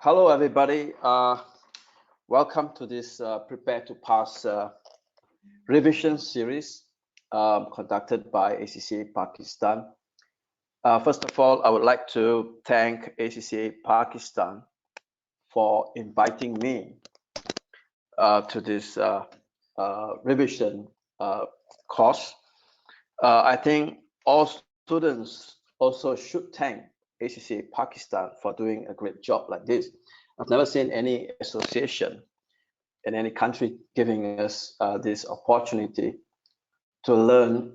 Hello, everybody. Welcome to this Prepare to Pass revision series conducted by ACCA Pakistan. First of all, I would like to thank ACCA Pakistan for inviting me to this revision course. I think all students also should thank ACCA Pakistan for doing a great job like this. I've never seen any association in any country giving us this opportunity to learn,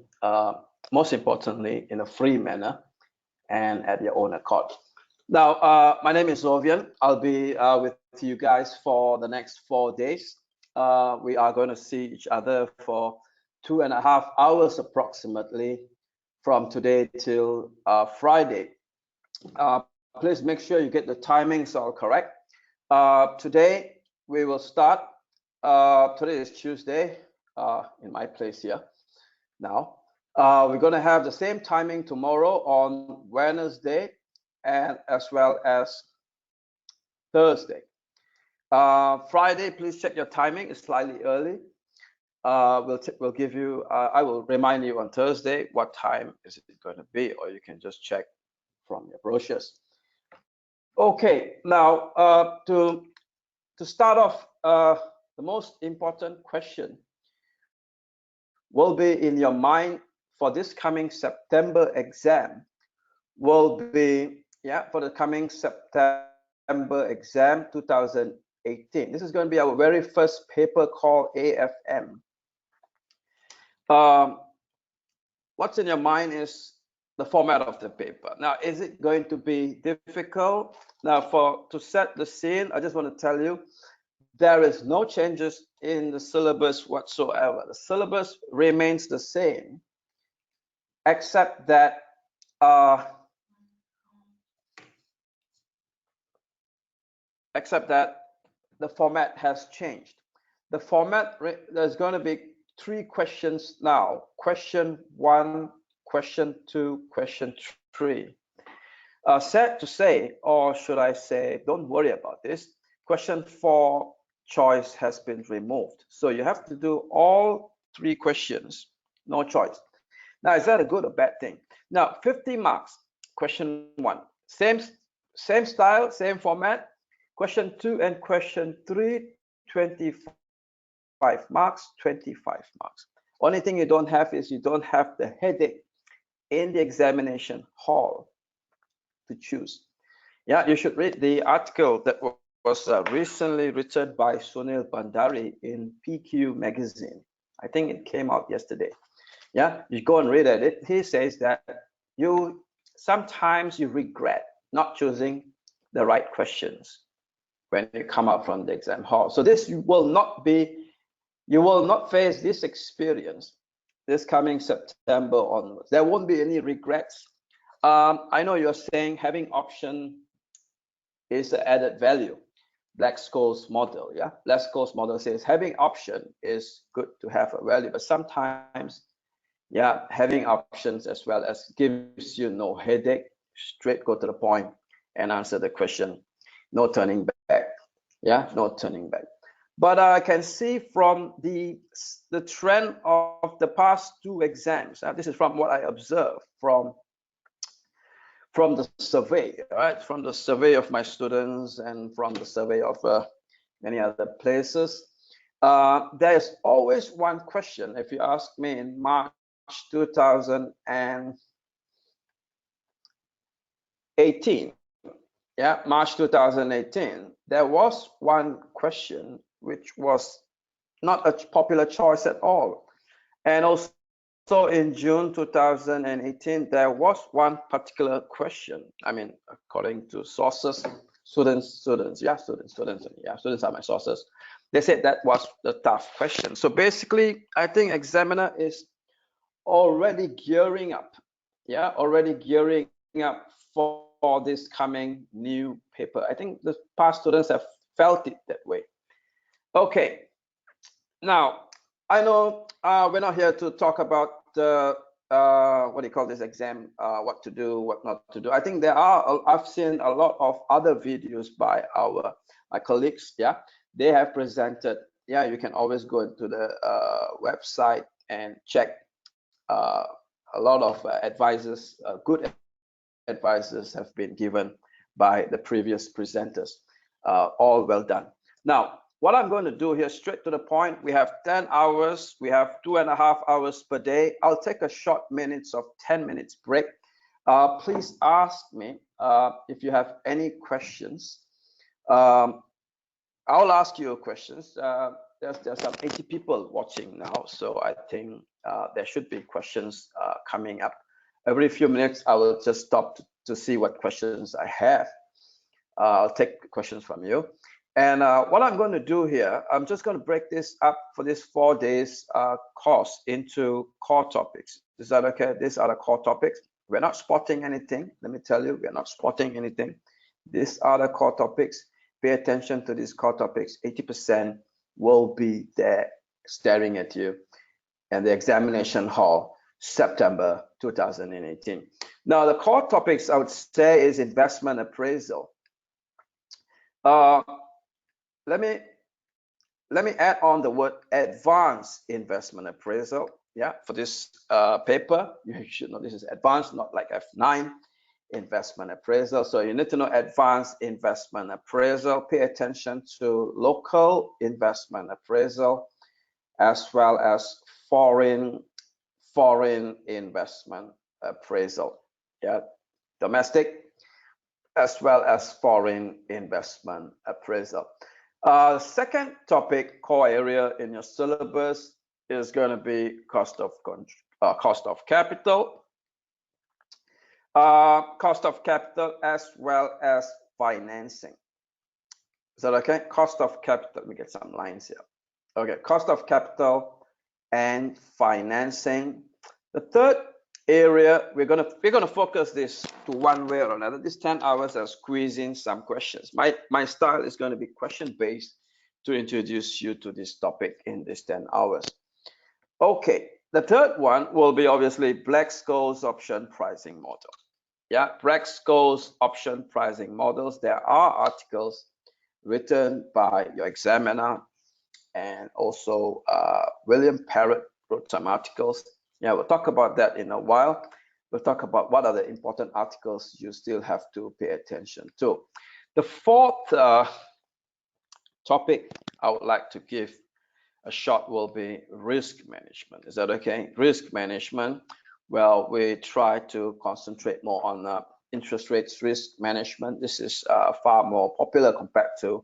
most importantly, in a free manner and at your own accord. Now, my name is Zovian. I'll be with you guys for the next 4 days. We are going to see each other for 2.5 hours approximately from today till Friday. Please make sure you get the timings all correct. Today we will start. Today is Tuesday in my place here. Now we're going to have the same timing tomorrow on Wednesday and as well as Thursday. Friday, please check your timing. It's slightly early. We'll give you. I will remind you on Thursday what time is it going to be, or you can just check from your brochures. Okay, now to start off, the most important question will be in your mind for this coming September exam. Will be for the coming September exam 2018. This is going to be our very first paper called AFM. What's in your mind is the format of the paper. Now, is it going to be difficult? Now, to set the scene, I just want to tell you, there is no changes in the syllabus whatsoever. The syllabus remains the same, except that the format has changed. The format, there's going to be 3 questions now. Question 1, question 2, question 3. Sad to say, or should I say, don't worry about this, question 4 choice has been removed. So you have to do all 3 questions, no choice. Now, is that a good or bad thing? Now, 50 marks, question 1. Same style, same format. Question 2 and question 3, 25 marks, 25 marks. Only thing you don't have is you don't have the headache in the examination hall to choose. Yeah, you should read the article that was recently written by Sunil Bandari in PQ magazine. I think it came out yesterday. Yeah, you go and read it. He says that sometimes you regret not choosing the right questions when you come out from the exam hall. So you will not face this experience this coming September onwards. There won't be any regrets. I know you're saying having option is an added value. Black-Scholes model, Black-Scholes model says having option is good to have a value, but sometimes, having options as well as gives you no headache. Straight go to the point and answer the question. No turning back. No turning back. But I can see from the trend of the past 2 exams. This is from what I observed from the survey, right? From the survey of my students and from the survey of many other places. There's always one question. If you ask me in March 2018, March 2018, there was one question which was not a popular choice at all. And also in June 2018, there was one particular question. I mean, according to sources, students are my sources. They said that was the tough question. So basically, I think examiner is already gearing up, for this coming new paper. I think the past students have felt it that way. Okay, now I know we're not here to talk about what do you call this exam, what to do, what not to do. I think I've seen a lot of other videos by my colleagues. Yeah, they have presented. Yeah, you can always go into the website and check. A lot of advices, good advices have been given by the previous presenters. All well done. Now, what I'm going to do here, straight to the point, we have 10 hours, we have 2.5 hours per day. I'll take a short 10 minutes break. Please ask me if you have any questions. I'll ask you questions. There's some 80 people watching now, so I think there should be questions coming up. Every few minutes, I will just stop to see what questions I have. I'll take questions from you. And what I'm going to do here, I'm just going to break this up for this 4 days course into core topics. Is that okay? These are the core topics. We're not spotting anything. Let me tell you, we're not spotting anything. These are the core topics. Pay attention to these core topics. 80% will be there staring at you in the examination hall, September 2018. Now, the core topics I would say is investment appraisal. Let me add on the word advanced investment appraisal. Yeah, for this paper, you should know this is advanced, not like F9 investment appraisal. So you need to know advanced investment appraisal. Pay attention to local investment appraisal, as well as foreign investment appraisal. Yeah, domestic as well as foreign investment appraisal. Second topic, core area in your syllabus, is going to be cost of capital. Cost of capital as well as financing. Is that okay? Cost of capital. Let me get some lines here. Okay, cost of capital and financing. The third area, we're gonna focus this to one way or another. This 10 hours are squeezing some questions. My style is going to be question based to introduce you to this topic in this 10 hours. Okay, the third one will be obviously Black-Scholes option pricing model. Yeah, Black-Scholes option pricing models. There are articles written by your examiner, and also William Parrott wrote some articles. Yeah, we'll talk about that in a while. We'll talk about what are the important articles you still have to pay attention to. The fourth topic I would like to give a shot will be risk management. Is that okay? Risk management. Well, we try to concentrate more on interest rates risk management. This is far more popular compared to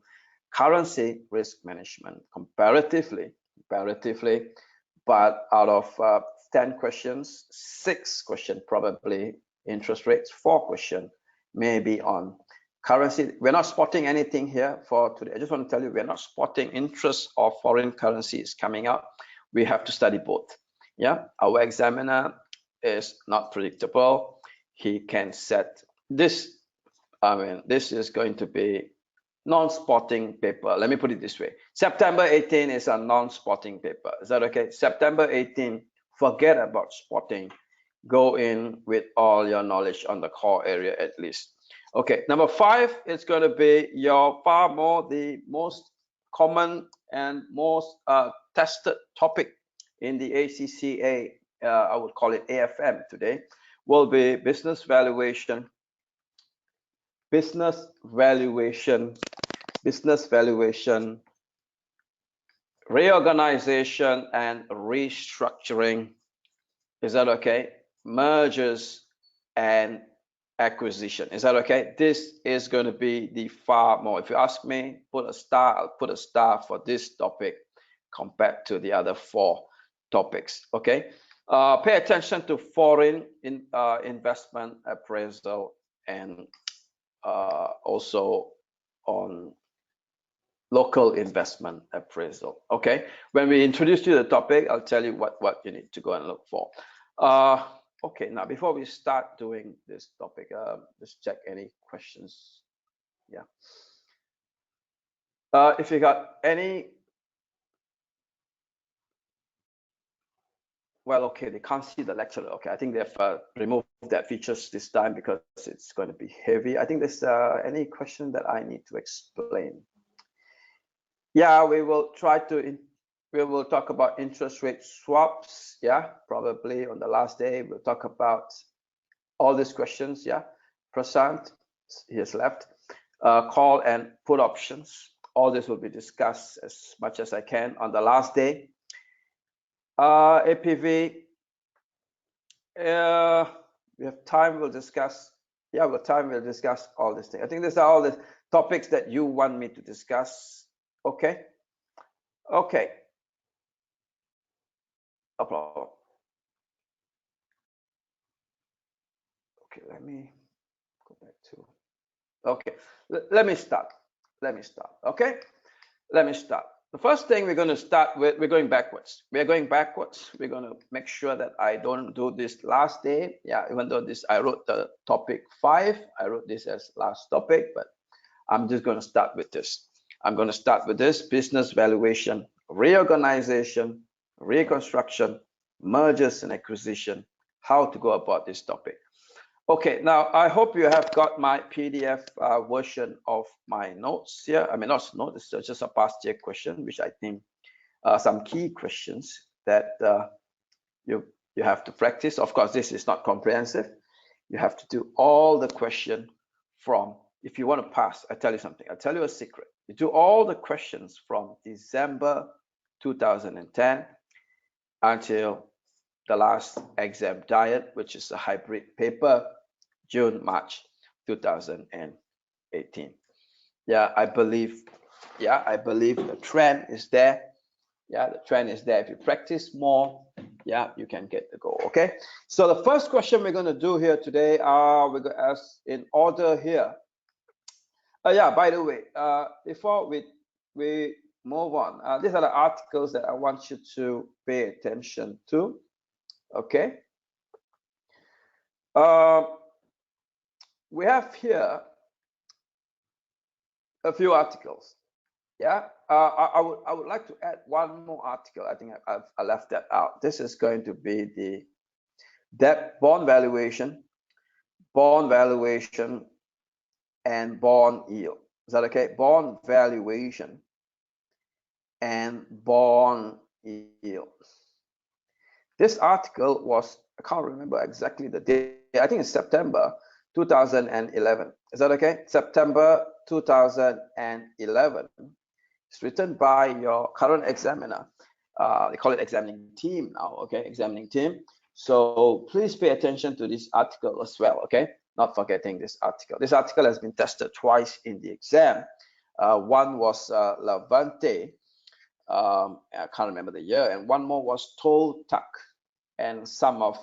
currency risk management comparatively. But out of 10 questions, 6 questions probably interest rates, 4 questions maybe on currency. We're not spotting anything here for today. I just want to tell you, we're not spotting interest or foreign currencies coming up. We have to study both. Yeah, our examiner is not predictable. He can set this. I mean, this is going to be non-spotting paper. Let me put it this way. September 18 is a non-spotting paper. Is that okay? September 18, forget about spotting. Go in with all your knowledge on the core area at least. Okay, number 5 is going to be the most common and most tested topic in the ACCA. I would call it AFM today, will be business valuation, reorganization and restructuring. Is that okay? Mergers and acquisition. Is that okay? This is going to be the far more. If you ask me, put a star. I'll put a star for this topic compared to the other 4 topics. Okay. Pay attention to foreign investment appraisal and also on local investment appraisal. Okay, when we introduce you to the topic, I'll tell you what you need to go and look for. Okay, now before we start doing this topic, let's check any questions. Yeah, if you got any well, okay, they can't see the lecturer. Okay, I think they've removed that features this time because it's going to be heavy. I think there's any question that I need to explain. Yeah, we will try to, we will talk about interest rate swaps. Yeah, probably on the last day, we'll talk about all these questions. Yeah, Prasant, he has left. Call and put options. All this will be discussed as much as I can on the last day. APV, we have time, we'll discuss. Yeah, with time, we'll discuss all these things. I think these are all the topics that you want me to discuss. Okay. Okay. No problem. Okay, let me go back to. Okay, let me start. Okay, let me start. The first thing we're going to start with, we're going backwards. We're going backwards. We're going to make sure that I don't do this last day. Yeah, even though this, I wrote the topic 5. I wrote this as last topic, but I'm just going to start with this. I'm going to start with this: business valuation, reorganization, reconstruction, mergers and acquisition, how to go about this topic. Okay, now I hope you have got my PDF version of my notes here. I mean, not notes, it's just a past year question, which I think some key questions that you have to practice. Of course, this is not comprehensive. You have to do all the question from, if you want to pass, I tell you something, I'll tell you a secret. You do all the questions from December 2010 until the last exam diet, which is a hybrid paper, June, March 2018. Yeah, I believe the trend is there. Yeah, the trend is there. If you practice more, yeah, you can get the goal. Okay, so the first question we're going to do here today, we're going to ask in order here. Yeah, by the way, before we move on, these are the articles that I want you to pay attention to. Okay. We have here a few articles. Yeah, I would like to add one more article. I think I left that out. This is going to be the debt bond valuation, and bond yield. Is that okay? Bond valuation and bond yield. This article was, I can't remember exactly the date. I think it's September 2011. Is that okay? September 2011. It's written by your current examiner. They call it examining team now, okay? Examining team. So please pay attention to this article as well, okay? Not forgetting this article. This article has been tested twice in the exam. One was Levante, I can't remember the year, and one more was Toltak, and some of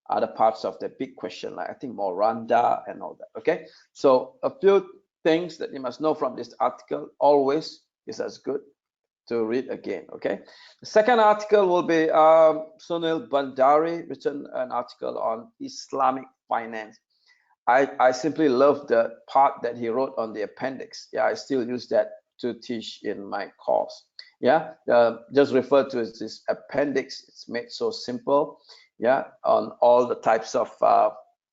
other parts of the big question, like I think Moranda and all that, okay? So a few things that you must know from this article always is as good to read again, okay? The second article will be Sunil Bandari, written an article on Islamic finance. I simply love the part that he wrote on the appendix. Yeah, I still use that to teach in my course. Yeah, just refer to this appendix. It's made so simple. Yeah, on all the types of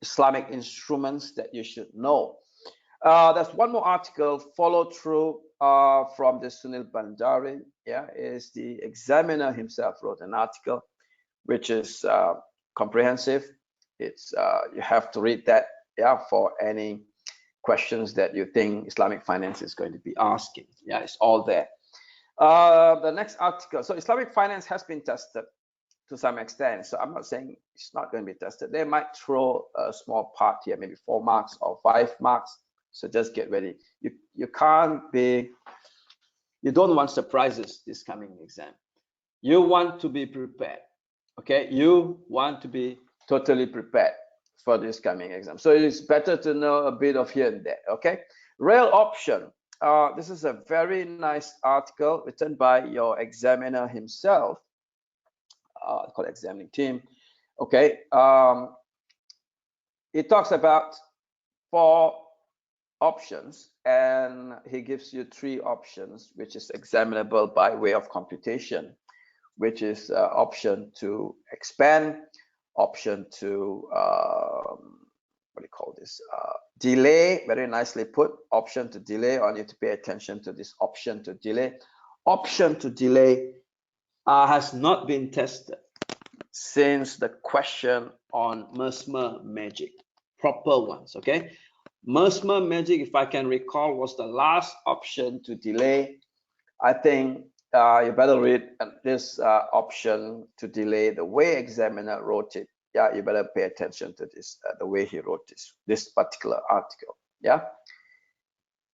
Islamic instruments that you should know. There's one more article, follow through from the Sunil Bandari. Yeah, is the examiner himself wrote an article, which is comprehensive. It's you have to read that. Yeah, for any questions that you think Islamic finance is going to be asking. Yeah, it's all there. The next article. So Islamic finance has been tested to some extent. So I'm not saying it's not going to be tested. They might throw a small part here, maybe 4 marks or 5 marks. So just get ready. You can't be, you don't want surprises this coming exam. You want to be prepared. Okay, you want to be totally prepared for this coming exam. So it's better to know a bit of here and there. Okay, rail option. This is a very nice article written by your examiner himself, called examining team. Okay, it talks about 4 options, and he gives you 3 options, which is examinable by way of computation. which is option to expand, option to what do you call this? Delay, very nicely put, option to delay. I need to pay attention to this option to delay. Option to delay has not been tested since the question on Mesmer Magic, proper ones, okay? Mesmer Magic, if I can recall, was the last option to delay. I think you better read this option to delay the way examiner wrote it. Yeah, you better pay attention to this, the way he wrote this particular article. Yeah,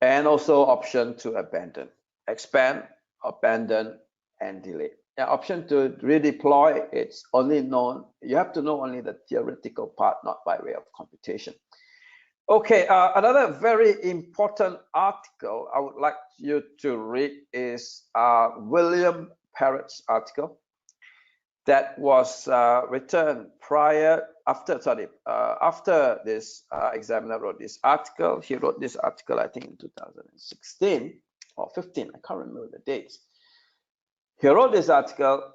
and also option to abandon, expand, abandon, and delay. Yeah, option to redeploy, it's only known, you have to know only the theoretical part, not by way of computation. Okay, another very important article I would like you to read is William Parrott's article that was written after this examiner wrote this article. He wrote this article, I think, in 2016 or 15. I can't remember the dates. He wrote this article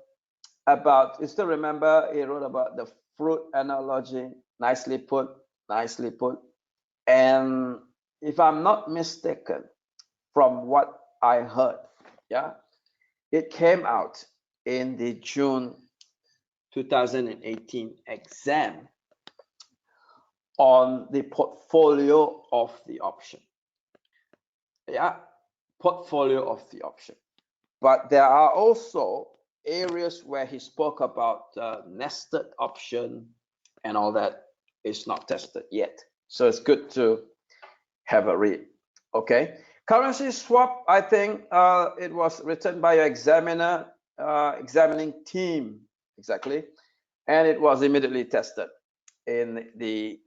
about, you still remember, he wrote about the fruit analogy. Nicely put, nicely put. And if I'm not mistaken, from what I heard, yeah, it came out in the June 2018 exam on the portfolio of the option. Yeah, portfolio of the option. But there are also areas where he spoke about nested option and all that is not tested yet. So it's good to have a read. Okay, currency swap, I think it was written by your examiner, examining team, exactly, and it was immediately tested in the,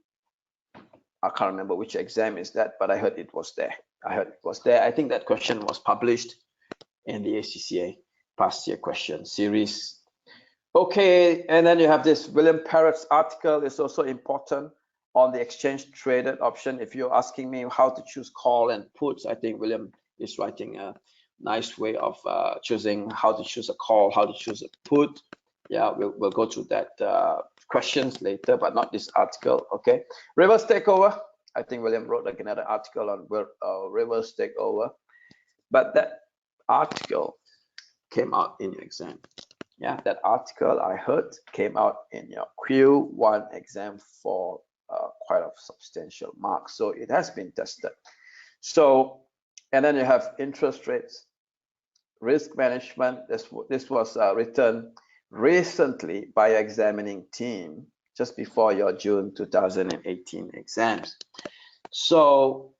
I can't remember which exam is that, but I heard it was there. I think that question was published in the ACCA past year question series. Okay, and then you have this William Parrott's article is also important on the exchange traded option. If you're asking me how to choose call and puts, I think William is writing a nice way of choosing how to choose a call, how to choose a put. Yeah, we'll go through that questions later, but not this article. Okay, reverse takeover. I think William wrote like another article on reverse takeover, but that article came out in your exam. Yeah, that article I heard came out in your Q1 exam for quite a substantial mark. So it has been tested. So, and then you have interest rates, risk management. This was written recently by your examining team just before your June 2018 exams. So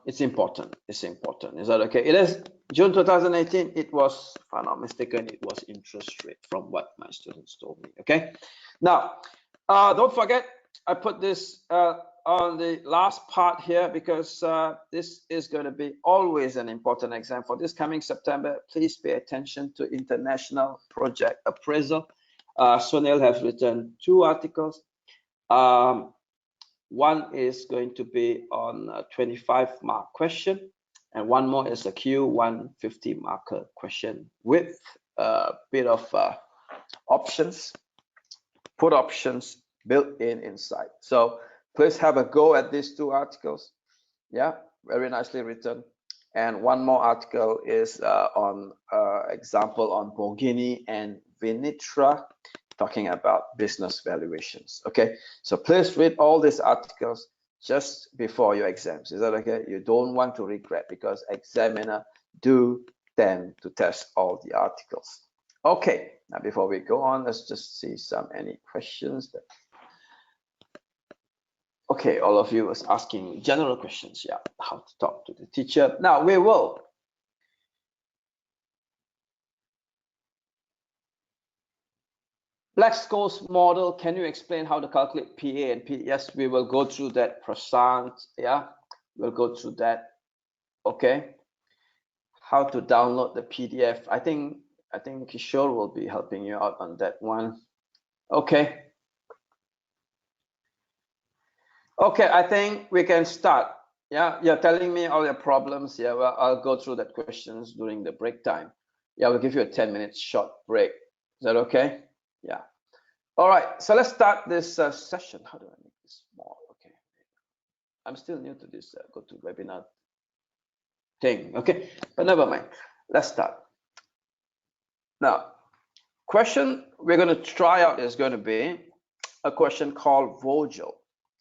it's important. It's important. Is that okay? It is June 2018. It was, if I'm not mistaken, it was interest rate from what my students told me. Okay. Now, don't forget, I put this on the last part here because this is going to be always an important exam for this coming September. Please pay attention to international project appraisal. Sunil has written 2 articles. One is going to be on a 25 mark question, and one more is a Q150 marker question with a bit of options, put options built in inside. So please have a go at these 2 articles. Yeah, very nicely written. And one more article is on example on Borghini and Vinitra, talking about business valuations. Okay, so please read all these articles just before your exams. Is that okay? You don't want to regret, because examiner do tend to test all the articles. Okay, now before we go on, let's just see any questions. Okay, all of you was asking general questions. Yeah, how to talk to the teacher. Now we will. Black-Scholes model, can you explain how to calculate PA and P? Yes, we will go through that, Prasant. Yeah, we'll go through that. Okay, how to download the PDF. I think Kishore will be helping you out on that one. Okay. Okay, I think we can start. Yeah, you're telling me all your problems. Yeah, well, I'll go through that questions during the break time. Yeah, we'll give you a 10-minute short break. Is that okay? Yeah. All right, so let's start this session. How do I make this small? Okay. I'm still new to this go to webinar thing. Okay, but never mind. Let's start. Now, question we're going to try out is going to be a question called Vogel.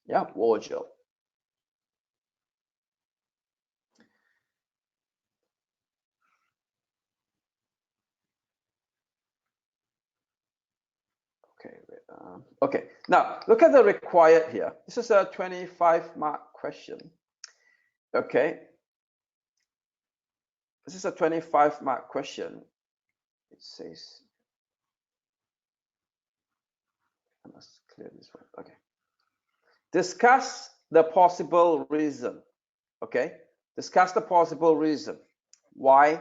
Yeah, Vogel. Okay, okay. Now look at the required here. This is a 25-mark question. Okay, this is a 25-mark question. It says, I must clear this one. Okay. Discuss the possible reason. Okay. Discuss the possible reason. Why?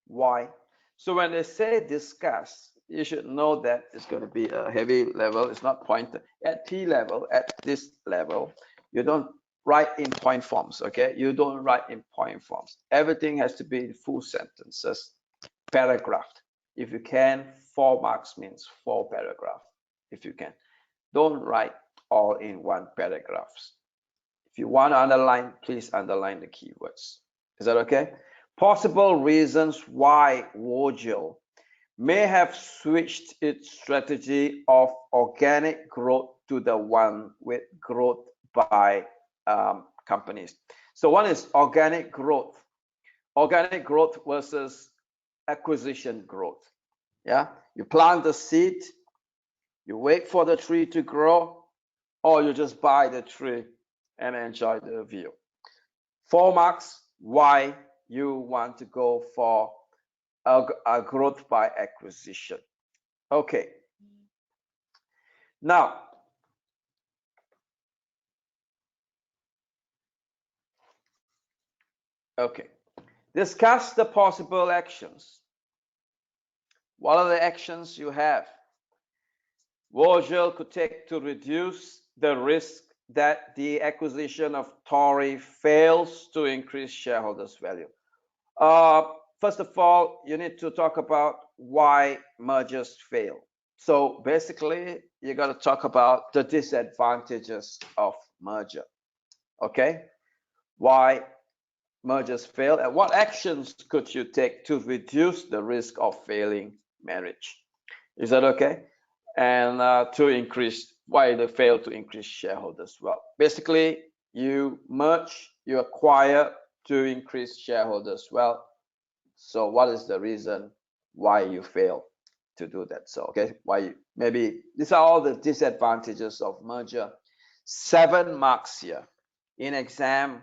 Why? So when they say discuss, you should know that it's going to be a heavy level. It's not pointed at T level. At this level, you don't write in point forms. Okay. You don't write in point forms. Everything has to be in full sentences, paragraphed. If you can, 4 marks means 4 paragraphs. If you can, don't write all in one paragraphs. If you want to underline, please underline the keywords. Is that okay? Possible reasons why Vogel may have switched its strategy of organic growth to the one with growth by companies. So one is organic growth versus acquisition growth. Yeah, you plant the seed, you wait for the tree to grow, or you just buy the tree and enjoy the view. 4 marks, why you want to go for a growth by acquisition. Okay. Now, okay. Discuss the possible actions. What are the actions you have? Vogel could take to reduce the risk that the acquisition of Tory fails to increase shareholders' value. First of all, you need to talk about why mergers fail. So basically, you got to talk about the disadvantages of merger. Okay, why mergers fail and what actions could you take to reduce the risk of failing marriage? Is that okay? And to increase why they fail to increase shareholders' wealth. Basically, you merge, you acquire to increase shareholders' wealth. So what is the reason why you fail to do that? So okay, maybe these are all the disadvantages of merger. 7 marks here. In exam,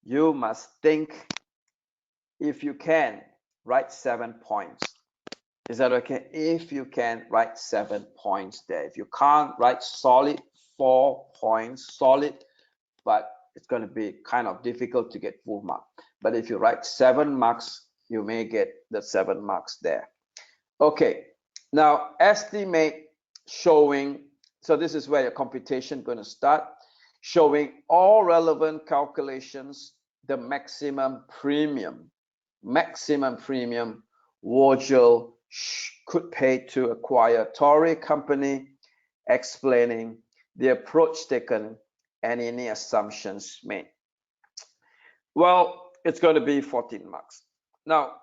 you must think, if you can, write 7 points. Is that okay? If you can, write 7 points there. If you can't, write solid 4 points, solid, but it's going to be kind of difficult to get full mark. But if you write 7 marks, you may get the 7 marks there. Okay, now estimate showing, so this is where your computation is going to start, showing all relevant calculations, the maximum premium Vogel could pay to acquire Tory company, explaining the approach taken and any assumptions made. Well, it's going to be 14 marks. Now,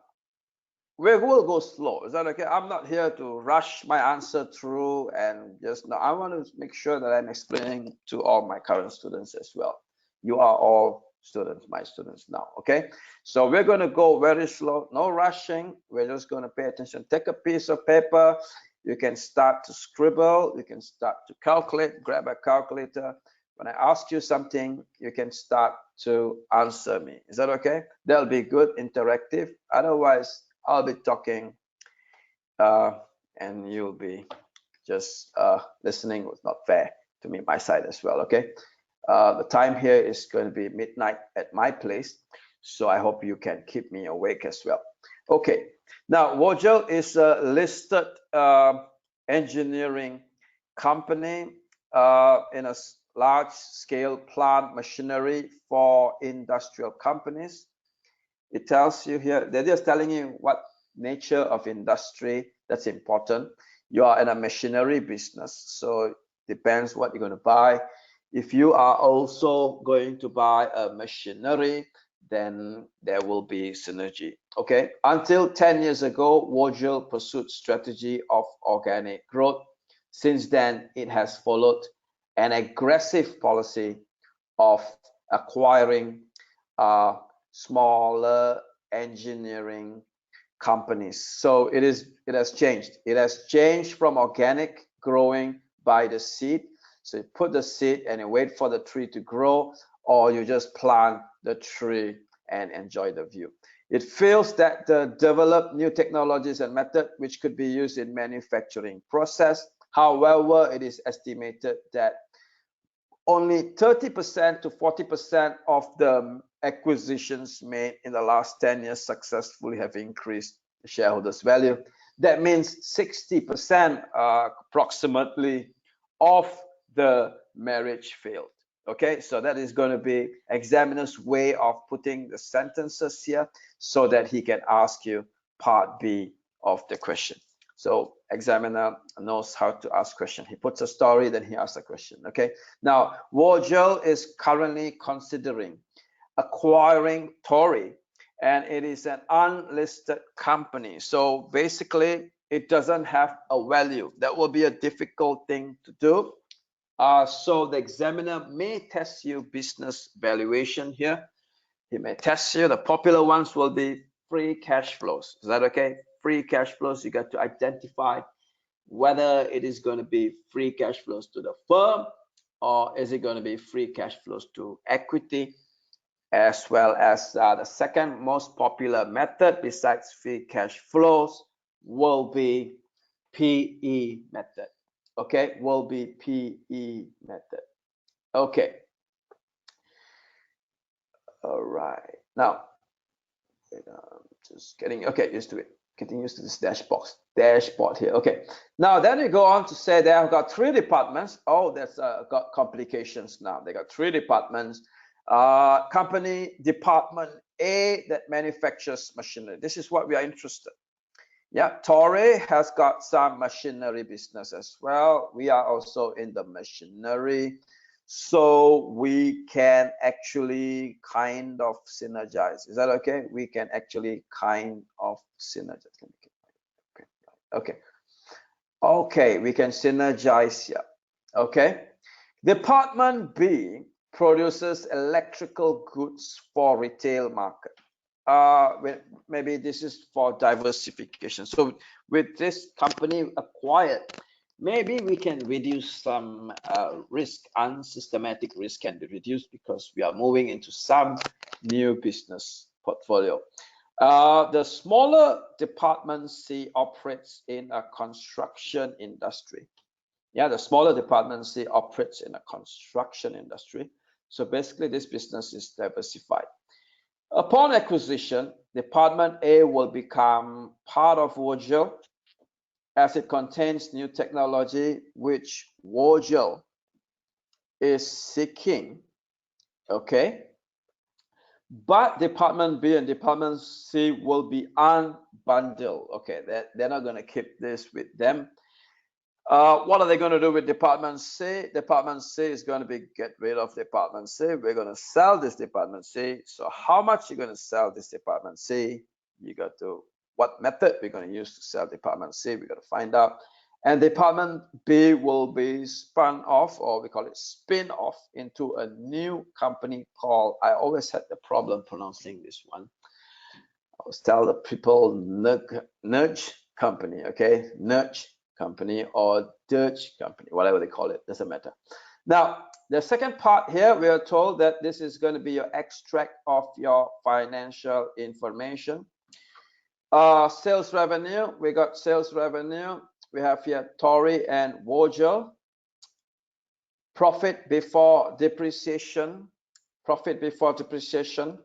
we will go slow. Is that okay? I'm not here to rush my answer through and just no. I want to make sure that I'm explaining to all my current students as well. You are all students, my students now. Okay, so we're going to go very slow, no rushing. We're just going to pay attention. Take a piece of paper. You can start to scribble. You can start to calculate. Grab a calculator. When I ask you something, you can start to answer me. Is that okay? That'll be good, interactive. Otherwise, I'll be talking and you'll be just listening. Was not fair to me, my side as well. Okay, the time here is going to be midnight at my place, so I hope you can keep me awake as well. Okay, now Vogel is a listed engineering company in a large scale plant machinery for industrial companies. It tells you here, they're just telling you what nature of industry, that's important. You are in a machinery business, so depends what you're going to buy. If you are also going to buy a machinery, then there will be synergy. Okay, until 10 years ago, Wojel pursued strategy of organic growth. Since then, it has followed an aggressive policy of acquiring smaller engineering companies. So it has changed. It has changed from organic growing by the seed. So you put the seed and you wait for the tree to grow, or you just plant the tree and enjoy the view. It feels that the developed new technologies and methods which could be used in manufacturing process. However, it is estimated that only 30% to 40% of the acquisitions made in the last 10 years successfully have increased the shareholders' value. That means 60% approximately of the marriage failed. Okay, so that is going to be examiner's way of putting the sentences here so that he can ask you part B of the question. So examiner knows how to ask question. He puts a story, then he asks a question. Okay, now Wojel is currently considering acquiring Tory, and it is an unlisted company. So basically it doesn't have a value. That will be a difficult thing to do. So the examiner may test you business valuation here. He may test you. The popular ones will be free cash flows. Is that okay? Free cash flows, you got to identify whether it is going to be free cash flows to the firm, or is it going to be free cash flows to equity, as well as the second most popular method besides free cash flows will be PE method. Okay, will be PE method. Okay. All right. Now, just getting used to it. Getting used to this dashboard here. Okay. Now then we go on to say they have got 3 departments. Oh, that's got complications now. They got 3 departments. Company department A that manufactures machinery. This is what we are interested. Yeah, Torre has got some machinery business as well. We are also in the machinery, so we can actually kind of synergize. Is that okay? We can actually kind of synergize. Okay, we can synergize here. Okay, department B produces electrical goods for retail market. Maybe this is for diversification. So with this company acquired, maybe we can reduce some risk. Unsystematic risk can be reduced because we are moving into some new business portfolio. The smaller department C operates in a construction industry. Yeah, the smaller department C operates in a construction industry. So basically this business is diversified. Upon acquisition, Department A will become part of Wojel as it contains new technology which Wojel is seeking. Okay, but Department B and Department C will be unbundled. Okay, they're not going to keep this with them. What are they going to do with Department C? Department C is going to be get rid of Department C. We're going to sell this Department C. So how much you're going to sell this Department C? You got to, what method we're going to use to sell Department C? We got to find out. And Department B will be spun off, or we call it spin off, into a new company called, I always had the problem pronouncing this one. I always tell the people Nudge Company, okay? Nudge Company or Dutch Company, whatever they call it, doesn't matter. Now, the second part here, we are told that this is going to be your extract of your financial information. Sales revenue, we got sales revenue. We have here Tory and Wojel. Profit before depreciation. Profit before depreciation.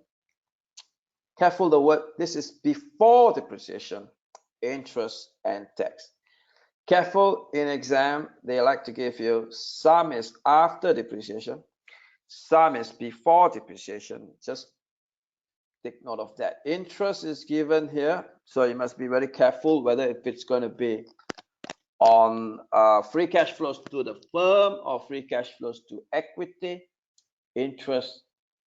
Careful the word, this is before depreciation, interest and tax. Careful in exam, they like to give you some is after depreciation, some is before depreciation. Just take note of that. Interest is given here, so you must be very careful whether if it's going to be on free cash flows to the firm or free cash flows to equity. Interest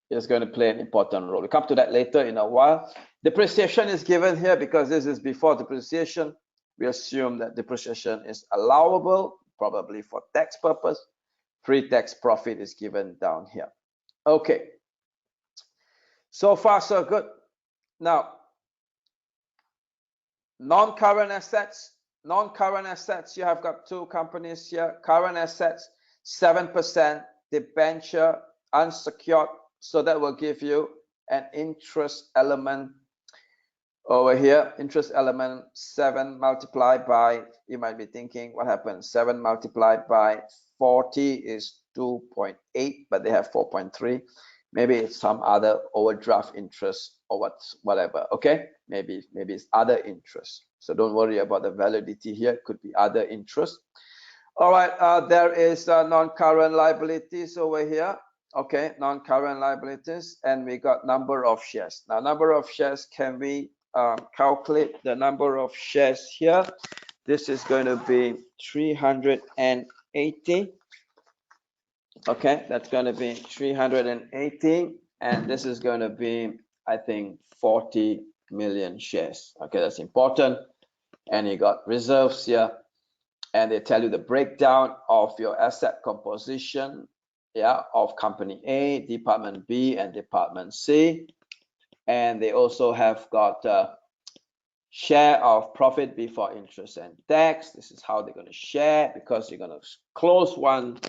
is going to play an important role. We'll come to that later in a while. Depreciation is given here because this is before depreciation. We assume that depreciation is allowable, probably for tax purpose. Pre-tax profit is given down here. Okay. So far, so good. Now, non-current assets. Non-current assets, you have got two companies here. Current assets, 7%, debenture, unsecured. So that will give you an interest element over here. Interest element 7 multiplied by, you might be thinking, what happens? 7 multiplied by 40 is 2.8, but they have 4.3. Maybe it's some other overdraft interest or whatever. Okay, maybe it's other interest. So don't worry about the validity here. It could be other interest. All right, there is non-current liabilities over here. Okay, non-current liabilities, and we got number of shares. Now, number of shares, can we calculate the number of shares here? This is going to be 380. Okay, that's going to be 380, and this is going to be, I think, 40 million shares. Okay, that's important. And you got reserves here, and they tell you the breakdown of your asset composition, yeah, of company A, department B, and department C. And they also have got share of profit before interest and tax. This is how they're going to share, because you're going to close one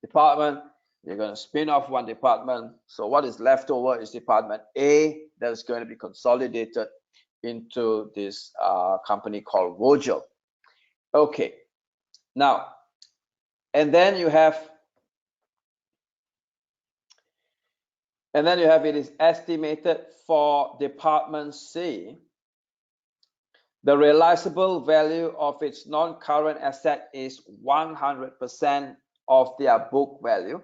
department, you're going to spin off one department. So what is left over is department A that is going to be consolidated into this company called Vogel. Okay, now, and then you have it is estimated for department C. The realizable value of its non-current asset is 100% of their book value.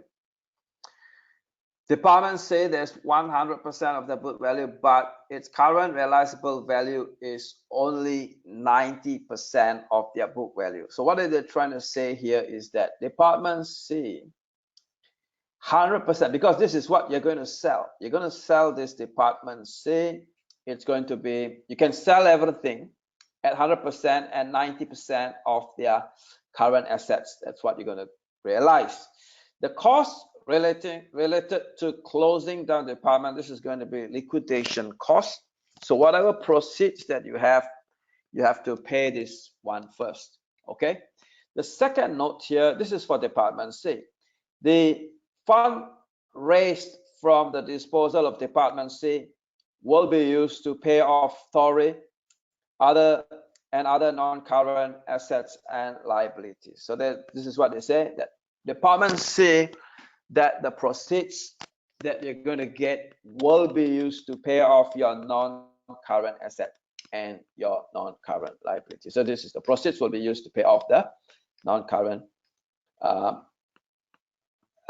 Department C, there's 100% of the book value, but its current realizable value is only 90% of their book value. So what they're trying to say here is that department C, 100%, because this is what you're going to sell. You're going to sell this department C. It's going to be, you can sell everything at 100% and 90% of their current assets. That's what you're going to realize. The cost related to closing down the department, this is going to be liquidation cost. So whatever proceeds that you have to pay this one first. Okay. The second note here, this is for department C. The fund raised from the disposal of department C will be used to pay off Tory, other non-current assets and liabilities. So this is what they say, that department C, that the proceeds that you're going to get will be used to pay off your non-current asset and your non-current liability. So this is the proceeds will be used to pay off the non-current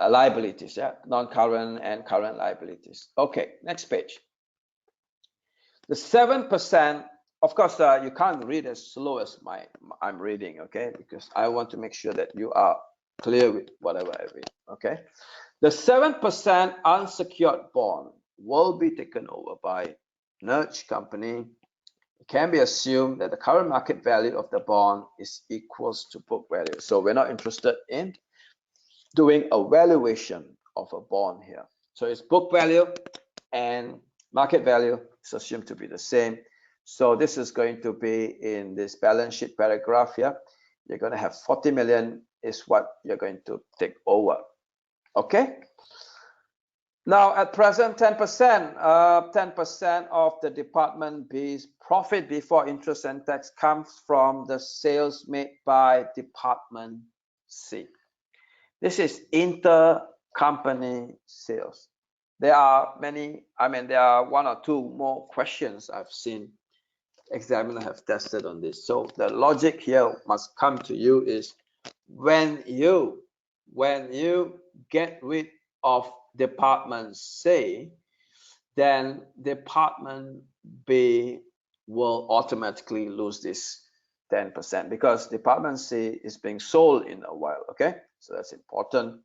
liabilities, yeah, non-current and current liabilities. Okay, next page. The 7%, of course, you can't read as slow as I'm reading, okay, because I want to make sure that you are clear with whatever I read. Okay, the 7% unsecured bond will be taken over by Nudge Company. It can be assumed that the current market value of the bond is equals to book value. So we're not interested in doing a valuation of a bond here. So it's book value and market value is assumed to be the same. So this is going to be in this balance sheet paragraph here. You're going to have 40 million is what you're going to take over. Okay. Now at present, 10% of the department B's profit before interest and tax comes from the sales made by department C. This is intercompany sales. There are many, there are one or two more questions I've seen examiner have tested on this. So the logic here must come to you is when you get rid of department C, then department B will automatically lose this 10% because department C is being sold in a while. Okay, so that's important.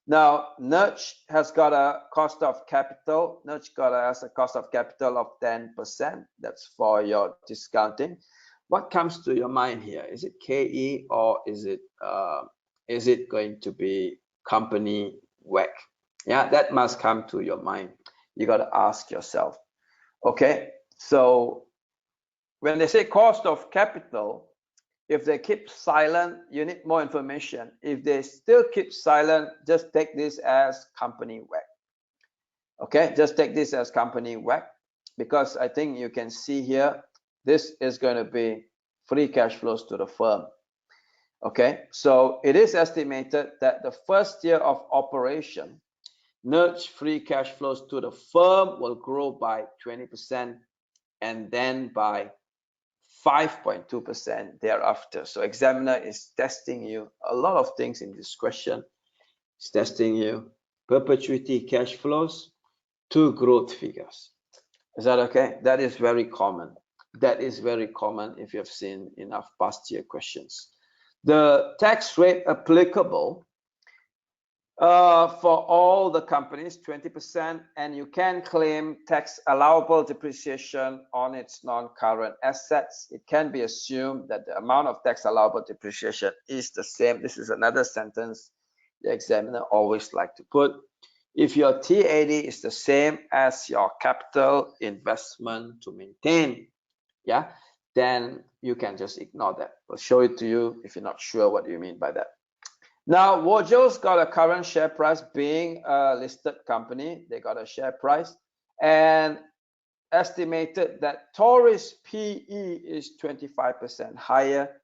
Now, Nudge has got a cost of capital. Nudge has a cost of capital of 10%. That's for your discounting. What comes to your mind here? Is it KE or is it going to be company WACC? Yeah, that must come to your mind. You got to ask yourself. Okay, so when they say cost of capital, if they keep silent, you need more information. If they still keep silent, just take this as company WACC. Okay, just take this as company WACC because I think you can see here, this is going to be free cash flows to the firm. Okay, so it is estimated that the first year of operation, Nudge free cash flows to the firm will grow by 20% and then by 5.2% thereafter. So examiner is testing you a lot of things in this question. It's testing you perpetuity cash flows to growth figures. Is that okay? That is very common. That is very common if you have seen enough past year questions. The tax rate applicable for all the companies, 20%, and you can claim tax allowable depreciation on its non-current assets. It can be assumed that the amount of tax allowable depreciation is the same. This is another sentence the examiner always like to put. If your TAD is the same as your capital investment to maintain, yeah, then you can just ignore that. I'll show it to you if you're not sure what you mean by that. Now, Wojel's got a current share price being a listed company. They got a share price and estimated that Taurus PE is 25% higher.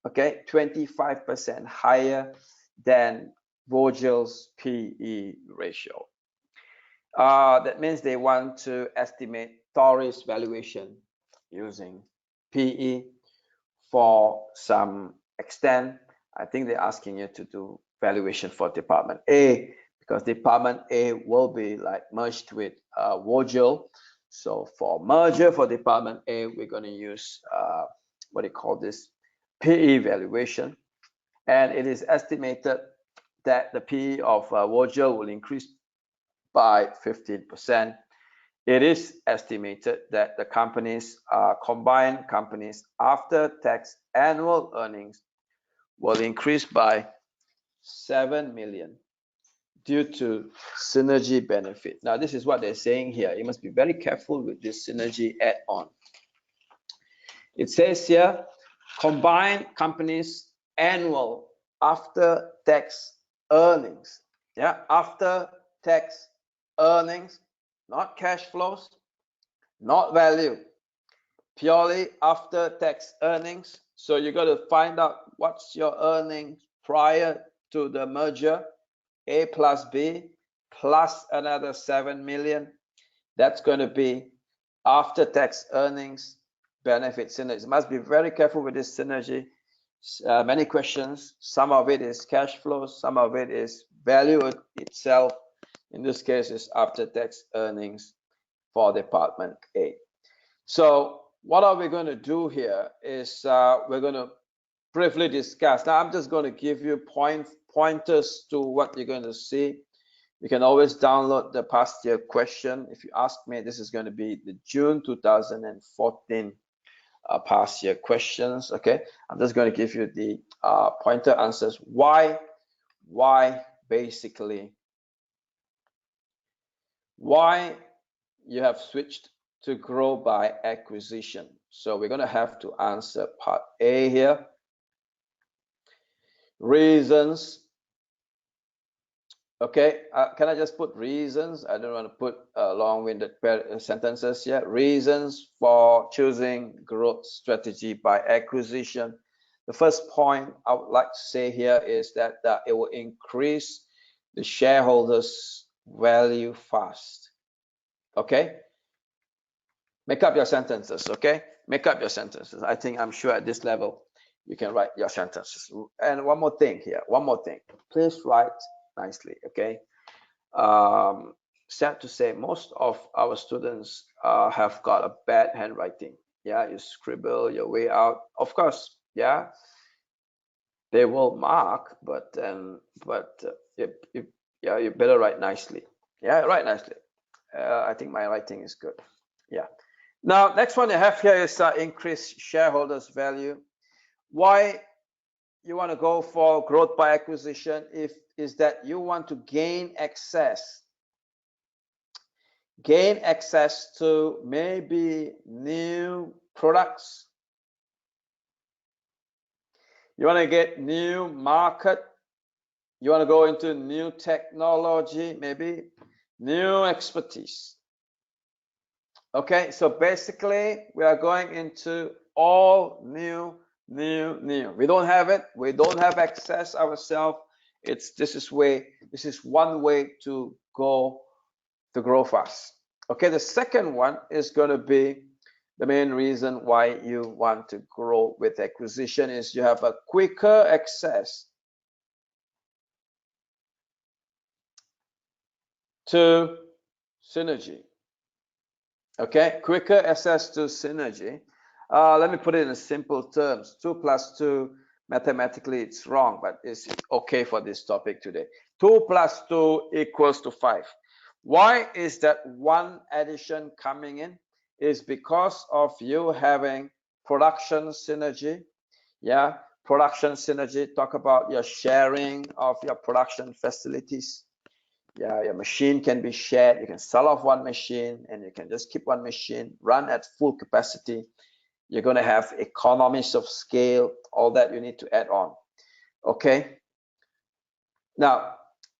Okay, 25% higher than Wojel's PE ratio. That means they want to estimate Taurus valuation using PE for some extent. I think they're asking you to do valuation for Department A because Department A will be like merged with Wojel. So for merger for Department A, we're going to use what do you call this? PE valuation. And it is estimated that the PE of Wojel will increase by 15%. It is estimated that the companies, combined companies after tax annual earnings will increase by 7 million due to synergy benefit. Now, this is what they're saying here. You must be very careful with this synergy add-on. It says here, combined companies annual after tax earnings. Yeah, after tax earnings, not cash flows, not value, purely after tax earnings. So you got to find out what's your earnings prior to the merger, A plus B, plus another 7 million. That's going to be after tax earnings benefit synergy. Must be very careful with this synergy. Many questions. Some of it is cash flows. Some of it is value itself. In this case, is after tax earnings for Department A. So what are we going to do here is we're going to briefly discuss. Now I'm just going to give you pointers to what you're going to see. You can always download the past year question. If you ask me, this is going to be the June 2014 past year questions. Okay, I'm just going to give you the pointer answers. Why basically, why you have switched to grow by acquisition. So we're going to have to answer part A here. Reasons. Okay, can I just put reasons? I don't want to put long-winded sentences here. Reasons for choosing growth strategy by acquisition. The first point I would like to say here is that it will increase the shareholders' value fast. Okay, make up your sentences. Okay, make up your sentences. I'm sure at this level you can write your sentences. And one more thing here. Please write nicely. Okay, sad to say, most of our students have got a bad handwriting. Yeah, you scribble your way out. Of course, yeah, they will mark, but yeah, you better write nicely. Yeah, write nicely. I think my writing is good. Yeah. Now, next one you have here is increase shareholders' value. Why you want to go for growth by acquisition is that you want to gain access to maybe new products. You want to get new market. You want to go into new technology, maybe new expertise. Okay, so basically we are going into all new. We don't have it. We don't have access ourselves. This is one way to go to grow fast. Okay, the second one is going to be the main reason why you want to grow with acquisition is you have a quicker access to synergy. Okay, quicker access to synergy. Let me put it in simple terms. 2 plus 2, mathematically it's wrong, but it's okay for this topic today. 2 plus 2 equals to 5. Why is that one addition coming in? Is because of you having production synergy. Yeah, production synergy, talk about your sharing of your production facilities. Yeah, your machine can be shared. You can sell off one machine and you can just keep one machine, run at full capacity. You're going to have economies of scale, all that you need to add on. Okay. Now,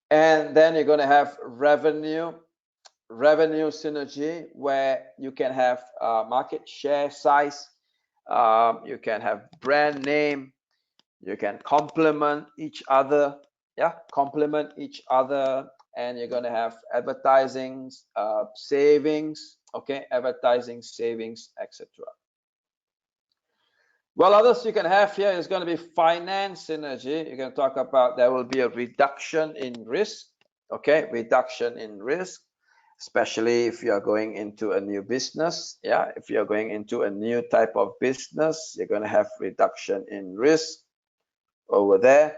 and then you're going to have revenue synergy, where you can have market share size, you can have brand name, you can complement each other. Yeah, complement each other. And you're going to have advertising savings. Okay, advertising savings, etc. Well, others you can have here is going to be finance synergy. You can talk about there will be a reduction in risk. Okay, reduction in risk, especially if you are going into a new business. Yeah, if you're going into a new type of business, you're going to have reduction in risk over there.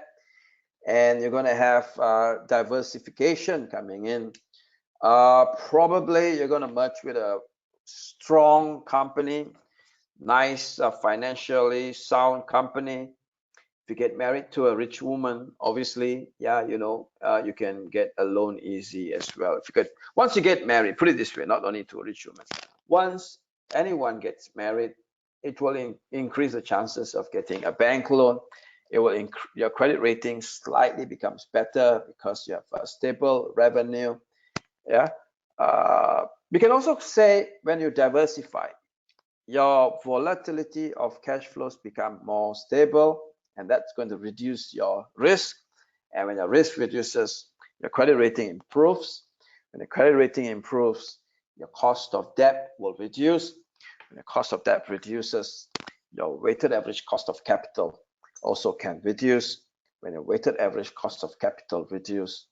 And you're going to have diversification coming in. Probably you're going to merge with a strong company, nice financially sound company. If you get married to a rich woman, obviously, yeah, you can get a loan easy as well. Once you get married, put it this way, not only to a rich woman, once anyone gets married, it will increase the chances of getting a bank loan. It will your credit rating slightly becomes better because you have a stable revenue. Yeah. We can also say when you diversify, your volatility of cash flows become more stable, and that's going to reduce your risk. And when your risk reduces, your credit rating improves. When the credit rating improves, your cost of debt will reduce. When the cost of debt reduces, your weighted average cost of capital also can reduce. When your weighted average cost of capital reduce,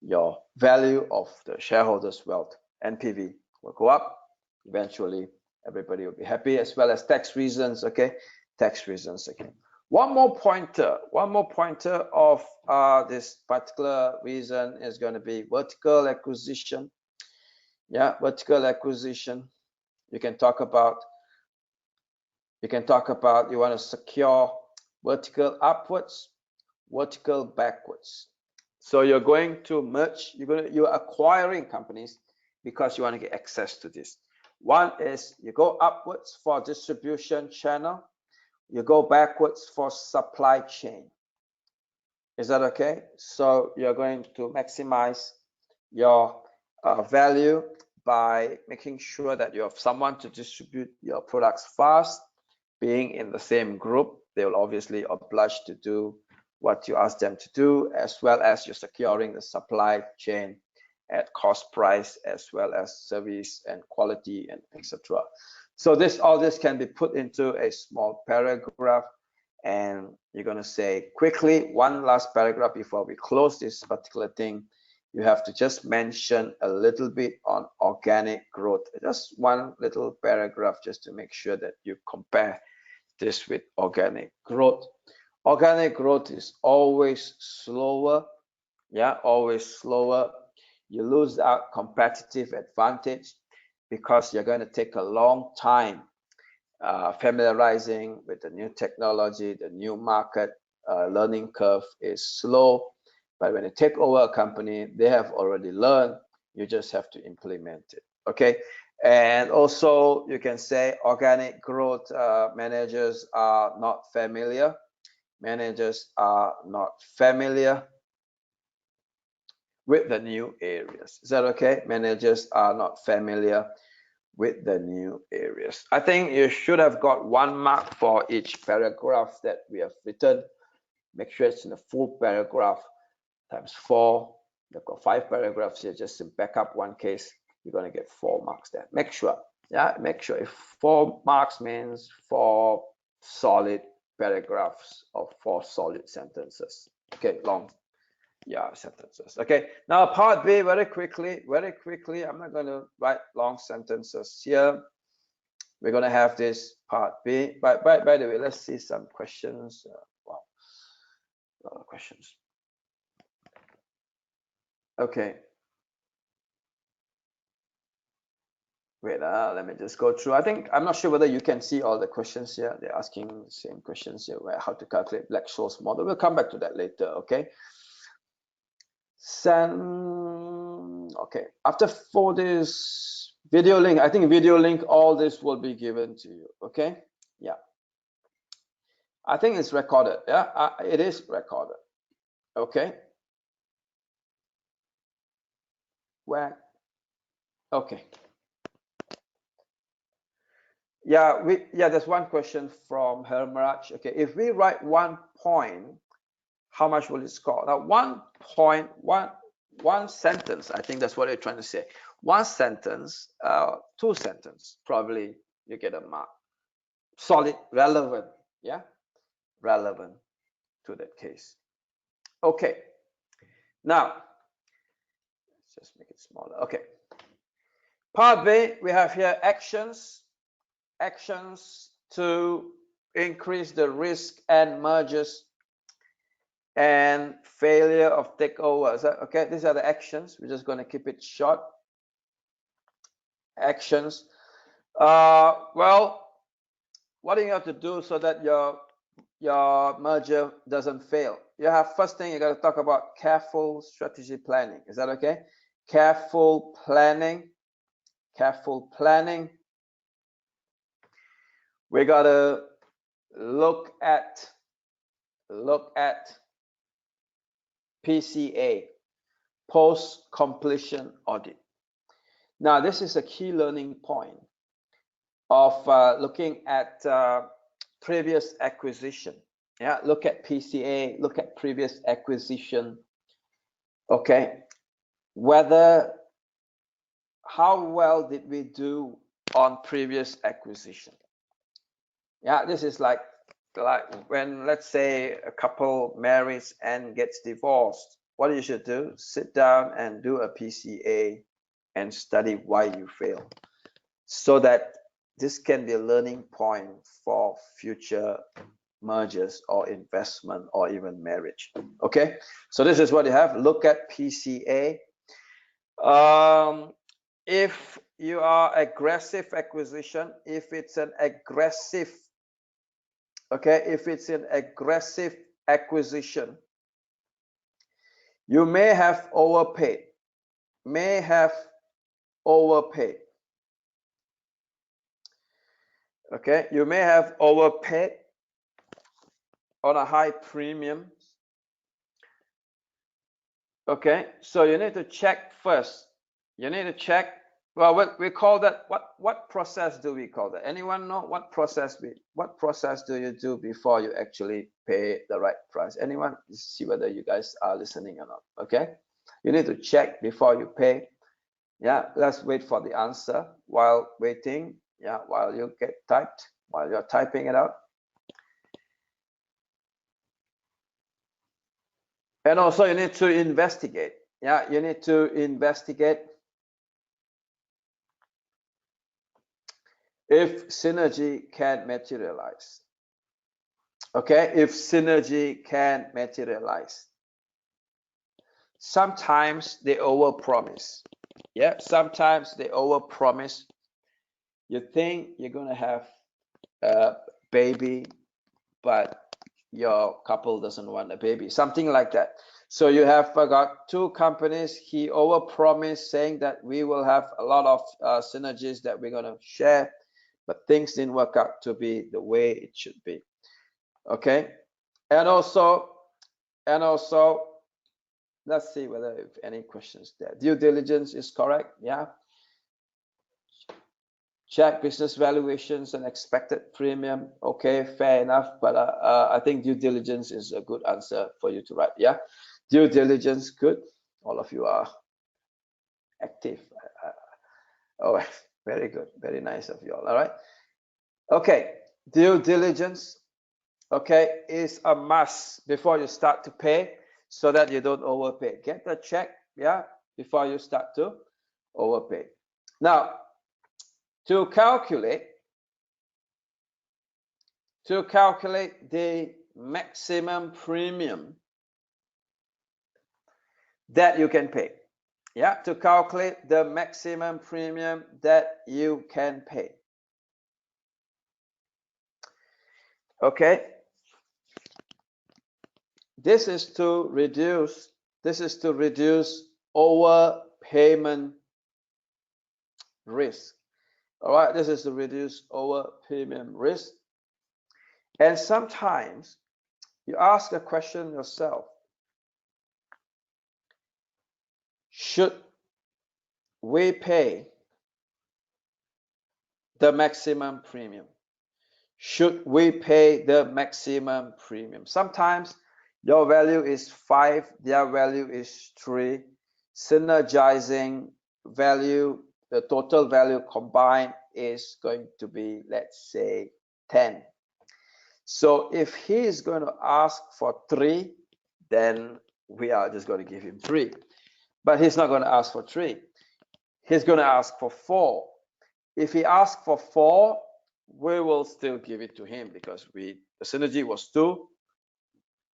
your value of the shareholders' wealth, NPV, will go up. Eventually, everybody will be happy, as well as tax reasons. Okay, tax reasons again. One more pointer of this particular reason is going to be vertical acquisition. Yeah, vertical acquisition. You can talk about you want to secure vertical upwards, vertical backwards. So you're going to merge, you're acquiring companies because you want to get access to this. One is you go upwards for distribution channel, you go backwards for supply chain. Is that okay? So you're going to maximize your value by making sure that you have someone to distribute your products fast. Being in the same group, they will obviously oblige to do what you ask them to do, as well as you're securing the supply chain at cost price, as well as service and quality, and etc. So all this can be put into a small paragraph, and you're going to say quickly one last paragraph before we close this particular thing you have to just mention a little bit on organic growth. Just one little paragraph just to make sure that you compare this with organic growth. Organic growth is always slower. Yeah, always slower. You lose out competitive advantage because you're going to take a long time familiarizing with the new technology, the new market. Learning curve is slow, but when you take over a company, they have already learned. You just have to implement it. Okay, and also you can say organic growth managers are not familiar. Managers are not familiar with the new areas. Is that okay? Managers are not familiar with the new areas. I think you should have got 1 mark for each paragraph that we have written. Make sure it's in a full paragraph times 4. You've got 5 paragraphs here. Just to back up one case, you're going to get 4 marks there. Make sure. Yeah, make sure. If 4 marks means 4 solid paragraphs or 4 solid sentences. Okay, long. Yeah, sentences. Okay, now part B, very quickly. I'm not going to write long sentences here. We're going to have this part B. By the way, let's see some questions. Wow, a lot of questions. Okay. Wait, let me just go through. I'm not sure whether you can see all the questions here. They're asking the same questions here, where how to calculate Black-Scholes model. We'll come back to that later, okay? Okay, for this video link, I think video link, all this will be given to you, okay? Yeah. I think it's recorded, yeah? It is recorded, okay? Where? Okay. Yeah, there's one question from Hermaraj. Okay, if we write 1 point, how much will it score? Now, 1 point, one sentence, I think that's what you're trying to say. 1 sentence, 2 sentences, probably you get a mark. Solid, relevant, yeah? Relevant to that case. Okay, now, let's just make it smaller. Okay, part B, we have here actions to increase the risk and mergers and failure of takeovers. Okay, these are the actions. We're just going to keep it short. Actions. Well, what do you have to do so that your merger doesn't fail? You have, first thing, you got to talk about careful strategy planning. Is that okay? Careful planning. Careful planning. We got to look at PCA, post-completion audit. Now, this is a key learning point of looking at previous acquisition. Yeah, look at PCA, look at previous acquisition. Okay, how well did we do on previous acquisition? Yeah, this is like when, let's say, a couple marries and gets divorced. What you should do, sit down and do a PCA and study why you failed, so that this can be a learning point for future mergers or investment or even marriage. Okay, so this is what you have. Look at PCA. If you are aggressive acquisition, if it's an aggressive, okay, if it's an aggressive acquisition, you may have overpaid, okay, you may have overpaid on a high premium. Okay, so you need to check first. You need to check. Well, we call that, what process do we call that? Anyone know what process do you do before you actually pay the right price? Anyone? See whether you guys are listening or not. Okay, you need to check before you pay. Yeah, let's wait for the answer while waiting. Yeah, while you get typed, while you're typing it out. And also you need to investigate. Yeah, you need to investigate if synergy can materialize. Okay, if synergy can materialize. Sometimes they overpromise. Yeah, sometimes they overpromise. You think you're gonna have a baby, but your couple doesn't want a baby, something like that. So you have got two companies. He overpromised, saying that we will have a lot of synergies that we're gonna share, but things didn't work out to be the way it should be. Okay, and also, let's see whether if any questions there. Due diligence is correct. Yeah. Check business valuations and expected premium. Okay, fair enough. But I think due diligence is a good answer for you to write. Yeah, due diligence, good. All of you are active. Oh, very good. Very nice of you all. All right. Okay, due diligence, okay, is a must before you start to pay, so that you don't overpay. Get the check, yeah, before you start to overpay. Now, to calculate the maximum premium that you can pay. Yeah, to calculate the maximum premium that you can pay. Okay. This is to reduce overpayment risk. All right, this is to reduce overpayment risk. And sometimes you ask a question yourself: should we pay the maximum premium? Should we pay the maximum premium? Sometimes your value is 5, their value is 3. Synergizing value, the total value combined is going to be, let's say, 10. So if he is going to ask for 3, then we are just going to give him 3. But he's not going to ask for 3. He's going to ask for 4. If he asks for 4, we will still give it to him, because the synergy was 2.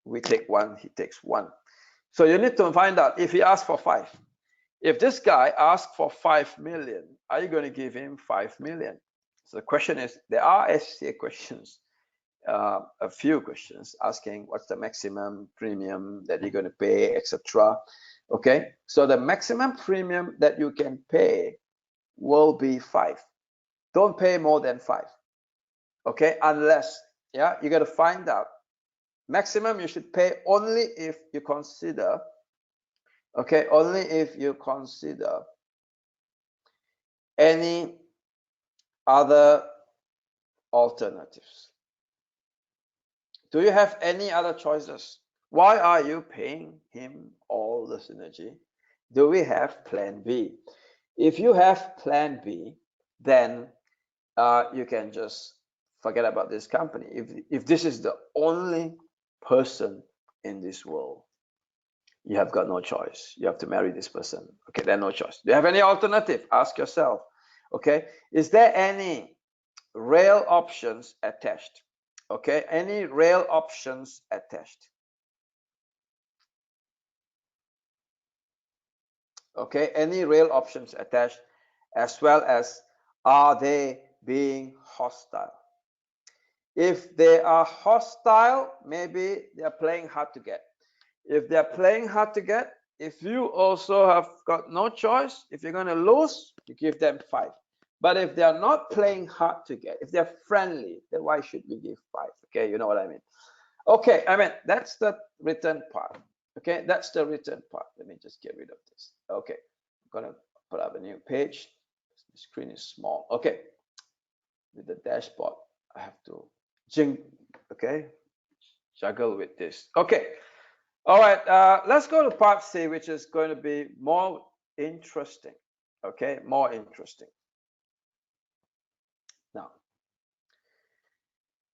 We take 1, he takes 1. So you need to find out if he asks for 5. If this guy asks for 5 million, are you going to give him 5 million? So the question is, there are ACCA questions, a few questions asking what's the maximum premium that you're going to pay, etc. Okay, so the maximum premium that you can pay will be 5. Don't pay more than 5. Okay, unless, yeah, you got to find out maximum you should pay only if you consider, okay, only if you consider any other alternatives. Do you have any other choices? Why are you paying him all the synergy? Do we have plan B? If you have plan B, then you can just forget about this company. If this is the only person in this world, you have got no choice. You have to marry this person. Okay, there's no choice. Do you have any alternative? Ask yourself. Okay, is there any rail options attached? Okay, any rail options attached? Okay, any rail options attached, as well as, are they being hostile? If they are hostile, maybe they're playing hard to get. If they're playing hard to get, if you also have got no choice, if you're going to lose, you give them 5. But if they're not playing hard to get, if they're friendly, then why should we give 5? Okay, you know what I mean. Okay, I mean, that's the written part. Okay, that's the written part. Let me just get rid of this. Okay, I'm going to put up a new page. The screen is small. Okay, with the dashboard, I have to juggle with this. Okay, all right, let's go to part C, which is going to be more interesting. Okay, more interesting. Now,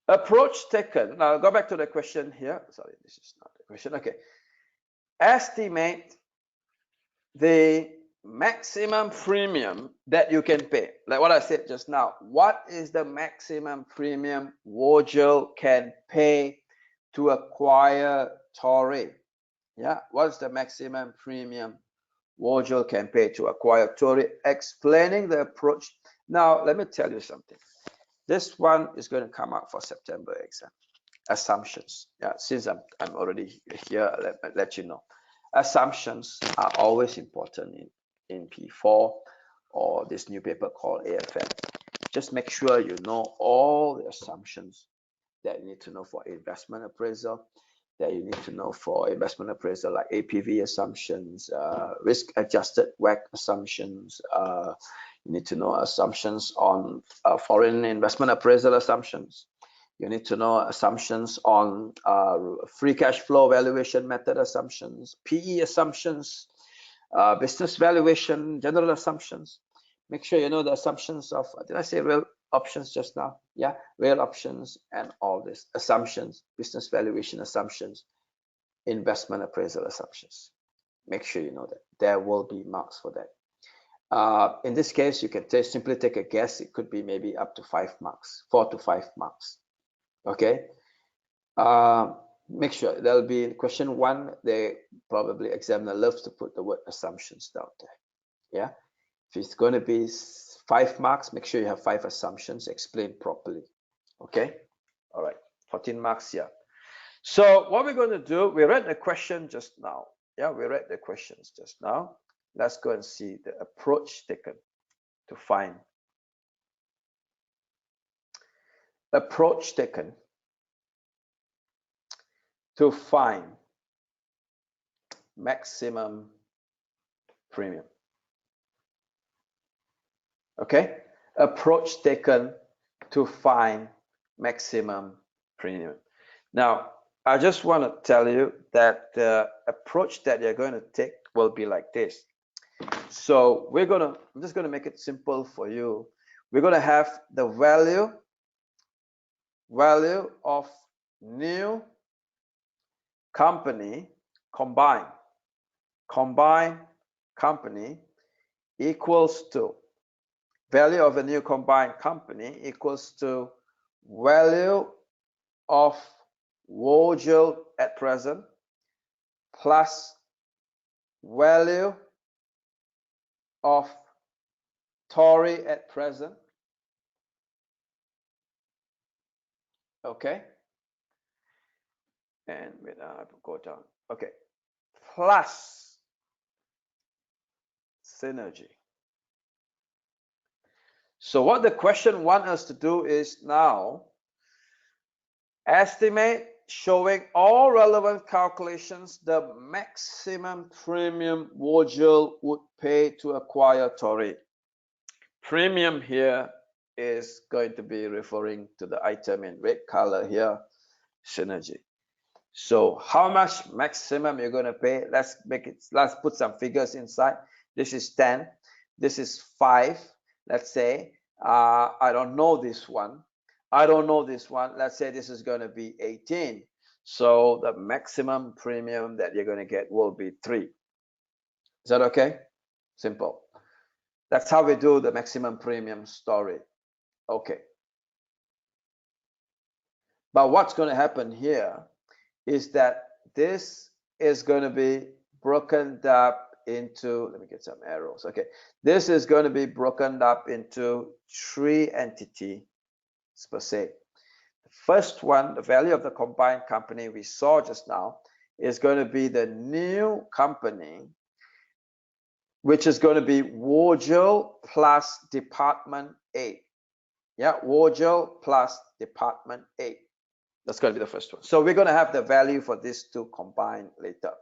approach taken. Now, go back to the question here. Sorry, this is not the question. Okay, estimate the maximum premium that you can pay. Like what I said just now, what is the maximum premium Wojel can pay to acquire Tory? Yeah, what's the maximum premium Wojel can pay to acquire Tory? Explaining the approach. Now, let me tell you something. This one is going to come out for September exam. Assumptions. Yeah, since I'm already here, let you know. Assumptions are always important in P4 or this new paper called AFM. Just make sure you know all the assumptions that you need to know for investment appraisal, that you need to know for investment appraisal, like APV assumptions, risk-adjusted WACC assumptions. You need to know assumptions on foreign investment appraisal assumptions. You need to know assumptions on free cash flow valuation method assumptions, PE assumptions, business valuation, general assumptions. Make sure you know the assumptions of, did I say real options just now? Yeah, real options and all this. Assumptions, business valuation assumptions, investment appraisal assumptions. Make sure you know that. There will be marks for that. In this case, you can simply take a guess. It could be maybe up to 5 marks, 4 to 5 marks. Okay. Make sure there'll be question 1. They probably examiner loves to put the word assumptions down there. Yeah. If it's going to be 5 marks, make sure you have 5 assumptions explained properly. Okay. All right. 14 marks here. So what we're going to do, we read the question just now. Yeah, we read the questions just now. Let's go and see the approach taken to find. Approach taken to find maximum premium. Okay, approach taken to find maximum premium. Now, I just want to tell you that the approach that you're going to take will be like this. So I'm just going to make it simple for you. We're going to have the value of new company combined company equals to value of a new combined company equals to value of Wojel at present plus value of Tory at present. Okay. And wait, I have to go down. Okay. Plus synergy. So what the question wants us to do is now estimate showing all relevant calculations the maximum premium Wojel would pay to acquire Tory. Premium here is going to be referring to the item in red color here, synergy. So how much maximum you're going to pay? Let's put some figures inside. This is 10. This is 5. Let's say I don't know this one. Let's say this is going to be 18. So the maximum premium that you're going to get will be 3. Is that okay? Simple. That's how we do the maximum premium story. Okay. But what's going to happen here is that this is going to be broken up into, let me get some arrows. Okay. This is going to be broken up into 3 entities per se. The first one, the value of the combined company we saw just now, is going to be the new company, which is going to be Wojel plus Department 8. Yeah, Wojel plus Department 8. That's going to be the first one. So we're going to have the value for these 2 combined later.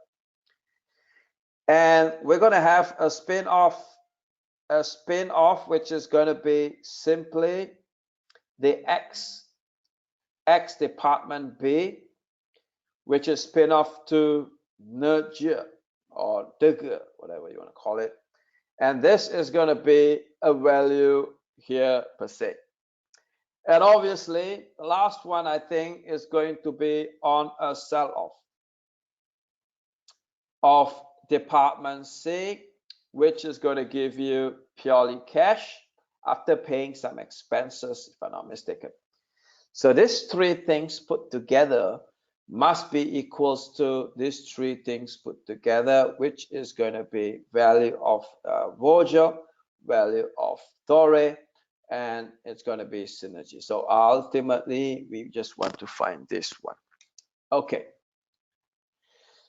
And we're going to have a spin-off, which is going to be simply the X Department B, which is spin-off to Nerge or Digger, whatever you want to call it. And this is going to be a value here per se. And obviously, the last one I think is going to be on a sell-off of Department C, which is going to give you purely cash after paying some expenses, if I'm not mistaken. So these three things put together must be equals to these three things put together, which is going to be value of Vogel, value of Torre, and it's going to be synergy. So ultimately, we just want to find this one. Okay.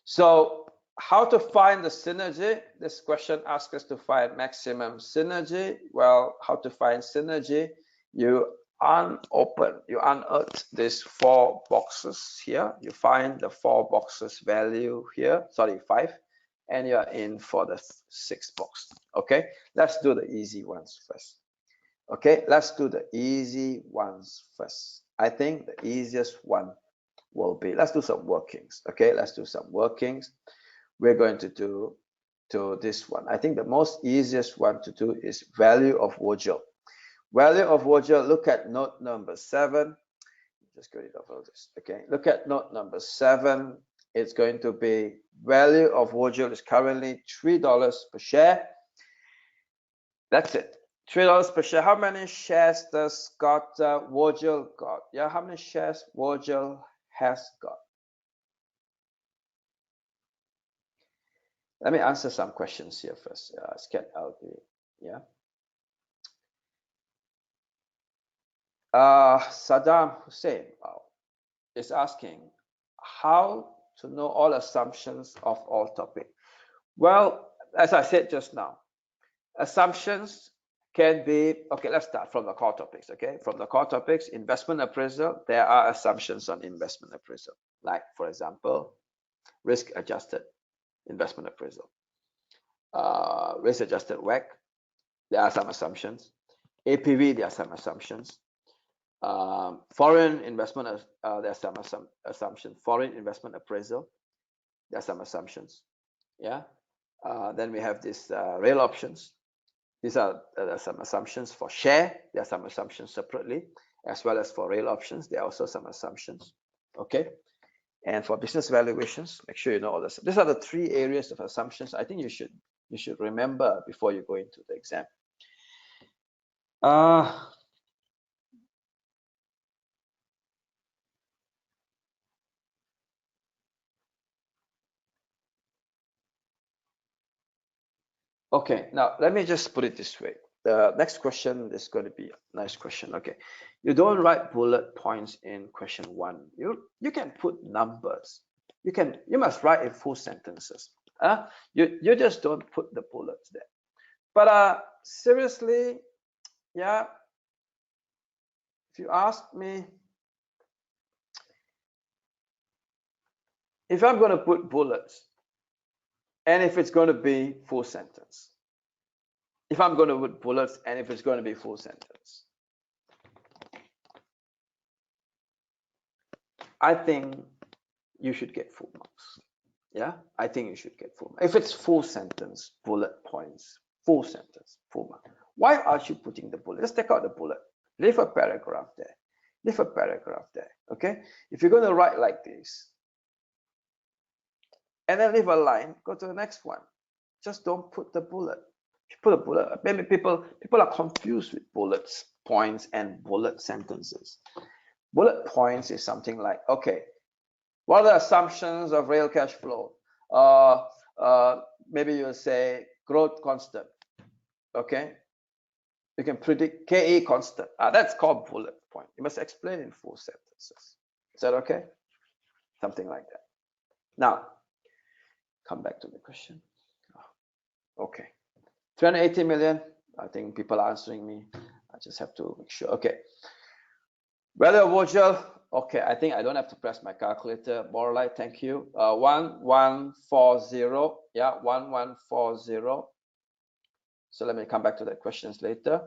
So how to find the synergy? This question asks us to find maximum synergy. Well, how to find synergy? You unearth these 4 boxes here. You find the 4 boxes value here, sorry, 5, and you're in for the 6th box. Okay, let's do the easy ones first. Okay, let's do the easy ones first. I think the easiest one will be, let's do some workings. Okay, let's do some workings. We're going to do this one. I think the most easiest one to do is value of Vogel. Value of Vogel, look at note number 7. Just get rid of all this. Okay, look at note number 7. It's going to be value of Vogel is currently $3 per share. That's it. $3 per share. How many shares does Scott Vogel got? Yeah, how many shares Vogel has got? Let me answer some questions here first. Scan LB. Yeah. Saddam Hussein is asking how to know all assumptions of all topics. Well, as I said just now, assumptions can be, okay, let's start from the core topics. Okay, from the core topics, investment appraisal, there are assumptions on investment appraisal, like for example, risk adjusted investment appraisal, risk adjusted WACC, there are some assumptions. APV, there are some assumptions. Foreign investment, there are some assumptions. Foreign investment appraisal, there are some assumptions. Yeah. Then we have this rail options. These are some assumptions for share. There are some assumptions separately, as well as for rail options. There are also some assumptions. Okay. And for business valuations, make sure you know all this. These are the 3 areas of assumptions. I think you should remember before you go into the exam. Okay, now let me just put it this way. The next question is going to be a nice question. Okay, you don't write bullet points in question 1. You can put numbers. You must write in full sentences. You just don't put the bullets there. But seriously, yeah, if you ask me, if I'm going to put bullets, and if it's going to be full sentence, if I'm going to put bullets and if it's going to be full sentence, I think you should get full marks. Yeah, I think you should get full marks. If it's full sentence, bullet points, full sentence, full mark. Why aren't you putting the bullet? Let's take out the bullet. Leave a paragraph there. Leave a paragraph there. Okay. If you're going to write like this, and then leave a line, go to the next one. Just don't put the bullet. If you put a bullet, maybe people are confused with bullets, points, and bullet sentences. Bullet points is something like, okay, what are the assumptions of real cash flow? Maybe you'll say growth constant. Okay, you can predict KE constant. That's called bullet point. You must explain in full sentences. Is that okay? Something like that. Now, come back to the question. Okay, 380 million. I think people are answering me. I just have to make sure. Okay, value of Vogel. Okay, I think I don't have to press my calculator. More like, thank you. 1140. Yeah, 1140. So let me come back to the questions later.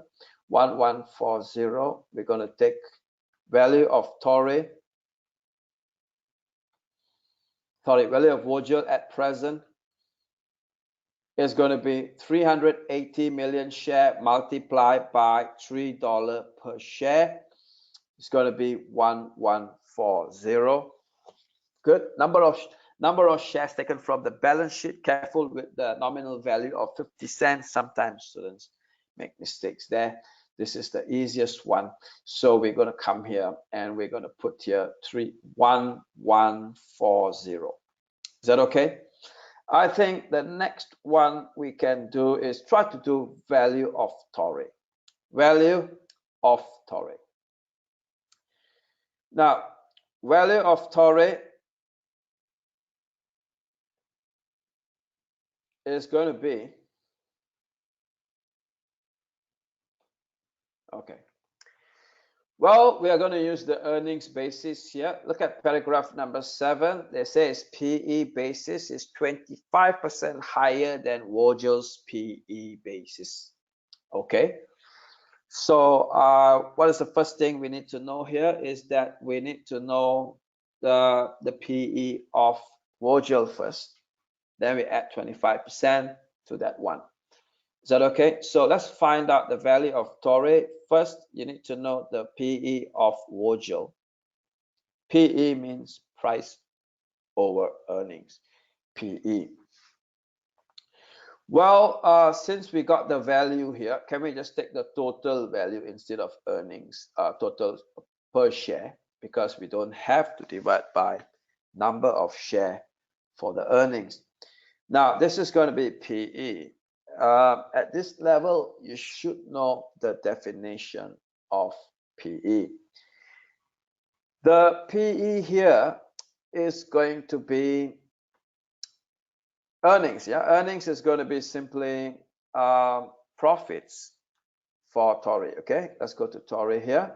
1140. We're going to take value of Torre. Sorry, value of Vogel at present is going to be 380 million share multiplied by $3 per share. It's going to be 1140. Good. Number Number of shares taken from the balance sheet. Careful with the nominal value of 50 cents. Sometimes students make mistakes there. This is the easiest one. So we're going to come here and we're going to put here 31140. Is that okay? I think the next one we can do is try to do value of Torre. Value of Torre. Now, value of Torre is going to be, okay. Well, we are going to use the earnings basis here. Look at paragraph number 7. They say its PE basis is 25% higher than Wojel's PE basis. Okay. So what is the first thing we need to know here is that we need to know the PE of Wojel first. Then we add 25% to that one. Is that okay? So let's find out the value of Torre. First, you need to know the PE of Wojel. PE means price over earnings. PE. Well, since we got the value here, can we just take the total value instead of earnings, total per share, because we don't have to divide by number of share for the earnings. Now, this is going to be PE. At this level, you should know the definition of PE. The PE here is going to be earnings. Yeah, earnings is going to be simply profits for Torre. Okay, let's go to Torre here.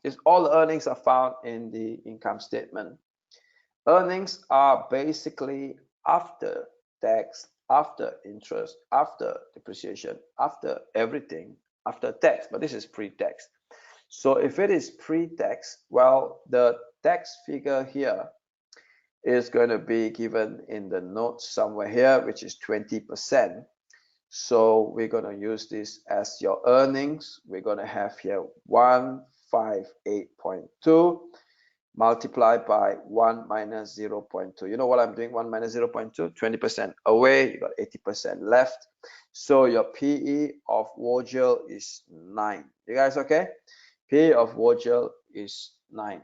It's all the earnings are found in the income statement. Earnings are basically after tax, after interest, after depreciation, after everything, after tax, but this is pre-tax. So if it is pre-tax, well, the tax figure here is going to be given in the notes somewhere here, which is 20%. So we're going to use this as your earnings. We're going to have here 158.2 multiplied by 1 minus 0.2. You know what I'm doing? 1 minus 0.2, 20% away, you got 80% left. So your PE of Wojel is 9. You guys okay? PE of Wojel is 9.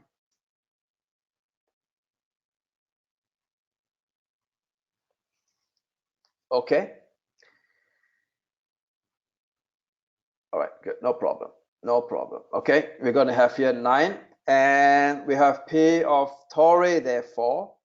Okay. All right, good. No problem. No problem. Okay, we're going to have here 9. And we have P of Torre, therefore,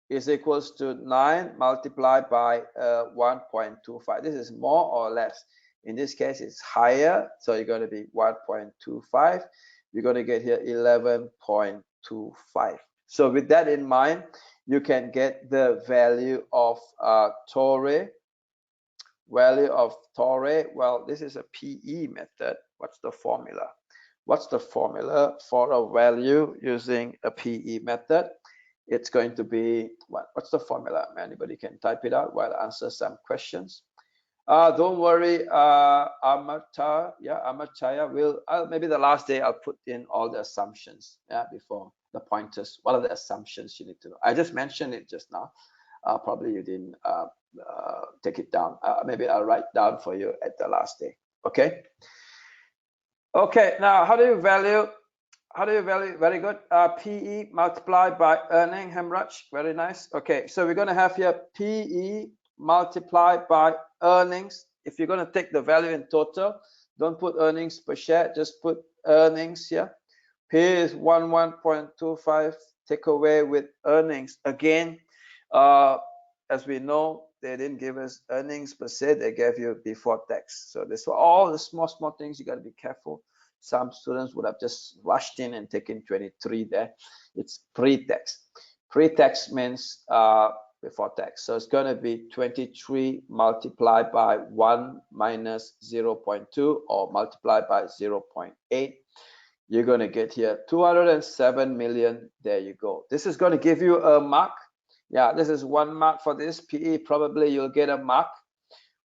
is equals to 9 multiplied by 1.25. This is more or less. In this case, it's higher. So you're going to be 1.25. You're going to get here 11.25. So with that in mind, you can get the value of Torre. Value of Torre. Well, this is a PE method. What's the formula? What's the formula for a value using a PE method? It's going to be, what's the formula? Anybody can type it out while I answer some questions. Don't worry, Amartaya will, maybe the last day I'll put in all the assumptions, yeah, before the pointers. What are the assumptions you need to know? I just mentioned it just now. Probably you didn't take it down. Maybe I'll write down for you at the last day, okay? Okay, now how do you value? Very good. PE multiplied by earning, Hemraj. Very nice. Okay, so we're going to have here PE multiplied by earnings. If you're going to take the value in total, don't put earnings per share, just put earnings here. PE is 11.25. Take away with earnings. Again, as we know, they didn't give us earnings per se, they gave you before tax. So this were all the small things. You got to be careful. Some students would have just rushed in and taken 23 there. It's pre-tax. Pre-tax means before tax. So it's going to be 23 multiplied by 1 minus 0.2 or multiplied by 0.8. You're going to get here 207 million. There you go. This is going to give you a mark. Yeah, this is 1 mark for this PE. Probably you'll get a mark,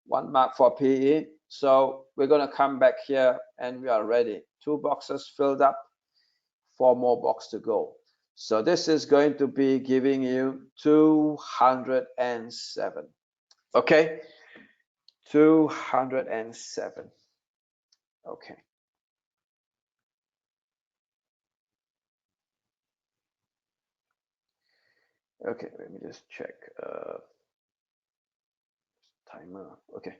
1 mark for PE. So we're going to come back here and we are ready. 2 boxes filled up, 4 more boxes to go. So this is going to be giving you 207. Okay, 207. Okay. Okay, let me just check. Timer. Okay.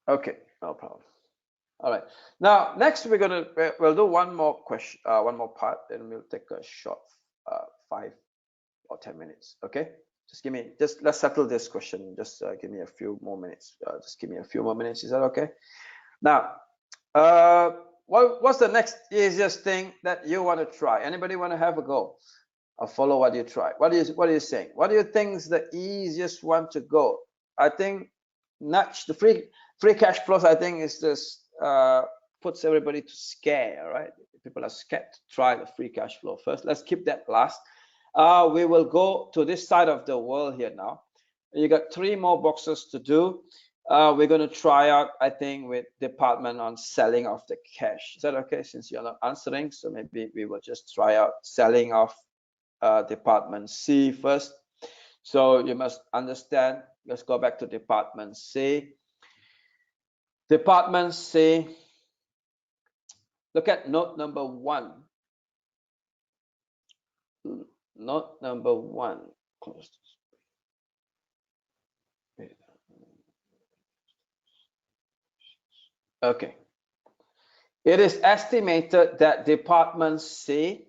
Okay, no problem. All right. Now, next we'll do one more question, one more part, then we'll take a short 5 or 10 minutes. Okay. Let's settle this question. Just give me a few more minutes. Just give me a few more minutes. Is that okay? Now, what's the next easiest thing that you want to try? Anybody want to have a go? I'll follow what you try. What are you saying? What do you think is the easiest one to go? I think nudge the free cash flows. I think is just puts everybody to scare, right? People are scared to try the free cash flow first. Let's keep that last. We will go to this side of the world here now. You got 3 more boxes to do. We're going to try out, I think, with department on selling off the cash. Is that okay? Since you're not answering, so maybe we will just try out selling off department C first. So you must understand. Let's go back to department C. Department C. Look at note number 1. Note number 1. Close this. Okay. It is estimated that department C,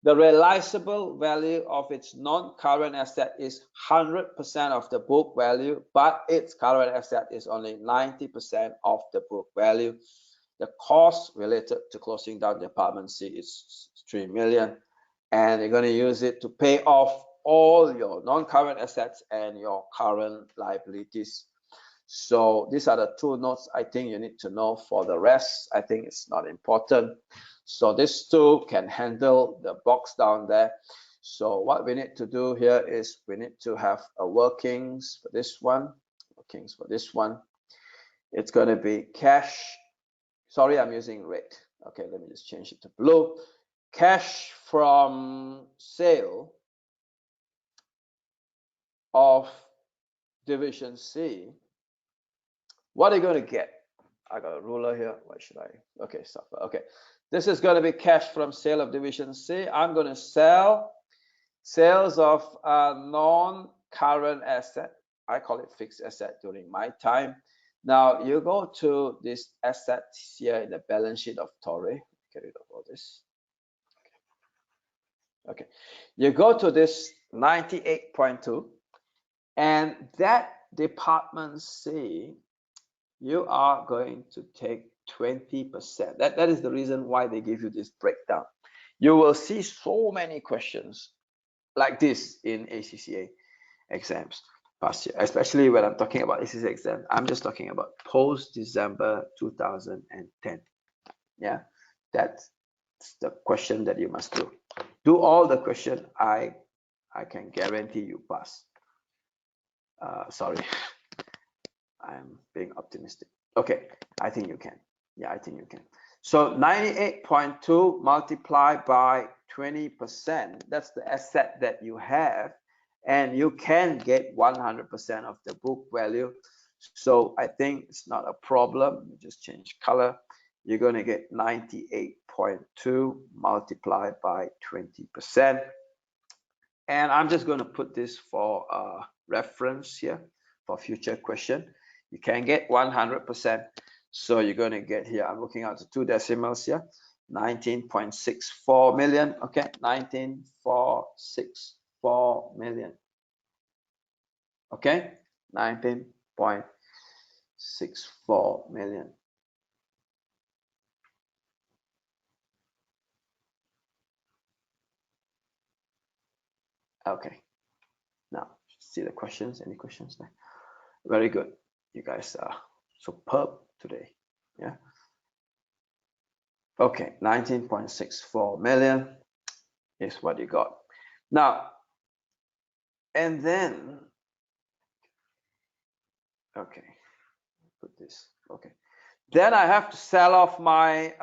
the realizable value of its non-current asset is 100% of the book value, but its current asset is only 90% of the book value. The cost related to closing down department C is 3 million, and you're going to use it to pay off all your non-current assets and your current liabilities. So these are the 2 notes I think you need to know. For the rest, I think it's not important. So this 2 can handle the box down there. So what we need to do here is we need to have a workings for this one. Workings for this one. It's going to be cash. Sorry, I'm using red. Okay, let me just change it to blue. Cash from sale of division C. What are you going to get? I got a ruler here. What should I? Okay, stop. Okay, this is going to be cash from sale of division C. I'm going to sell sales of non-current asset. I call it fixed asset during my time. Now you go to this assets here in the balance sheet of Torre. Get rid of all this. Okay, you go to this 98.2, and that department C, you are going to take 20%. That is the reason why they give you this breakdown. You will see so many questions like this in ACCA exams past year, especially when I'm talking about ACCA exam. I'm just talking about post December 2010. Yeah, that's the question that you must do. Do all the question. I can guarantee you pass. Sorry, I'm being optimistic. Okay, I think you can. Yeah, I think you can. So 98.2 multiplied by 20%, that's the asset that you have, and you can get 100% of the book value. So I think it's not a problem. Just change color. You're going to get 98.2 multiplied by 20%. And I'm just going to put this for reference here for future question. You can get 100%. So you're going to get here, I'm looking at the 2 decimals here, 19.64 million. Okay, 19.64 million. Okay, 19.64 million. Okay, now see the questions. Any questions there? Very good. You guys are superb today. Yeah. Okay, 19.64 million is what you got. Now, and then, okay, put this. Okay, Then I have to sell off my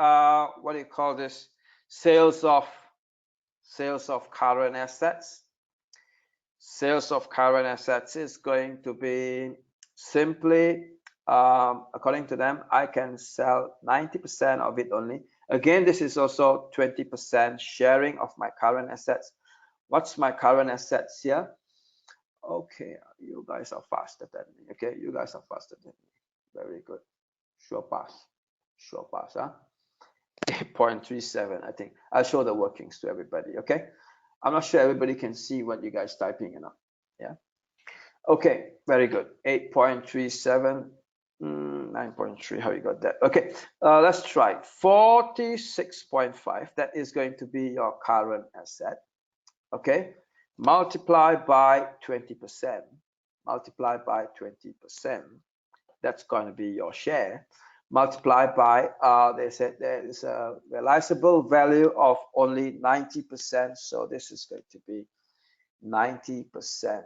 what do you call this? Sales of current assets. Sales of current assets is going to be simply, according to them, I can sell 90% of it only. Again, this is also 20% sharing of my current assets. What's my current assets here? Okay, you guys are faster than me. Okay, you guys are faster than me. Very good. Sure pass. Sure pass, huh? 8.37, I think. I'll show the workings to everybody, okay? I'm not sure everybody can see what you guys typing, yeah? Okay, very good. 8.37, 9.3, how you got that? Okay, let's try 46.5. That is going to be your current asset, okay? Multiply by 20%. Multiply by 20%. That's going to be your share. Multiply by, they said there is a realizable value of only 90%. So this is going to be 90%.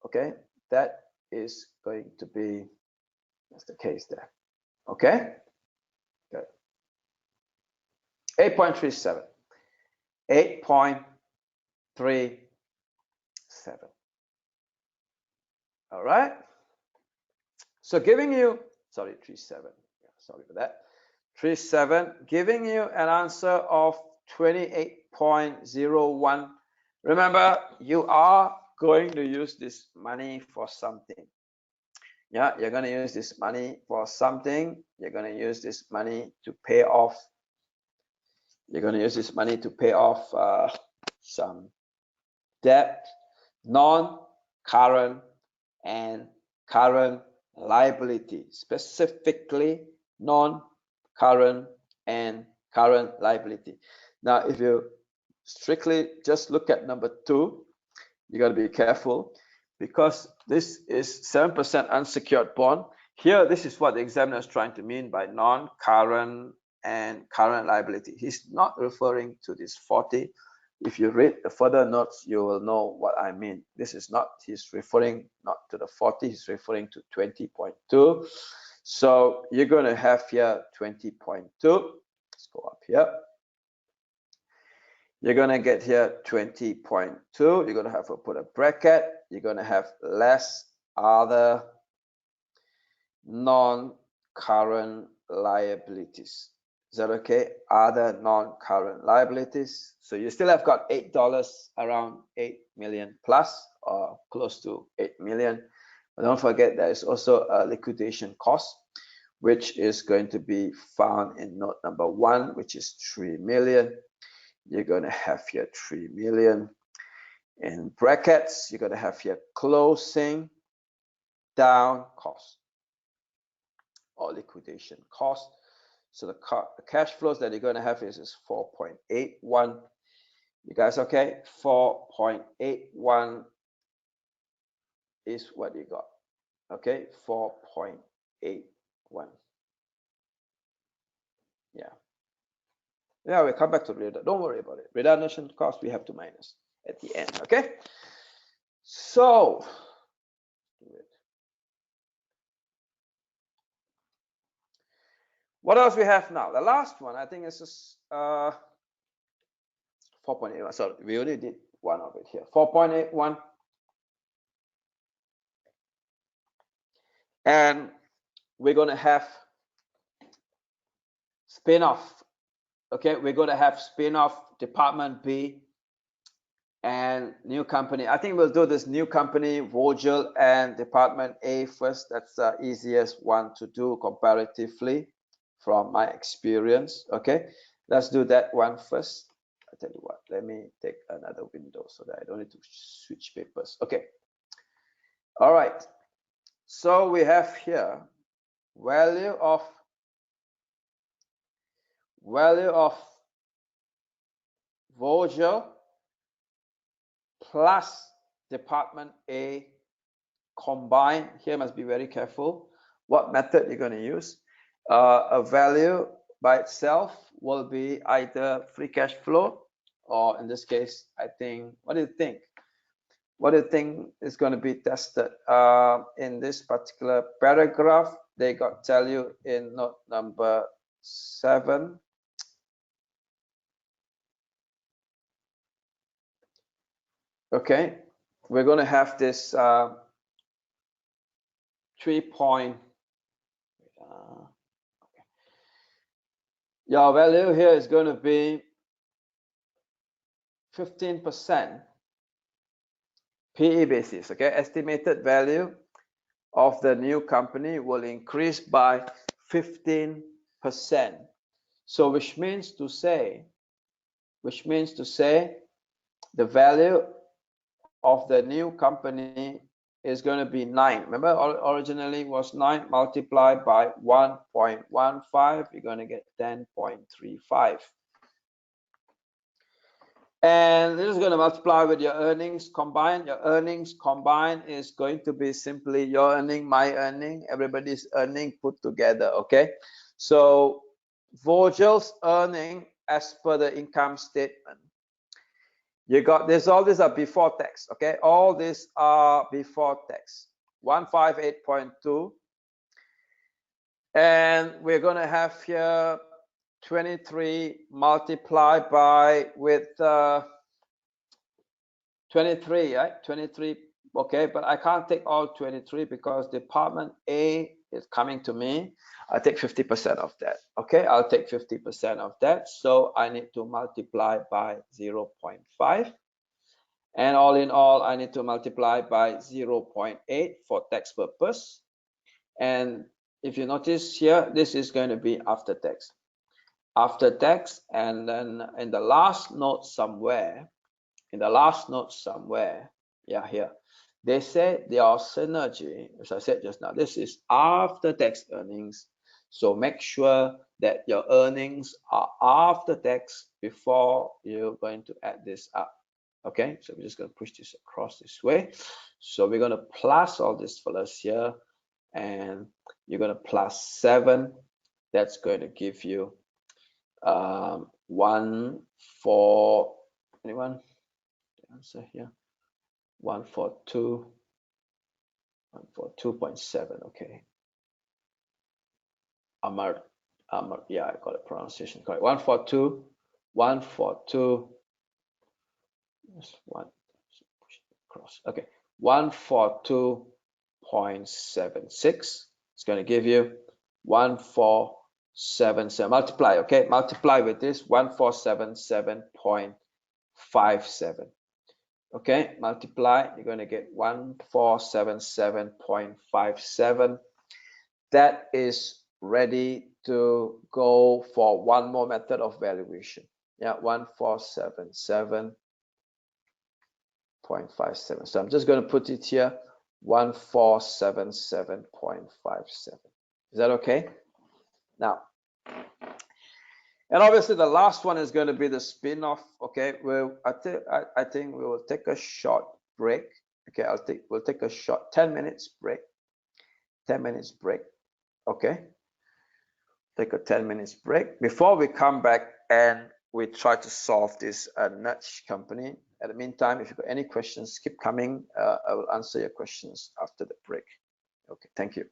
Okay, that is going to be, that's the case there. Okay, good. 8.37. 8.37. All right. So giving you, sorry, 37. Yeah, sorry for that. 37, giving you an answer of 28.01. Remember, you are going to use this money for something. Yeah, you're going to use this money for something. You're going to use this money to pay off. You're going to use this money to pay off some debt, non-current and current liability, specifically non-current and current liability. Now, if you strictly just look at number 2, you got to be careful because this is 7% unsecured bond. Here, this is what the examiner is trying to mean by non-current and current liability. He's not referring to this 40. If you read the further notes, you will know what I mean. This is not, he's referring not to the 40, he's referring to 20.2. So you're going to have here 20.2. Let's go up here. You're going to get here 20.2. You're going to have to put a bracket. You're going to have less other non-current liabilities. Is that okay? Other non-current liabilities. So you still have got $8, around 8 million plus or close to 8 million. But don't forget there is also a liquidation cost, which is going to be found in note number 1, which is 3 million. You're going to have here 3 million in brackets. You're going to have here closing down cost or liquidation cost. So the cash flows that you're going to have is 4.81. You guys okay? 4.81 is what you got. Okay, 4.81. Yeah. Yeah, we'll come back to redundant. Don't worry about it. Redundant cost we have to minus at the end. Okay. So what else we have now? The last one, I think, is just 4.81. Sorry, we only did one of it here. 4.81. And we're going to have spin-off. Okay, we're going to have spin-off Department B and new company. I think we'll do this new company, Vogel, and Department A first. That's the easiest one to do comparatively from my experience. Okay, let's do that one first. I tell you what, let me take another window so that I don't need to switch papers. Okay, all right. So we have here value of Vogel plus Department A combined. Here must be very careful what method you're going to use. A value by itself will be either free cash flow, or in this case, I think, what do you think? What do you think is going to be tested in this particular paragraph? they got tell you in note number 7. Okay, we're going to have this 3 point. Your value here is going to be 15% PE basis. Okay, estimated value of the new company will increase by 15%. So which means to say the value of the new company is going to be 9. Remember, originally was 9 multiplied by 1.15. You're going to get 10.35. And this is going to multiply with your earnings combined. Your earnings combined is going to be simply your earning, my earning, everybody's earning put together. Okay, so Vogel's earning as per the income statement. You got this, all these are before tax. Okay, all these are before tax. 158.2, and we're going to have here 23 multiplied by with 23, right? 23. Okay, but I can't take all 23 because department A is coming to me. I'll take 50% of that. Okay, I'll take 50% of that. So I need to multiply by 0.5. And all in all, I need to multiply by 0.8 for tax purpose. And if you notice here, this is going to be after tax. After tax, and then in the last note somewhere, yeah, here, they say their synergy, as I said just now, this is after tax earnings. So make sure that your earnings are after tax before you're going to add this up. Okay, so we're just going to push this across this way. So we're going to plus all these fellas here, and you're going to plus 7. That's going to give you 1 for anyone? The answer here 142, 142.7. Okay, Amar, yeah, I got a pronunciation correct. 142, 142. Just one, push it across. Okay, 142.76. It's going to give you 1477. Multiply, okay? Multiply with this 1477.57. Okay, multiply. You're going to get 1477.57. That is ready to go for one more method of valuation. Yeah, 1477.57. So I'm just going to put it here, 1477.57. Is that okay? Now, and obviously the last one is going to be the spin-off. Okay, I think we will take a short break. Okay, we'll take a short 10 minutes break. 10 minutes break. Okay, take a 10 minutes break before we come back and we try to solve this nudge company. At the meantime, if you've got any questions, keep coming. I will answer your questions after the break. Okay, thank you.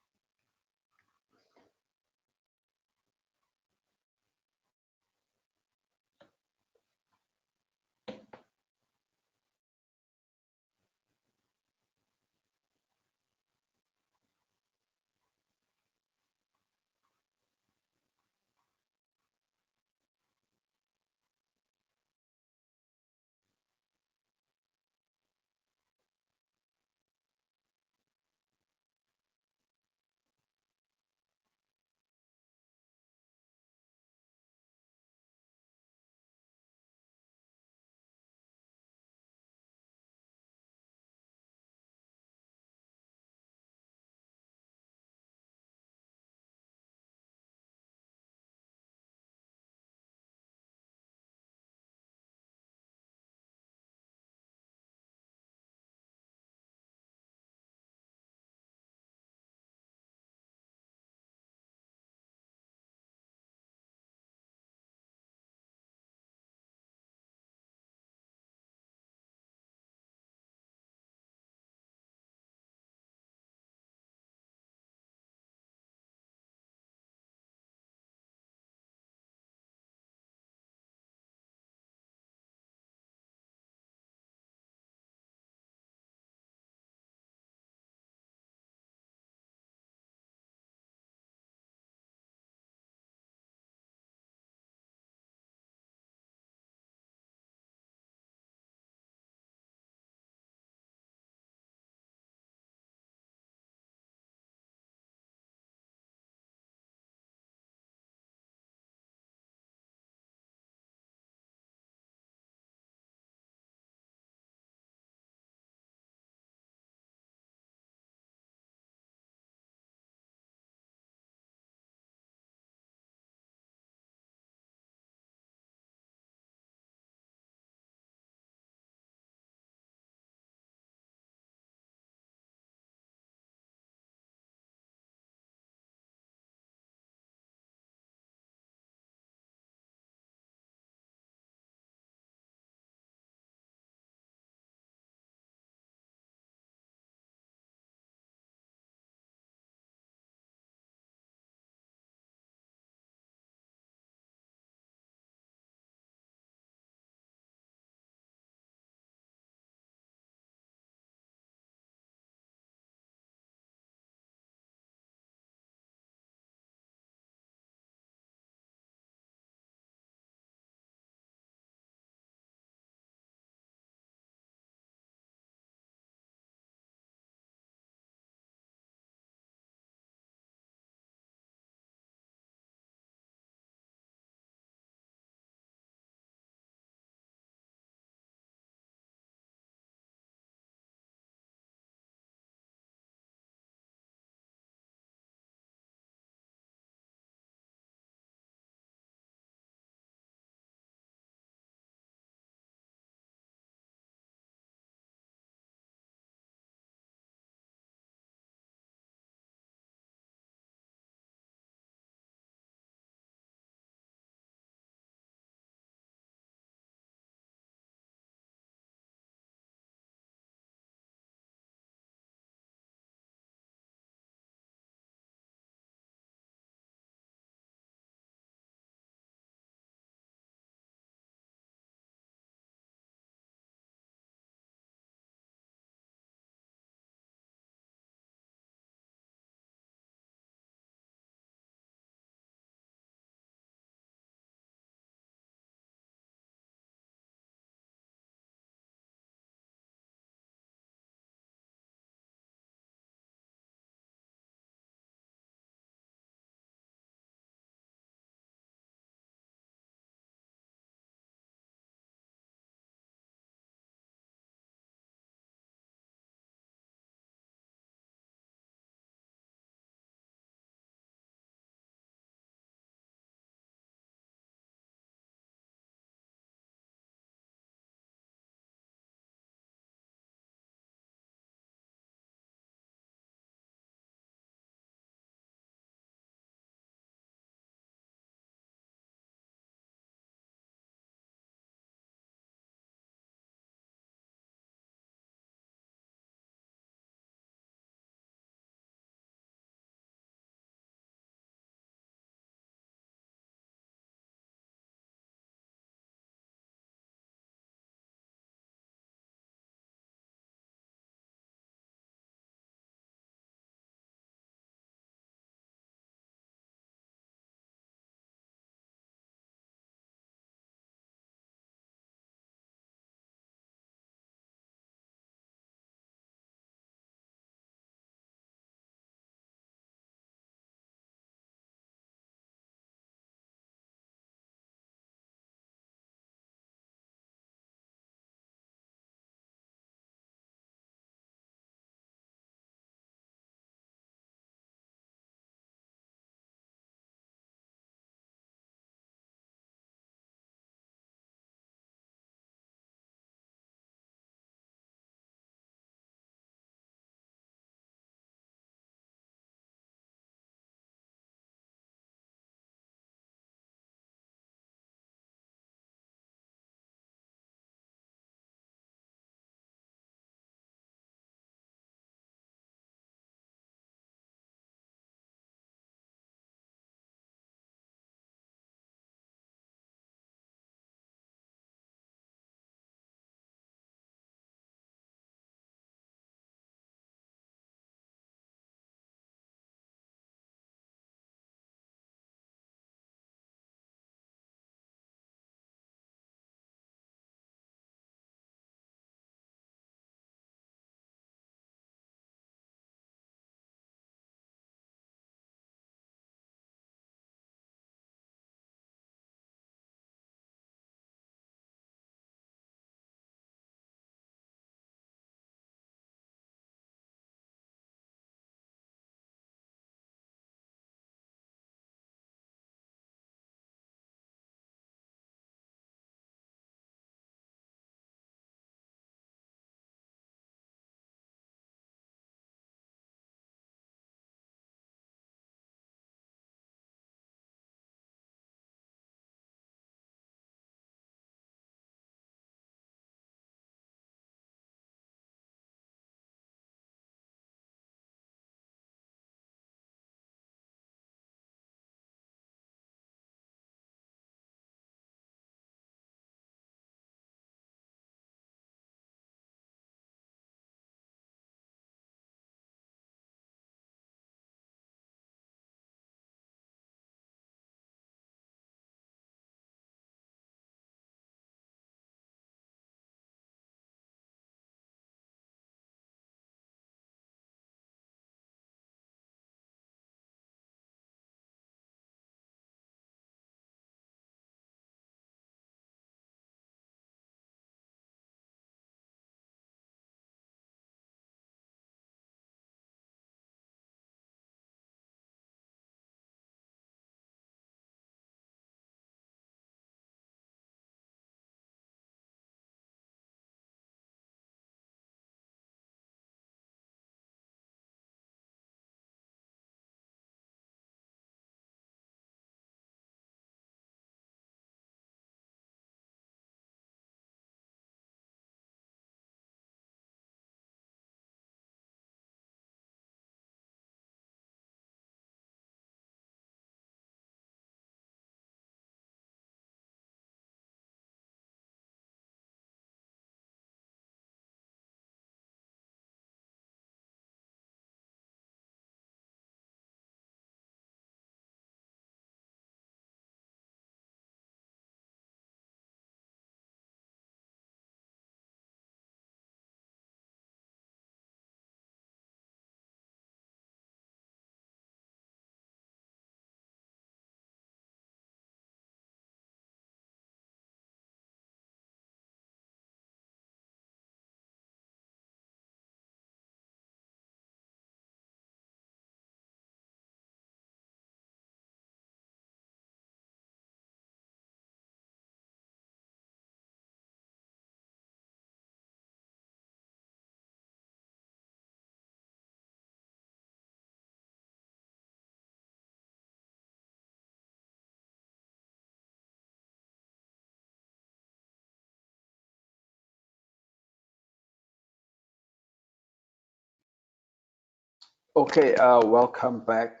Okay, welcome back.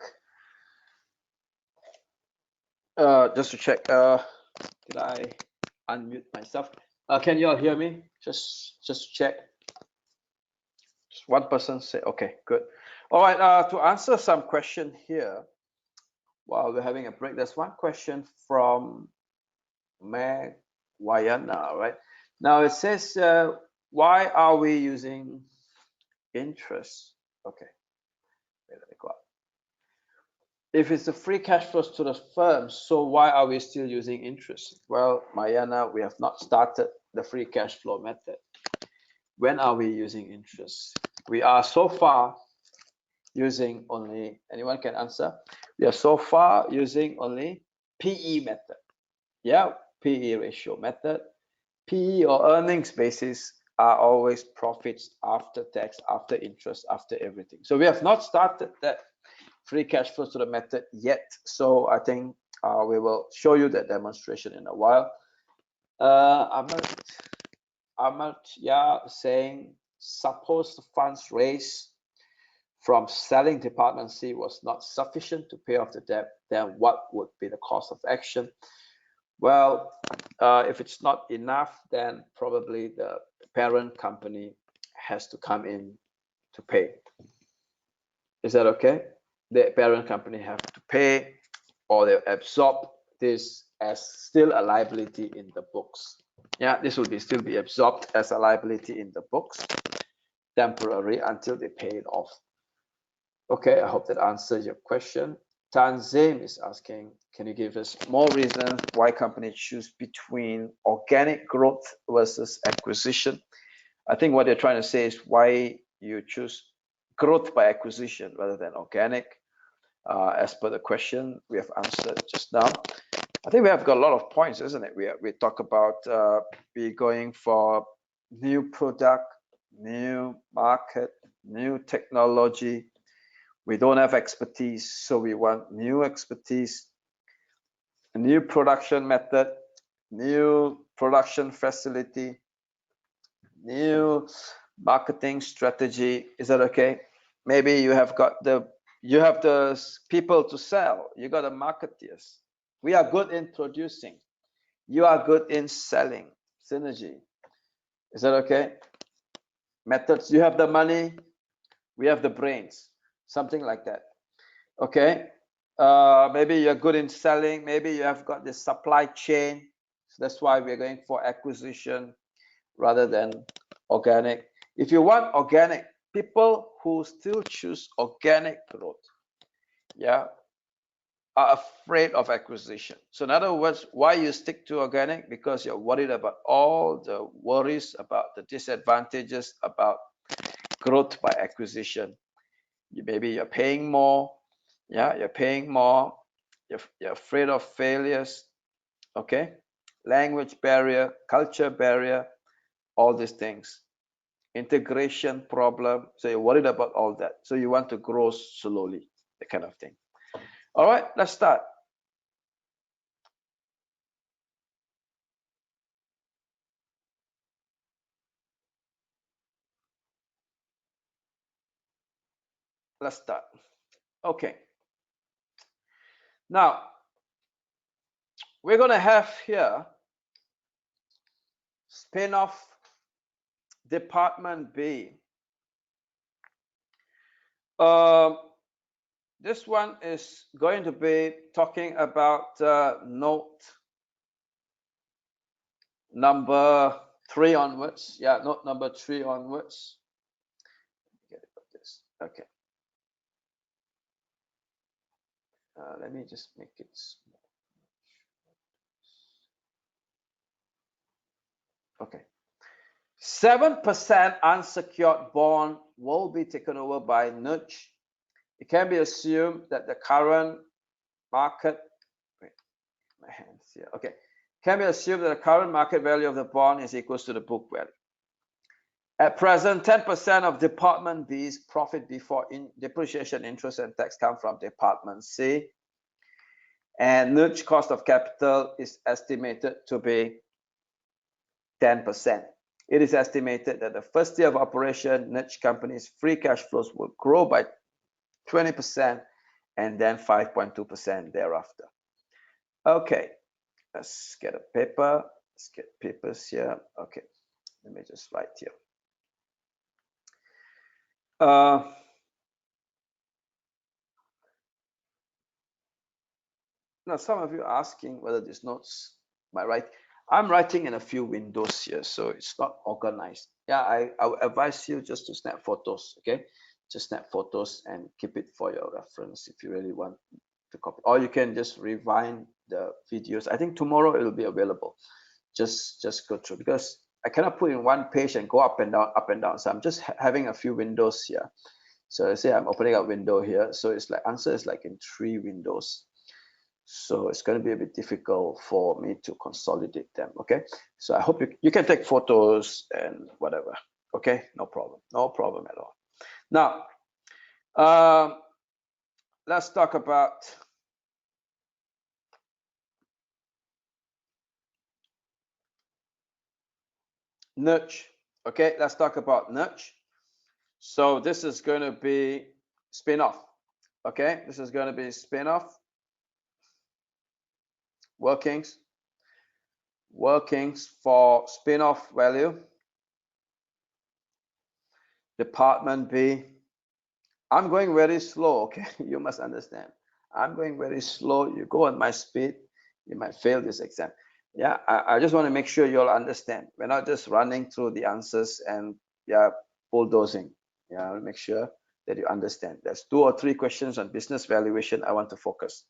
Just to check, did I unmute myself? Can you all hear me? Just check. Just one person say, okay, good. All right, to answer some question here while we're having a break, there's one question from Meg Wayana, right? Now it says, why are we using interest? Okay, wait, let me go up. If it's the free cash flows to the firm, so why are we still using interest? Well, Mayana, we have not started the free cash flow method. When are we using interest? We are so far using only, anyone can answer? We are so far using only PE method. Yeah, PE ratio method. PE or earnings basis are always profits after tax, after interest, after everything. So we have not started that free cash flow to the method yet. So I think we will show you that demonstration in a while. Ahmad, yeah, saying, suppose the funds raised from selling Department C was not sufficient to pay off the debt, then what would be the course of action? Well, if it's not enough, then probably the parent company has to come in to pay. Is that okay? The parent company have to pay, or they absorb this as still a liability in the books. Yeah, this will still be absorbed as a liability in the books temporarily until they pay it off. Okay, I hope that answers your question. Tanzim is asking, can you give us more reasons why companies choose between organic growth versus acquisition? I think what they're trying to say is why you choose growth by acquisition rather than organic. As per the question we have answered just now, I think we have got a lot of points, isn't it? We talk about we going for new product, new market, new technology. We don't have expertise, so we want new expertise, a new production method, new production facility, new marketing strategy. Is that okay? Maybe you have the people to sell. You got the marketeers. We are good in producing. You are good in selling. Synergy. Is that okay? Methods. You have the money. We have the brains. Something like that. Okay. Maybe you're good in selling. Maybe you have got the supply chain. So that's why we're going for acquisition rather than organic. If you want organic, people who still choose organic growth, yeah, are afraid of acquisition. So in other words, why you stick to organic? Because you're worried about all the worries about the disadvantages about growth by acquisition. Maybe you're paying more. Yeah, you're paying more. You're afraid of failures. Okay, language barrier, culture barrier, all these things. Integration problem. So you're worried about all that. So you want to grow slowly, that kind of thing. All right, let's start. Let's start. Okay. Now, we're going to have here spin-off Department B. This one is going to be talking about note number 3 onwards. Yeah, note number 3 onwards. Get it like this. Okay. Let me just make it small. Okay. 7% unsecured bond will be taken over by nudge. It can be assumed that the current market, wait, my hands here. Okay. Can be assumed that the current market value of the bond is equal to the book value. At present, 10% of Department B's profit before depreciation, interest, and tax come from Department C. And nudge cost of capital is estimated to be 10%. It is estimated that the first year of operation, nudge company's free cash flows will grow by 20%, and then 5.2% thereafter. Okay, let's get a paper. Let's get papers here. Okay, let me just write here. Now, some of you are asking whether these notes, I'm writing in a few windows here, so it's not organized. Yeah, I would advise you just to snap photos, okay? Just snap photos and keep it for your reference if you really want to copy. Or you can just rewind the videos. I think tomorrow it will be available. Just go through, because I cannot put in one page and go up and down. So I'm just having a few windows here. So let's say I'm opening a window here. So it's like answer is like in 3 windows. So it's going to be a bit difficult for me to consolidate them. Okay, so I hope you can take photos and whatever. Okay, no problem at all. Now let's talk about nudge. Okay, let's talk about nudge. So this is going to be spin-off. Okay, this is going to be spin-off workings for spin-off value. Department B. I'm going very slow, okay? You must understand. I'm going very slow. You go at my speed, you might fail this exam. Yeah, I just want to make sure you all understand. We're not just running through the answers and bulldozing. Yeah, I'll make sure that you understand. There's 2 or 3 questions on business valuation I want to focus.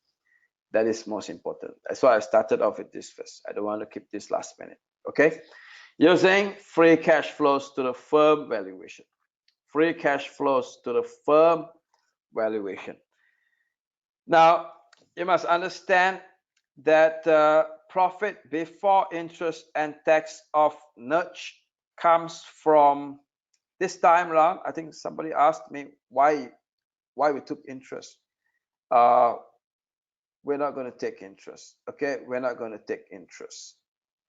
That is most important. That's why I started off with this first. I don't want to keep this last minute. Okay, using free cash flows to the firm valuation. Free cash flows to the firm valuation. Now you must understand that profit before interest and tax of nudge comes from, this time around, I think somebody asked me why we took interest. We're not going to take interest. Okay, we're not going to take interest.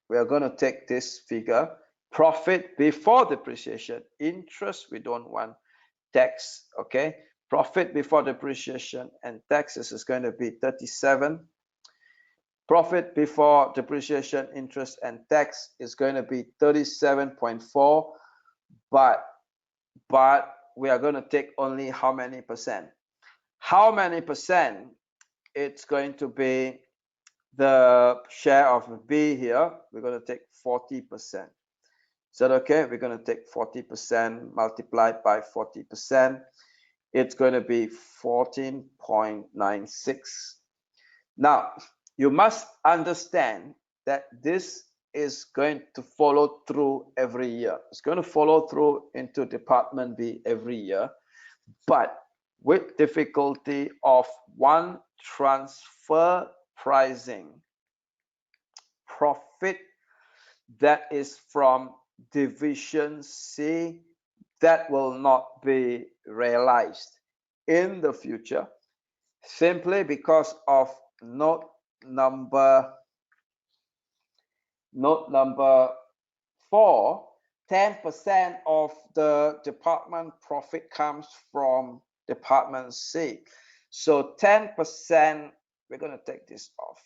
We are going to take this figure, profit before depreciation. Interest we don't want. Tax, okay, profit before depreciation and taxes is going to be 37. Profit before depreciation, interest and tax is going to be 37.4, but we are going to take only how many percent? How many percent? It's going to be the share of B here. We're going to take 40%. Is that okay? We're going to take 40% multiplied by 40%. It's going to be 14.96. Now, you must understand that this is going to follow through every year. It's going to follow through into Department B every year, but with difficulty of one transfer pricing profit that is from division C that will not be realized in the future, simply because of note number 4. 10% of the department profit comes from department C. So 10%, we're going to take this off.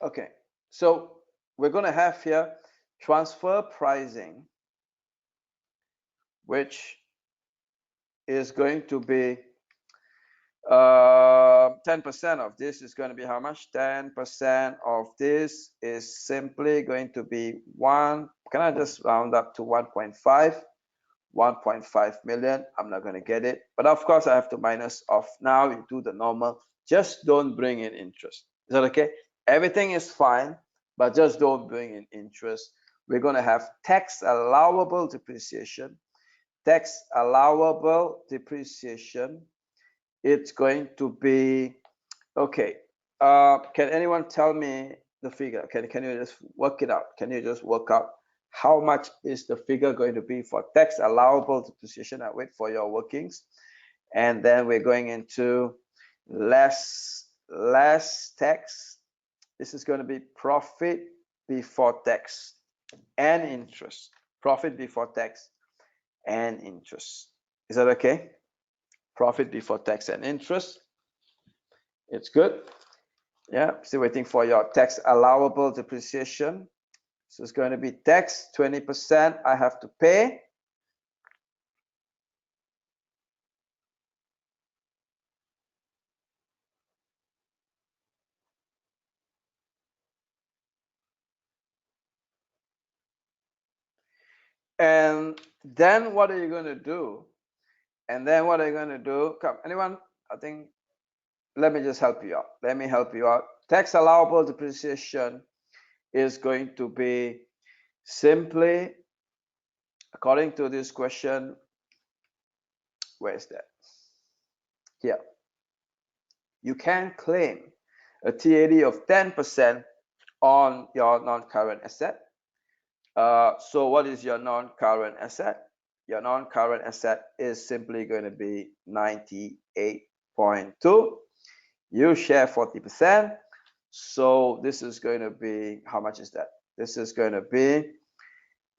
Okay, so we're going to have here transfer pricing, which is going to be 10% of this is going to be how much? 10% of this is simply going to be 1. Can I just round up to 1.5? 1.5 million. I'm not going to get it, but of course I have to minus off. Now you do the normal. Just don't bring in interest. Is that okay? Everything is fine, but just don't bring in interest. We're going to have tax allowable depreciation. Tax allowable depreciation. It's going to be, okay. Can anyone tell me the figure? Can you just work it out? Can you just work out how much is the figure going to be for tax allowable depreciation? I wait for your workings. And then we're going into less tax. This is going to be profit before tax and interest. Profit before tax and interest. Is that okay? Profit before tax and interest. It's good. Yeah, still waiting for your tax allowable depreciation. So it's going to be tax 20% I have to pay. And then what are you going to do? And then what are you going to do? Come, anyone? I think, let me just help you out. Let me help you out. Tax allowable depreciation is going to be simply, according to this question, where is that? Here. You can claim a TAD of 10% on your non-current asset. So what is your non-current asset? Your non-current asset is simply going to be 98.2. You share 40%. So this is going to be, how much is that? This is going to be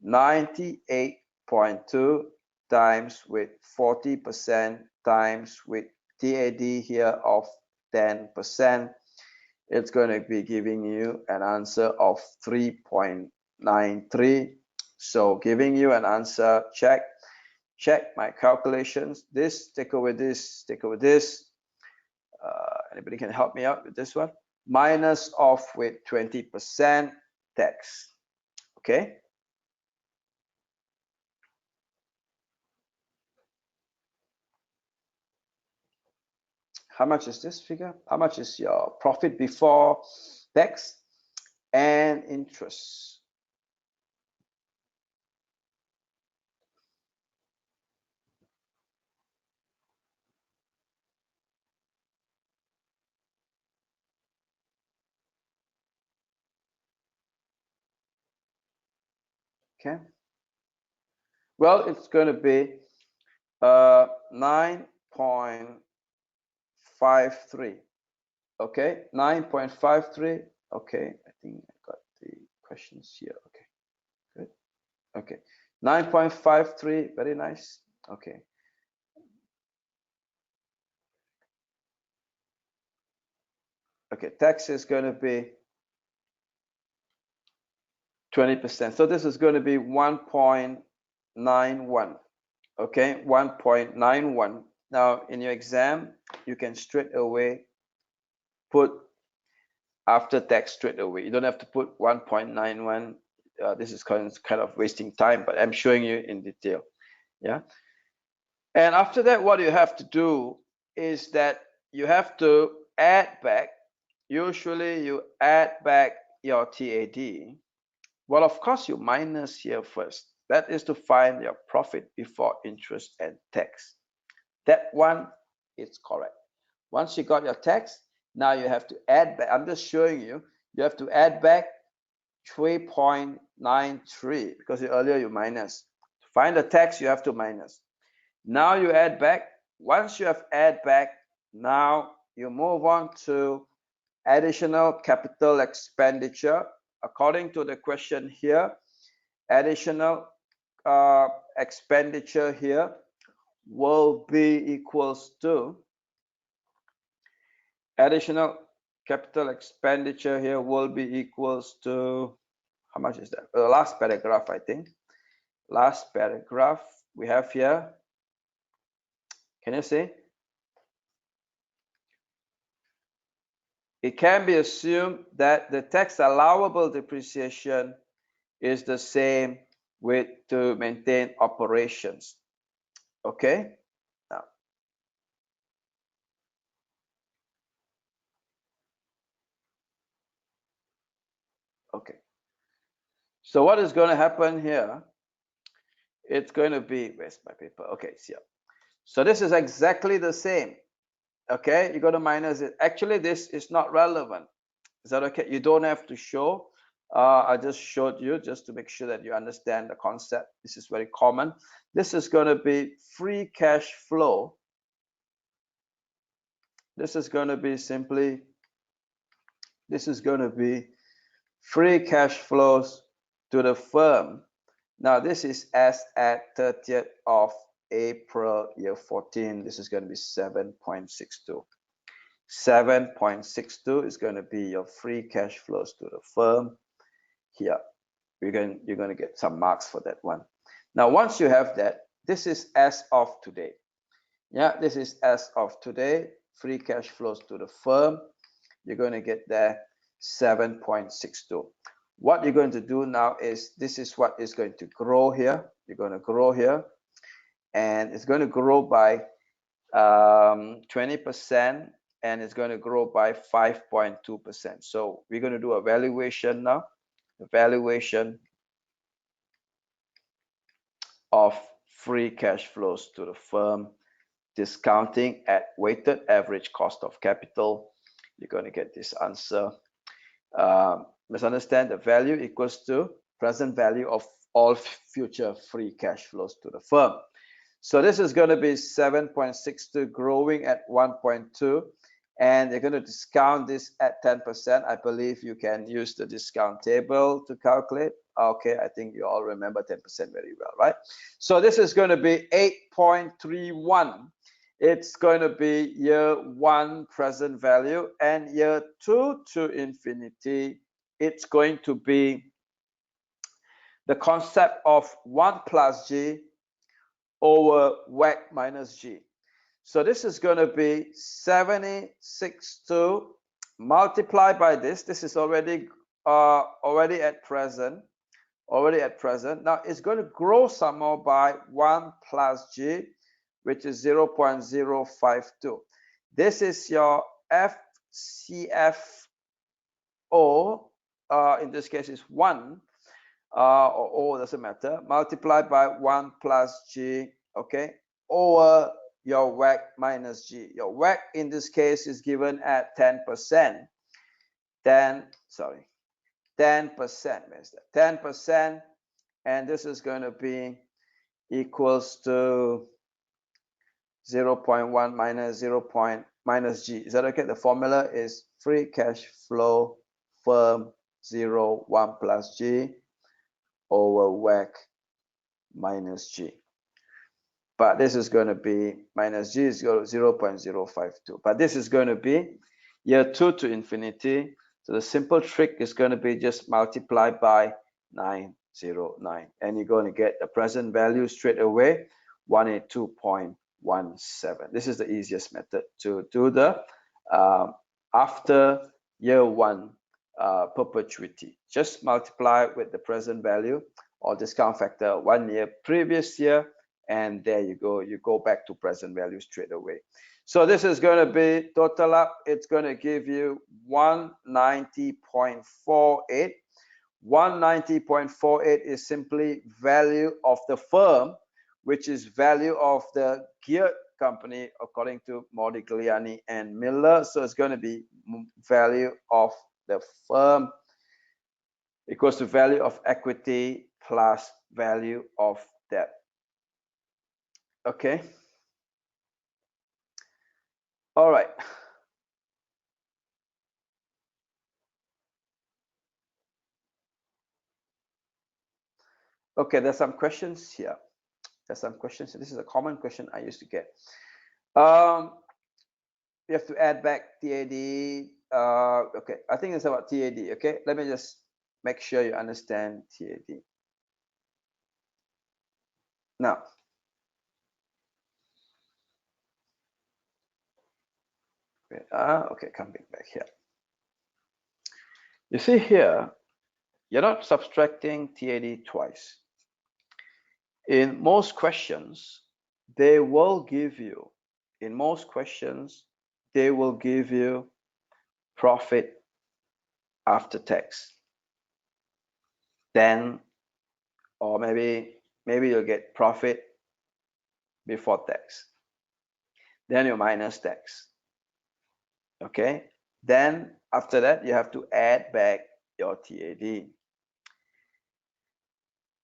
98.2 times with 40% times with TAD here of 10%. It's going to be giving you an answer of 3.93. So giving you an answer, check my calculations. This, take away this, take away this. Anybody can help me out with this one? Minus off with 20% tax. Okay. How much is this figure? How much is your profit before tax and interest? Okay. Well, it's going to be 9.53. Okay, 9.53. Okay, I think I got the questions here. Okay, good. Okay, 9.53. Very nice. Okay. Okay, tax is going to be 20%. So this is going to be 1.91. Okay, 1.91. Now in your exam, you can straight away put after tax straight away. You don't have to put 1.91. This is kind of wasting time, but I'm showing you in detail. Yeah. And after that, what you have to do is that you have to add back. Usually you add back your TAD. Well, of course, you minus here first. That is to find your profit before interest and tax. That one is correct. Once you got your tax, now you have to add back. I'm just showing you. You have to add back 3.93 because earlier you minus. To find the tax, you have to minus. Now you add back. Once you have add back, now you move on to additional capital expenditure. According to the question here, additional expenditure here will be equals to additional capital expenditure here will be equals to, how much is that? The last paragraph, I think. Last paragraph we have here. Can you see? It can be assumed that the tax allowable depreciation is the same with to maintain operations. Okay. Now, okay. So what is going to happen here? It's going to be, where's my paper? Okay, it's here. So this is exactly the same. Okay, you're going to minus it. Actually, this is not relevant. Is that okay? You don't have to show. I just showed you just to make sure that you understand the concept. This is very common. This is going to be free cash flow. This is going to be simply, this is going to be free cash flows to the firm. Now this is as at 30th of April year 14. This is going to be 7.62. 7.62 is going to be your free cash flows to the firm. Here you're going to get some marks for that one. Now once you have that, this is as of today. Yeah, this is as of today, free cash flows to the firm. You're going to get there 7.62. What you're going to do now is, this is what is going to grow here. You're going to grow here, and it's going to grow by 20%, and it's going to grow by 5.2%. So we're going to do a valuation now. The valuation of free cash flows to the firm, discounting at weighted average cost of capital. You're going to get this answer. Let's understand the value equals to present value of all future free cash flows to the firm. So this is going to be 7.62 growing at 1.2, and they're going to discount this at 10%. I believe you can use the discount table to calculate. Okay, I think you all remember 10% very well, right? So this is going to be 8.31. It's going to be year 1 present value, and year 2 to infinity, it's going to be the concept of 1 plus G over WACC minus G. So this is going to be 76.2 multiplied by this. This is already at present. Now it's going to grow some more by 1 plus G, which is 0.052. This is your FCFO. In this case is 1, or O, doesn't matter, multiplied by 1 plus G, okay, over your WACC minus G. Your WACC in this case is given at 10%. 10%, 10%, and this is going to be equals to 0.1 minus 0. minus G. Is that okay? The formula is free cash flow firm 0, 1 plus G over WACC minus G. But this is going to be minus G is 0.052. But this is going to be year 2 to infinity. So the simple trick is going to be just multiply by 909, and you're going to get the present value straight away, 182.17. This is the easiest method to do the after year 1 perpetuity. Just multiply with the present value or discount factor 1 year previous year, and there you go. You go back to present value straight away. So this is going to be total up. It's going to give you 190.48. 190.48 is simply value of the firm, which is value of the geared company according to Modigliani and Miller. So it's going to be value of the firm equals to value of equity plus value of debt. Okay. All right. Okay, there's some questions here. There's some questions. This is a common question I used to get. You have to add back TAD. Okay, I think it's about TAD. Okay, let me just make sure you understand TAD. Now, okay, coming back here. You see here, you're not subtracting TAD twice. In most questions, they will give you, profit after tax. Then, or maybe you'll get profit before tax. Then you minus tax. Okay, then after that you have to add back your TAD.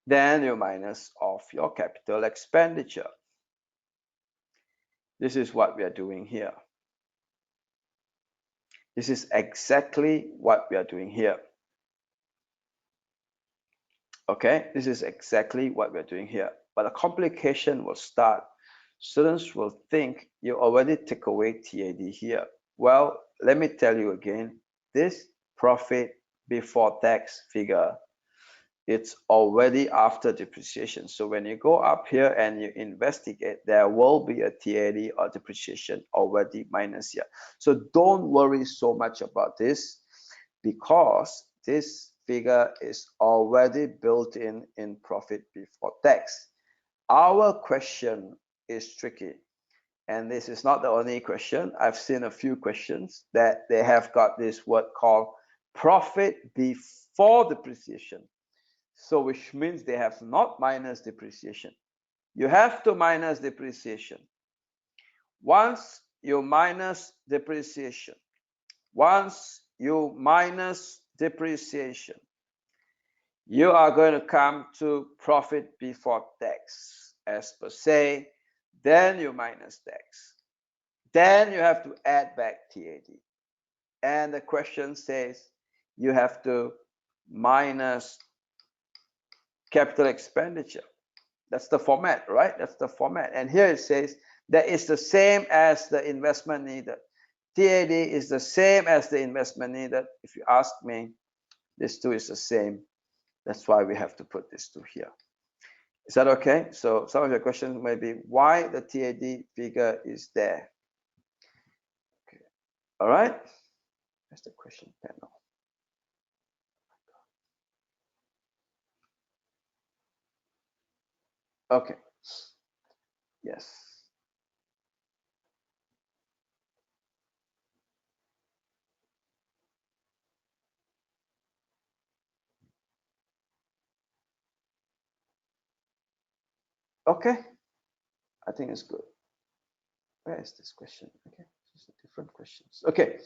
Then you minus off your capital expenditure. This is what we are doing here. This is exactly what we are doing here. Okay, this is exactly what we're doing here. But the complication will start. Students will think you already take away TAD here. Well, let me tell you again, this profit before tax figure, it's already after depreciation. So when you go up here and you investigate, there will be a TAD or depreciation already minus here. So don't worry so much about this, because this figure is already built in profit before tax. Our question is tricky, and this is not the only question. I've seen a few questions that they have got this word called profit before depreciation. So which means they have not minus depreciation. You have to minus depreciation. Once you minus depreciation, you are going to come to profit before tax as per se, then you minus tax. Then you have to add back TAD. And the question says you have to minus capital expenditure. That's the format, right? That's the format. And here it says that it's the same as the investment needed. TAD is the same as the investment needed. If you ask me, this two is the same. That's why we have to put this two here. Is that okay? So some of your questions may be why the TAD figure is there. Okay. All right. That's the question panel. Okay. Yes. Okay. I think it's good. Where is this question? Okay. These are different questions. Okay.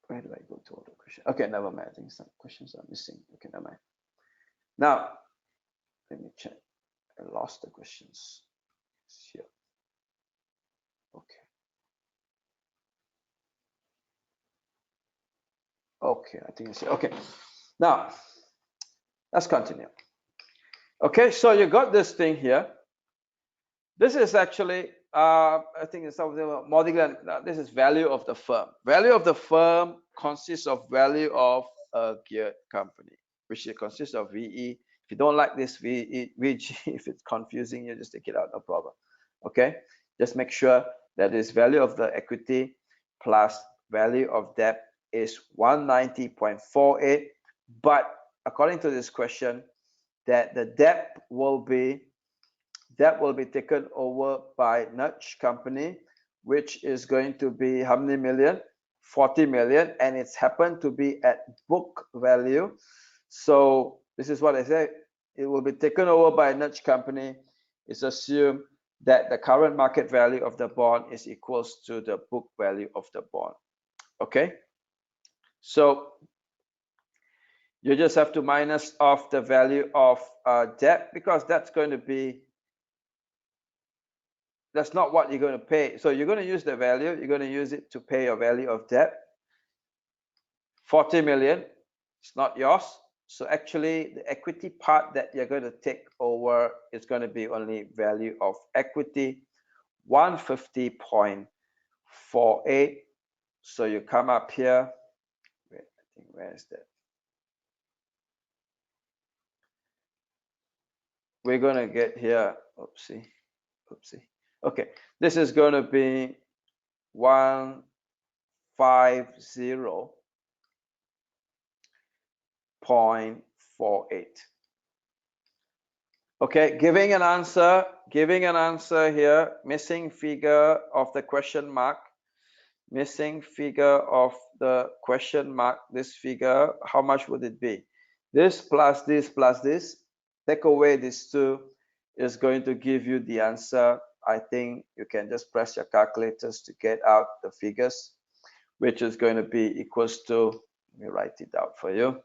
Where do I go to all the questions? Okay, never mind. I think some questions are missing. Okay, never mind. Now, let me check. I lost the questions. It's here. Okay. Okay, I think it's here. Okay. Now, let's continue. Okay, so you got this thing here. This is actually, I think it's something more than this is value of the firm. Value of the firm consists of value of a geared company, which consists of VE. If you don't like this VE, VG, if it's confusing you, just take it out, no problem. Okay, just make sure that this value of the equity plus value of debt is 190.48. But according to this question, that the debt will be taken over by Nudge company, which is going to be how many million? 40 million, and it's happened to be at book value. So this is what I said, it will be taken over by Nudge company. It's assumed that the current market value of the bond is equals to the book value of the bond. Okay, so you just have to minus off the value of debt, because that's going to be, that's not what you're going to pay. So you're going to use the value, you're going to use it to pay your value of debt. 40 million, it's not yours. So actually the equity part that you're going to take over is going to be only value of equity, 150.48. So you come up here, wait, I think where is that? We're going to get here, oopsie. Okay, this is going to be 150.48. Okay, giving an answer here, missing figure of the question mark, missing figure of the question mark, this figure, how much would it be? This plus this plus this, take away these two, is going to give you the answer. I think you can just press your calculators to get out the figures, which is going to be equals to, let me write it out for you.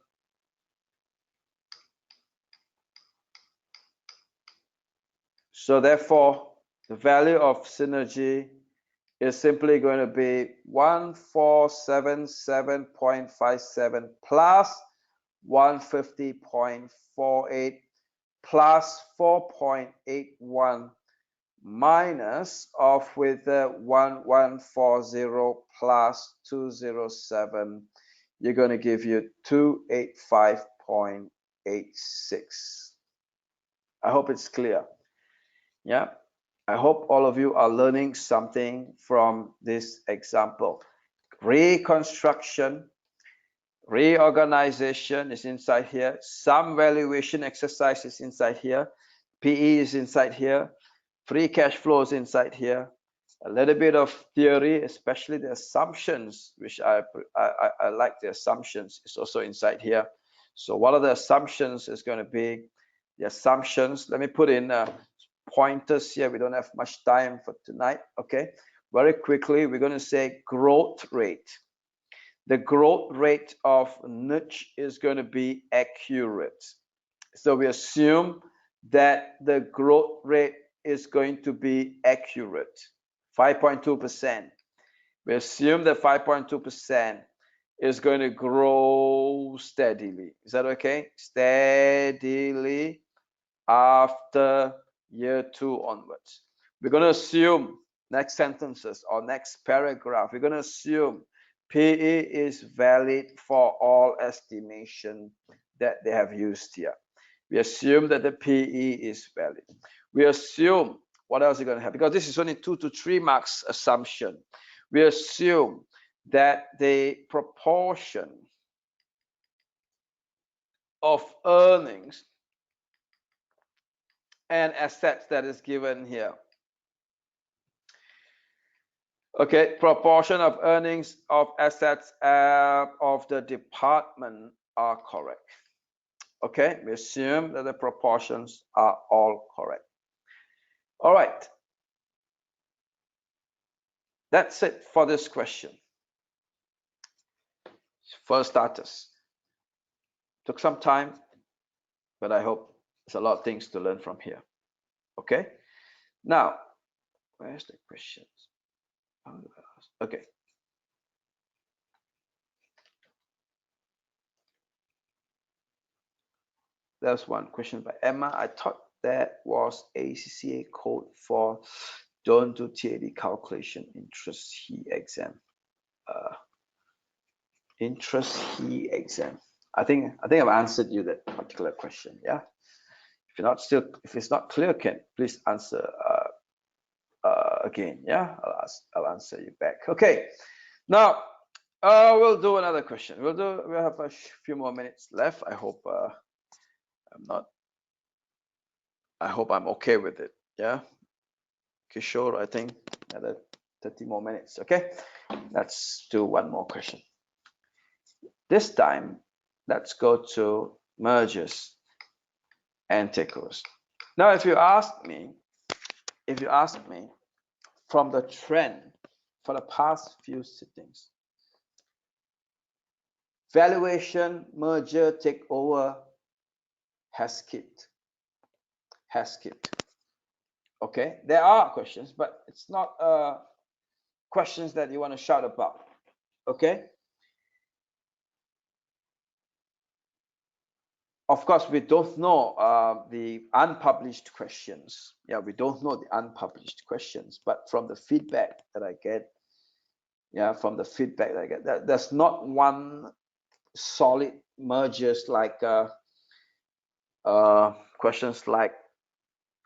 So therefore, the value of synergy is simply going to be 1477.57 plus 150.48 plus 4.81 minus of with 1140 plus 207. You're going to give you 285.86. I hope it's clear. Yeah, I hope all of you are learning something from this example. Reconstruction, reorganization is inside here. Some valuation exercise is inside here. PE is inside here. Free cash flow is inside here. A little bit of theory, especially the assumptions, which I like the assumptions, is also inside here. So what are the assumptions is going to be the assumptions. Let me put in pointers here. We don't have much time for tonight. Okay, very quickly, we're going to say growth rate. The growth rate of niche is going to be accurate. So we assume that the growth rate is going to be accurate, 5.2%. We assume that 5.2% is going to grow steadily. Is that okay? Steadily after year 2 onwards. We're going to assume, next sentences or next paragraph, we're going to assume PE is valid for all estimation that they have used here. We assume that the PE is valid. We assume, what else is going to happen? Because this is only 2 to 3 marks assumption. We assume that the proportion of earnings and assets that is given here. Okay, proportion of earnings of assets of the department are correct. Okay, we assume that the proportions are all correct. All right. That's it for this question. For starters. Took some time, but I hope there's a lot of things to learn from here. Okay. Now, where's the questions? Okay. There's one question by Emma. I thought that was ACCA code for don't do TAD calculation interest he exam. Interest he exam. I think I've answered you that particular question. Yeah. If it's not clear, please answer again. Yeah, I'll answer you back. Okay. Now we'll do another question. We'll have a few more minutes left. I hope I'm okay with it. Yeah. Kishore, I think another 30 more minutes. Okay. Let's do one more question. This time, let's go to mergers and takeovers. Now, if you ask me from the trend for the past few sittings, valuation, merger, takeover has skipped. Okay, there are questions, but it's not questions that you want to shout about. Okay. Of course, we don't know the unpublished questions. Yeah, we don't know the unpublished questions, but from the feedback that I get, there's not one solid mergers like questions like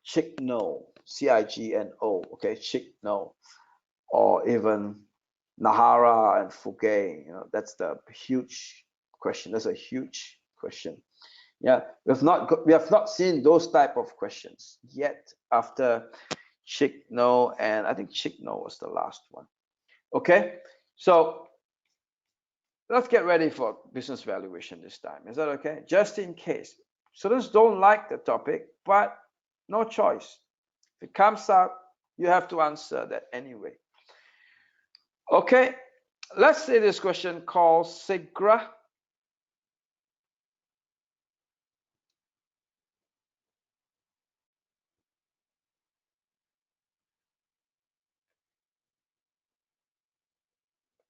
CIGNO, CIGNO, okay, CIGNO, or even Nahara and Fugay. That's the huge question. That's a huge question. Yeah, we have not seen those type of questions yet after CIGNO, and I think CIGNO was the last one. Okay, so let's get ready for business valuation this time. Is that okay? Just in case. Students don't like the topic, but no choice. If it comes out, you have to answer that anyway. Okay, let's say this question called SIGRA.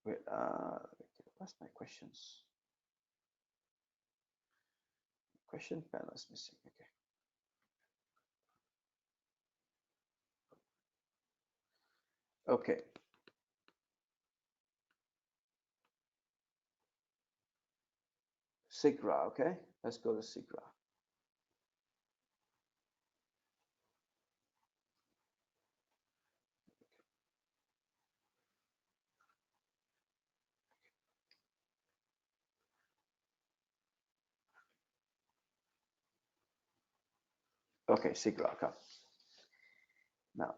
Wait, what's my questions? Question panel is missing. Okay. SIGRA, okay? Let's go to SIGRA. Okay, SIGRA, come. Now,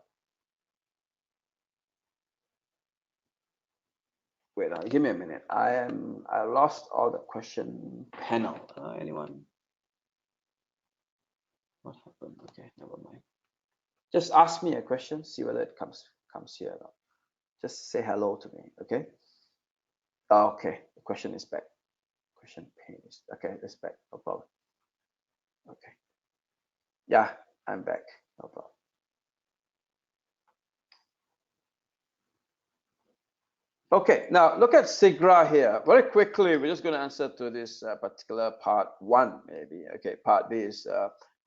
wait, give me a minute. I lost all the question panel. Anyone? What happened? Okay, never mind. Just ask me a question, see whether it comes here or not. Just say hello to me, okay? Okay, the question is back. Question pane is okay, it's back, no problem. Okay. Yeah, I'm back, no problem. Okay, now look at SIGRA here. Very quickly, we're just going to answer to this particular part 1, maybe. Okay, part B is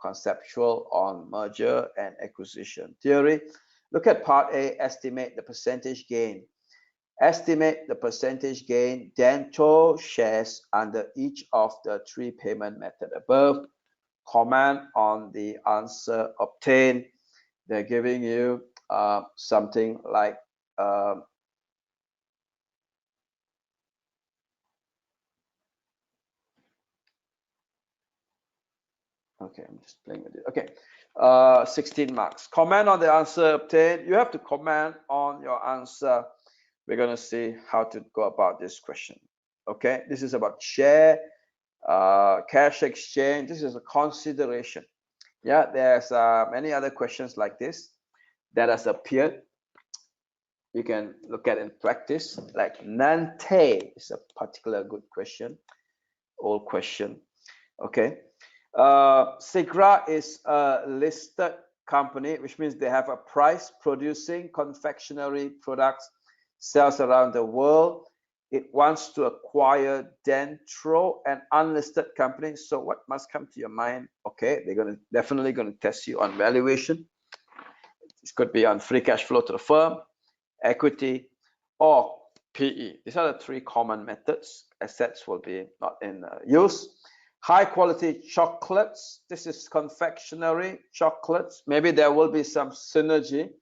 conceptual on merger and acquisition theory. Look at part A, estimate the percentage gain. Estimate the percentage gain, then total shares under each of the 3 payment methods above. Comment on the answer obtained. They're giving you something like okay, I'm just playing with it. Okay, 16 marks. Comment on the answer obtained. You have to comment on your answer. We're going to see how to go about this question. Okay, this is about share, cash exchange. This is a consideration. Yeah, there's many other questions like this that has appeared. You can look at in practice, like Nante is a particular good question, old question. Okay. SIGRA is a listed company, which means they have a price producing confectionery products, sells around the world. It wants to acquire Dentro, an unlisted company. So what must come to your mind? Okay, they're definitely going to test you on valuation. This could be on free cash flow to the firm, equity, or PE. These are the 3 common methods. Assets will be not in use. High quality chocolates. This is confectionery chocolates. Maybe there will be some synergy.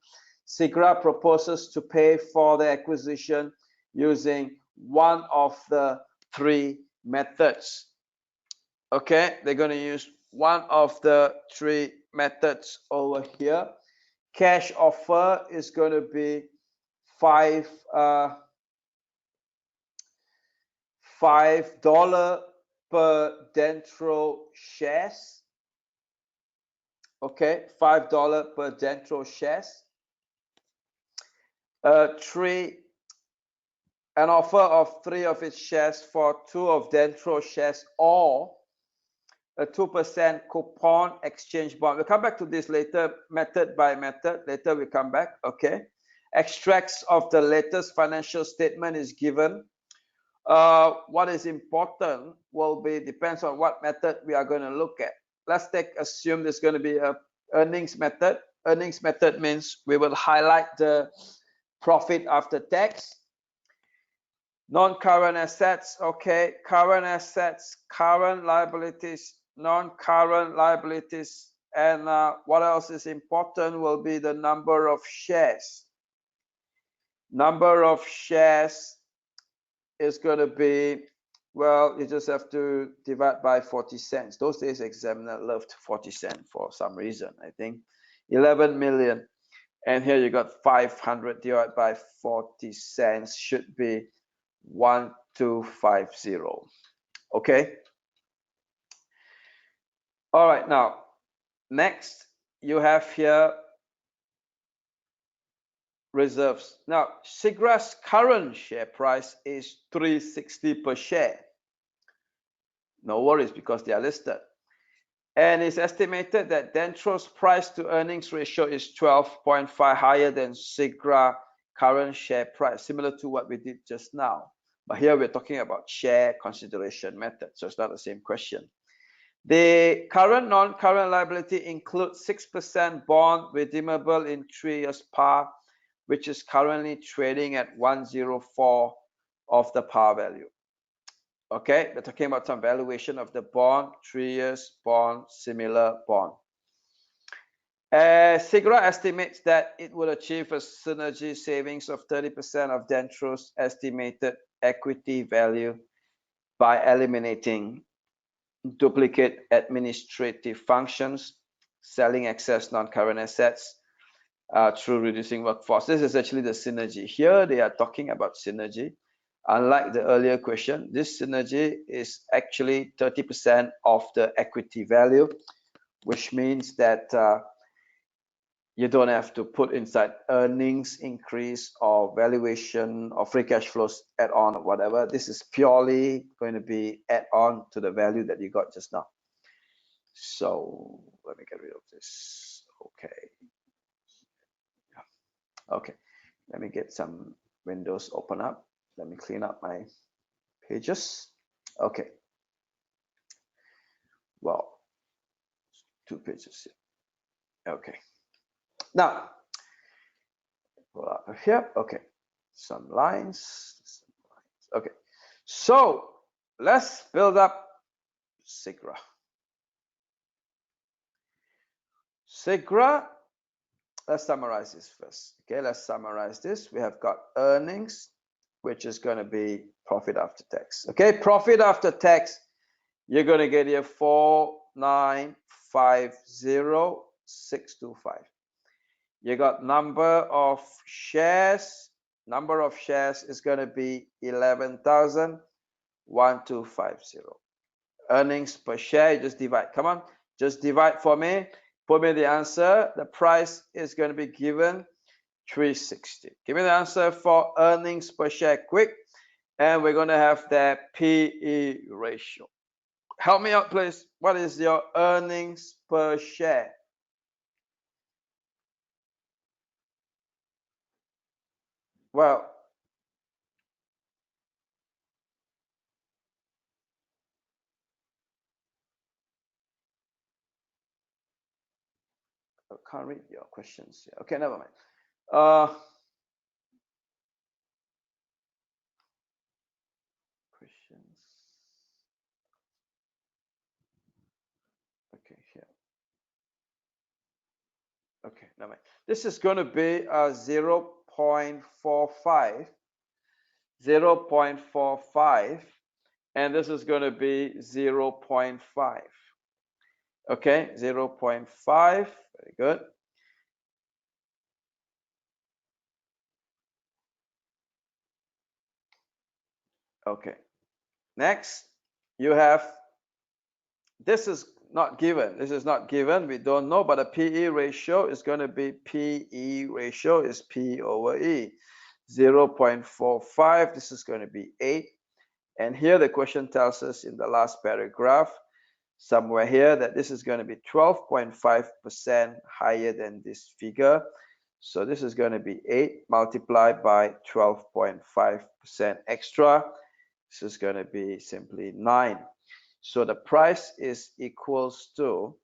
SIGRA proposes to pay for the acquisition using one of the 3 methods. Okay, they're going to use one of the 3 methods over here. Cash offer is going to be $5 per Dentro shares. Okay, $5 per Dentro shares. An offer of 3 of its shares for 2 of Dentro shares, or a 2% coupon exchange bond. We'll come back to this later, method by method. Later we come back. Okay. Extracts of the latest financial statement is given. What is important will be depends on what method we are going to look at. Let's assume there's going to be a earnings method. Earnings method means we will highlight the profit after tax. Non-current assets, okay, current assets, current liabilities, non-current liabilities, and what else is important will be the number of shares. Number of shares is going to be, well, you just have to divide by 40 cents. Those days examiner loved 40 cents for some reason, I think. 11 million. And here you got 500 divided by 40 cents should be 1250. Okay. All right. Now, next you have here reserves. Now, SIGRA's current share price is $3.60 per share. No worries because they are listed. And it's estimated that Dentro's price to earnings ratio is 12.5, higher than SIGRA current share price, similar to what we did just now. But here we're talking about share consideration method, so it's not the same question. The current non-current liability includes 6% bond redeemable in 3 years par, which is currently trading at 104 of the par value. Okay, we're talking about some valuation of the bond, 3 years bond, similar bond. SIGRA estimates that it will achieve a synergy savings of 30% of Dentro's estimated equity value by eliminating duplicate administrative functions, selling excess non-current assets through reducing workforce. This is actually the synergy. Here they are talking about synergy. Unlike the earlier question, this synergy is actually 30% of the equity value, which means that you don't have to put inside earnings increase or valuation or free cash flows add on or whatever. This is purely going to be add on to the value that you got just now. So let me get rid of this. Okay. Okay. Let me get some windows open up. Let me clean up my pages. Okay. Well, 2 pages here. Okay. Now, pull up here. Okay, some lines. Okay, so let's build up SIGRA. SIGRA, let's summarize this first. Okay, let's summarize this. We have got earnings, which is going to be profit after tax. Okay, profit after tax, you're going to get here 4,950,625. You got number of shares. Number of shares is going to be 11,1250. Earnings per share, you just divide. Come on, just divide for me. Put me the answer. The price is going to be given 360. Give me the answer for earnings per share quick. And we're going to have the PE ratio. Help me out, please. What is your earnings per share? Well, I can't read your questions here. Okay, never mind. Questions. Okay, here. Okay, never mind. This is going to be 0.45. 0.45, and this is going to be 0.5. Okay, 0.5. Very good. Okay, next you have, this is not given. This is not given. We don't know, but a PE ratio is going to be PE ratio is P over E. 0.45. This is going to be 8. And here the question tells us in the last paragraph, somewhere here, that this is going to be 12.5% higher than this figure. So this is going to be 8 multiplied by 12.5% extra. This is going to be simply 9. So the price is equals to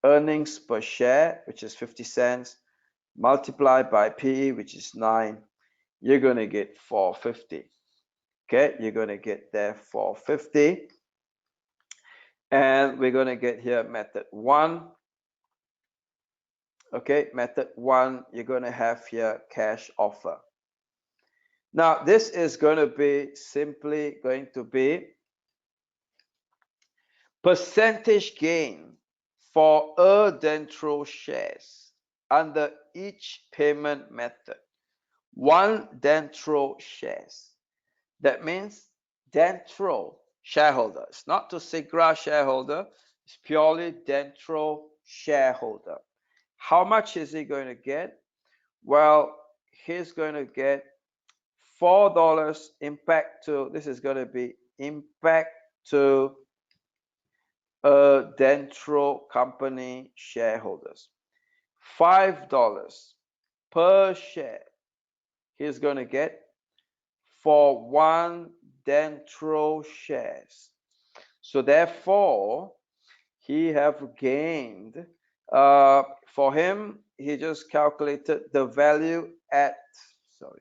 earnings per share, which is 50 cents, multiplied by PE, which is 9. You're going to get 450. Okay, you're going to get there 450. And we're going to get here method 1. Okay, method 1, you're going to have here cash offer. Now, this is going to be simply going to be percentage gain for Dentro shares under each payment method. 1 Dentro shares. That means Dentro shareholder. It's not to SIGRA shareholder. It's purely Dentro shareholder. How much is he going to get? Well, he's going to get $4 impact to, this is going to be impact to Dentro company shareholders. $5 per share he's going to get for 1 Dentro shares. So therefore, he have gained, for him, he just calculated the value at, sorry,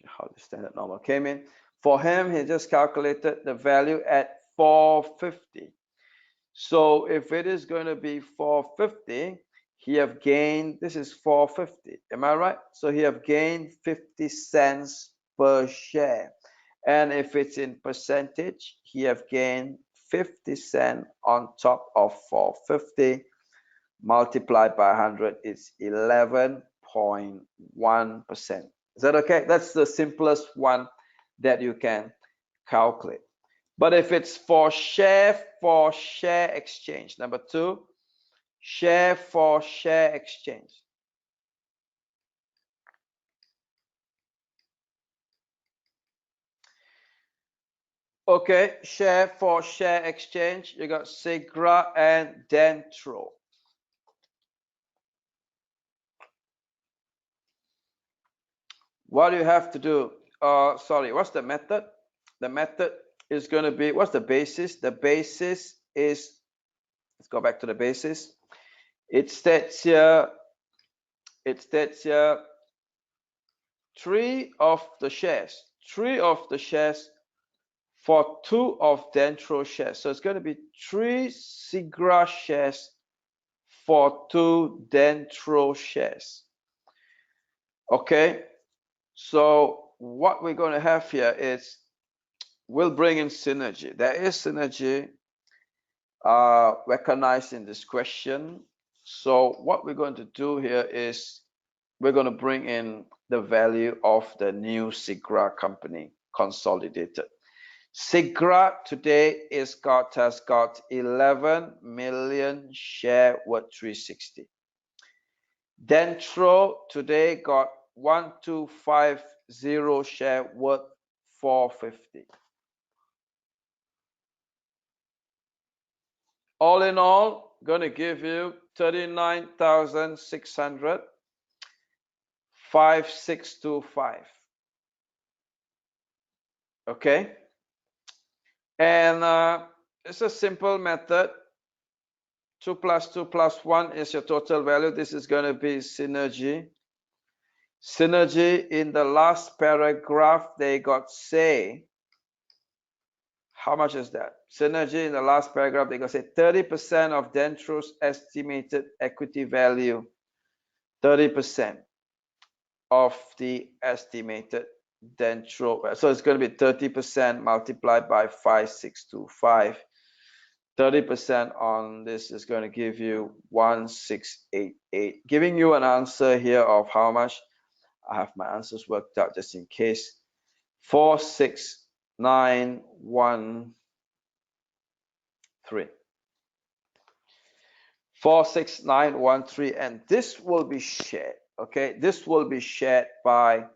how the standard normal came in. For him, he just calculated the value at 450. So if it is going to be 450, he have gained, this is 450, am I right? So he have gained 50 cents per share. And if it's in percentage, he have gained 50 cents on top of 450 multiplied by 100 is 11.1%. Is that okay? That's the simplest one that you can calculate. But if it's for share exchange, number 2, share for share exchange. Okay, share for share exchange, you got SIGRA and Dentro. What do you have to do? Sorry, what's the method? The method is going to be, what's the basis? The basis is, let's go back to the basis. It states here, 3 of the shares for 2 of Dentro shares. So it's going to be 3 SIGRA shares for 2 Dentro shares. Okay, so what we're going to have here is, we'll bring in synergy. There is synergy recognized in this question. So what we're going to do here is, we're going to bring in the value of the new SIGRA company consolidated. SIGRA today has got 11 million share worth 360. Dentro today got 1250 share worth 450. All in all, going to give you 39,600, 5625. Okay, and it's a simple method. 2 plus 2 plus 1 is your total value. This is going to be synergy. Synergy in the last paragraph, they got say, how much is that? Synergy in the last paragraph, they got say 30% of Dentro's estimated equity value. 30% of the estimated Dentro. So it's going to be 30% multiplied by 5625. 30% on this is going to give you 1688, giving you an answer here of how much. I have my answers worked out just in case. 46913. 46913, and this will be shared. Okay, this will be shared by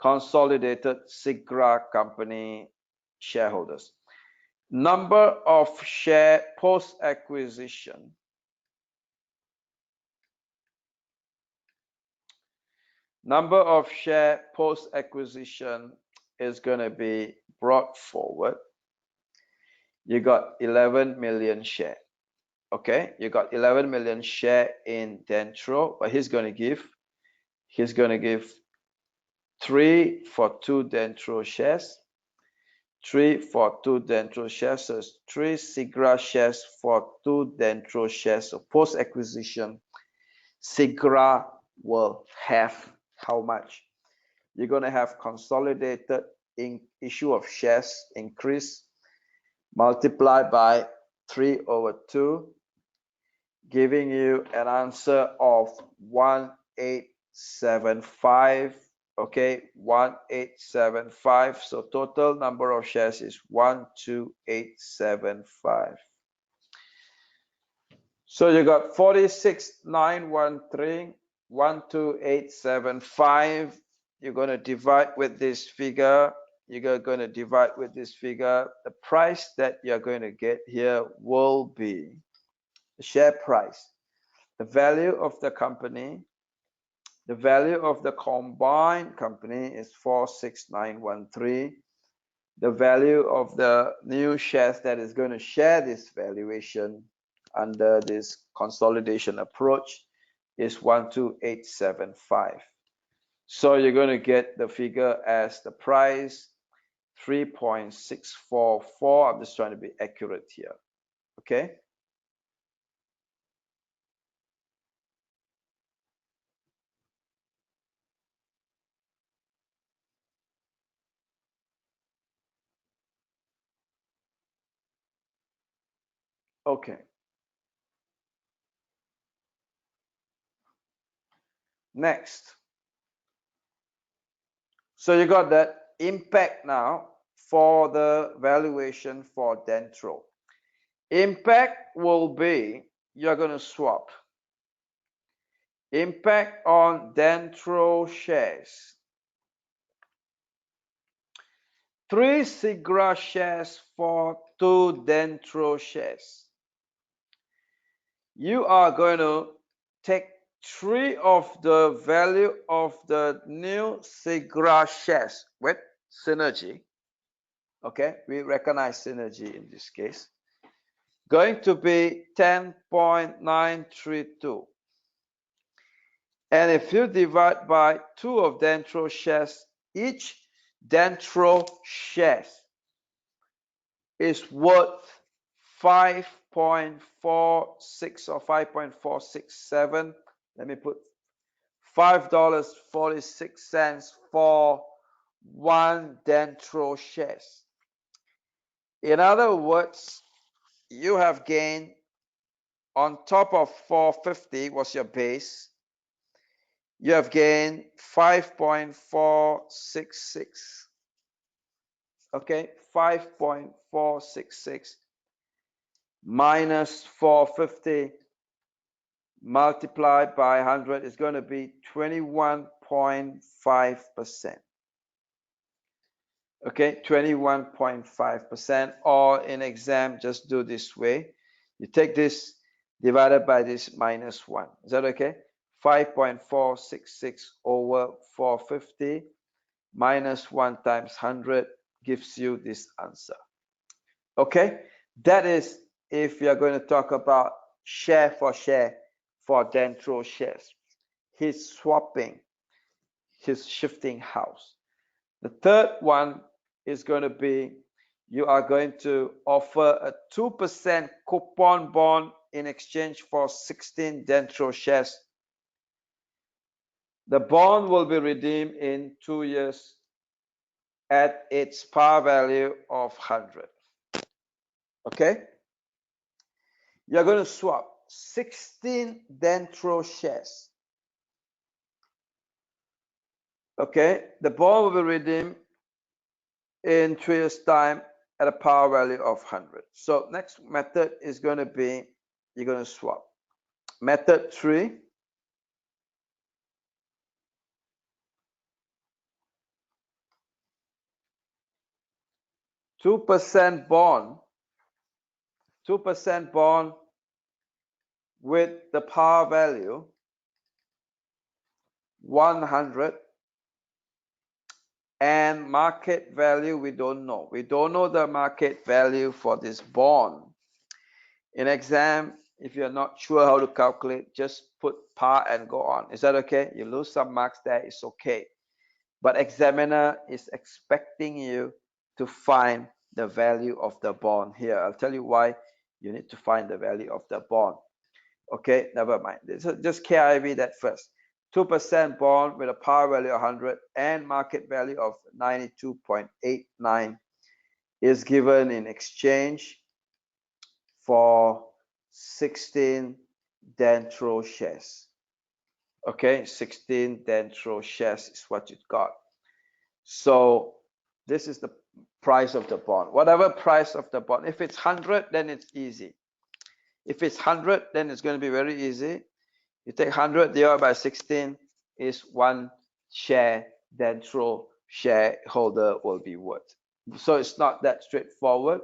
consolidated SIGRA company shareholders. Number of share post acquisition. Number of share post acquisition is going to be brought forward. You got 11 million share. Okay, you got 11 million share in Dentro, but he's going to give 3 for 2 Dentro shares. 3 for 2 Dentro shares, so it's 3 SIGRA shares for 2 Dentro shares. So post acquisition, SIGRA will have how much? You're going to have consolidated in issue of shares increase multiplied by 3/2, giving you an answer of 1875. Okay, 1875. So total number of shares is 12875. So you got 46913, 12875. You're going to divide with this figure. You're going to divide with this figure. The price that you're going to get here will be the share price. the value of the company, the value of the combined company is 46913. The value of the new shares that is going to share this valuation under this consolidation approach is 12875. So you're going to get the figure as the price 3.644. I'm just trying to be accurate here. Okay. Okay. Next. So you got that impact now for the valuation for Dentro. Impact will be, you're going to swap. Impact on Dentro shares. 3 SIGRA shares for 2 Dentro shares. You are going to take 3 of the value of the new SIGRA shares with synergy. Okay, we recognize synergy in this case. Going to be 10.932. And if you divide by 2 of Dentro shares, each Dentro shares is worth 5.46 or 5.467. Let me put $5.46 for 1 Dentro shares. In other words, you have gained on top of 450 was your base. You have gained 5.466. Okay, 5.466 minus 450 multiplied by 100 is going to be 21.5%. Okay, 21.5%, or in exam, just do this way. You take this divided by this minus 1. Is that okay? 5.466 over 450 minus 1 times 100 gives you this answer. Okay, that is if you're going to talk about share for Dentro shares. He's swapping, he's shifting house. The third one is going to be, you are going to offer a 2% coupon bond in exchange for 16 Dentro shares. The bond will be redeemed in 2 years at its par value of 100. Okay? You're going to swap 16 Dentro shares. Okay? The bond will be redeemed in 3 years' time at a par value of 100. So next method is going to be, you're going to swap. Method 3. $2 bond with the par value 100 and market value we don't know. We don't know the market value for this bond. In exam, if you're not sure how to calculate, just put par and go on. Is that okay? You lose some marks there, it's okay. But examiner is expecting you to find the value of the bond here. I'll tell you why you need to find the value of the bond. Okay, never mind. So just KIV that first. 2% bond with a par value of 100 and market value of 92.89 is given in exchange for 16 Dentro shares. Okay, 16 Dentro shares is what you got. So this is the price of the bond. Whatever price of the bond, if it's 100, then it's easy. If it's 100, then it's going to be very easy. You take 100 divided by 16 is 1 share Dentro shareholder will be worth. So it's not that straightforward.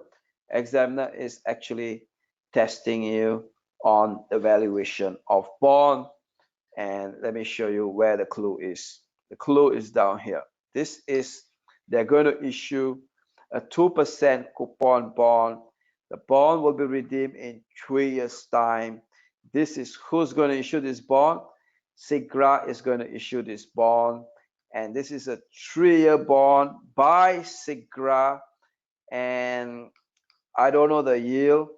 Examiner is actually testing you on the valuation of bond. And let me show you where the clue is. The clue is down here. This is, they're going to issue a 2% coupon bond. The bond will be redeemed in 3 years' time. This is who's going to issue this bond. ACCA is going to issue this bond. And this is a 3-year bond by ACCA. And I don't know the yield.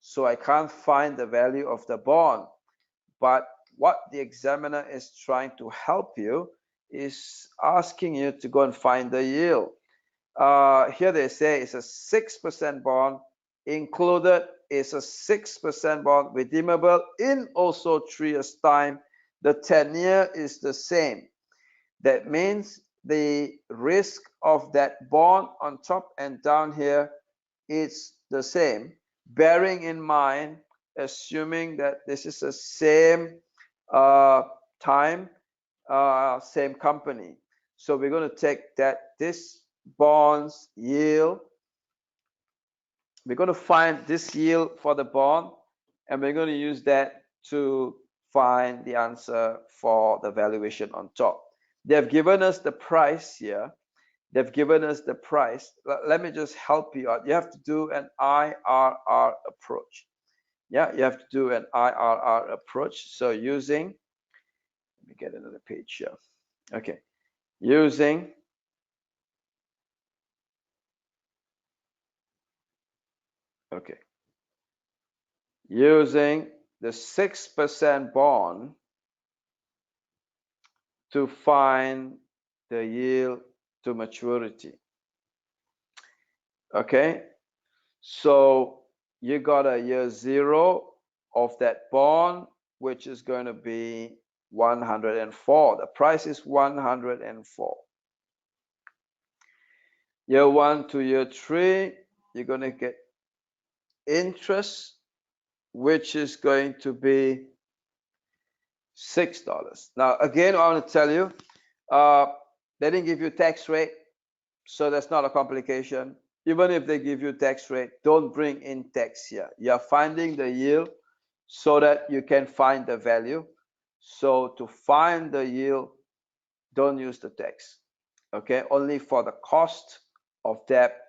So I can't find the value of the bond. But what the examiner is trying to help you is asking you to go and find the yield. Here they say it's a 6% bond. Included is a 6% bond, redeemable in also 3 years' time. The tenure is the same. That means the risk of that bond on top and down here is the same, bearing in mind, assuming that this is the same time, same company. So we're going to take that this bond's yield, we're going to find this yield for the bond, and we're going to use that to find the answer for the valuation on top. They've given us the price here. They've given us the price. Let me just help you out. You have to do an IRR approach. Yeah, you have to do an IRR approach. So using, let me get another page here. Okay, using the 6% bond to find the yield to maturity. Okay, so you got a year 0 of that bond, which is going to be 104. The price is 104. Year 1 to year 3, you're going to get interest, which is going to be $6. Now, again, I want to tell you, they didn't give you tax rate, so that's not a complication. Even if they give you tax rate, don't bring in tax here. You're finding the yield so that you can find the value. So to find the yield, don't use the tax. Okay, only for the cost of debt.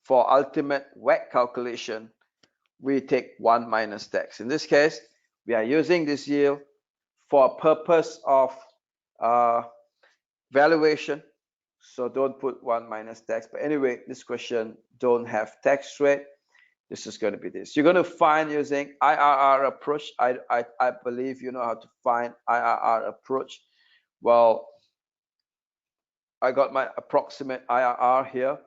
For ultimate WACC calculation, we take 1 minus tax. In this case, we are using this yield for a purpose of valuation. So don't put 1 minus tax. But anyway, this question don't have tax rate. This is going to be this. You're going to find using IRR approach. I believe you know how to find IRR approach. Well, I got my approximate IRR here,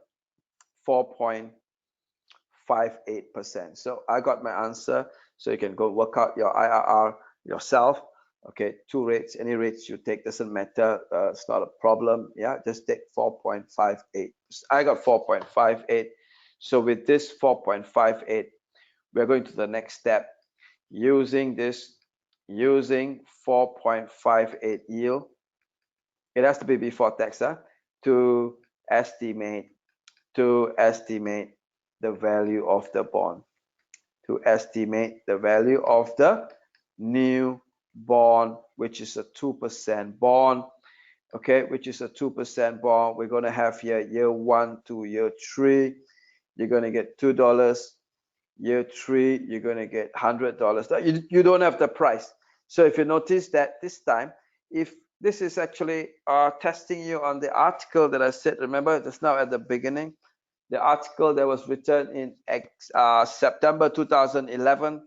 4.58%. So I got my answer. So you can go work out your IRR yourself. Okay, 2 rates, any rates you take doesn't matter. It's not a problem. Yeah, just take 4.58. I got 4.58. So with this 4.58, we're going to the next step. Using 4.58 yield. It has to be before tax, to estimate the value of the bond. To estimate the value of the new bond, which is a 2% bond. Okay, which is a 2% bond. We're going to have here year 1 to year 3. You're going to get $2. Year 3, you're going to get $100. You don't have the price. So if you notice that this time, if this is actually testing you on the article that I said, remember just now at the beginning, the article that was written in September 2011.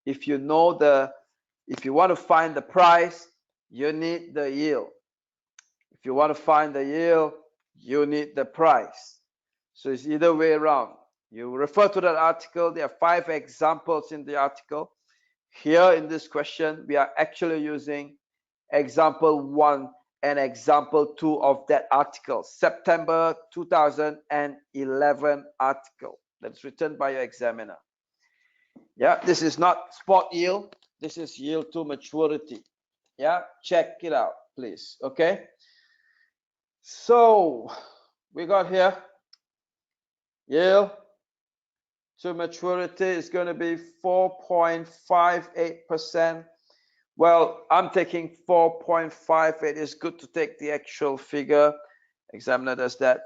If you know if you want to find the price, you need the yield. If you want to find the yield, you need the price. So it's either way around. You refer to that article. There are 5 examples in the article. Here in this question, we are actually using example 1 and example 2 of that article, September 2011 article that's written by your examiner. Yeah, this is not spot yield. This is yield to maturity. Yeah, check it out, please. Okay. So we got here yield to maturity is going to be 4.58%. Well, I'm taking 4.58. It's good to take the actual figure. Examiner does that.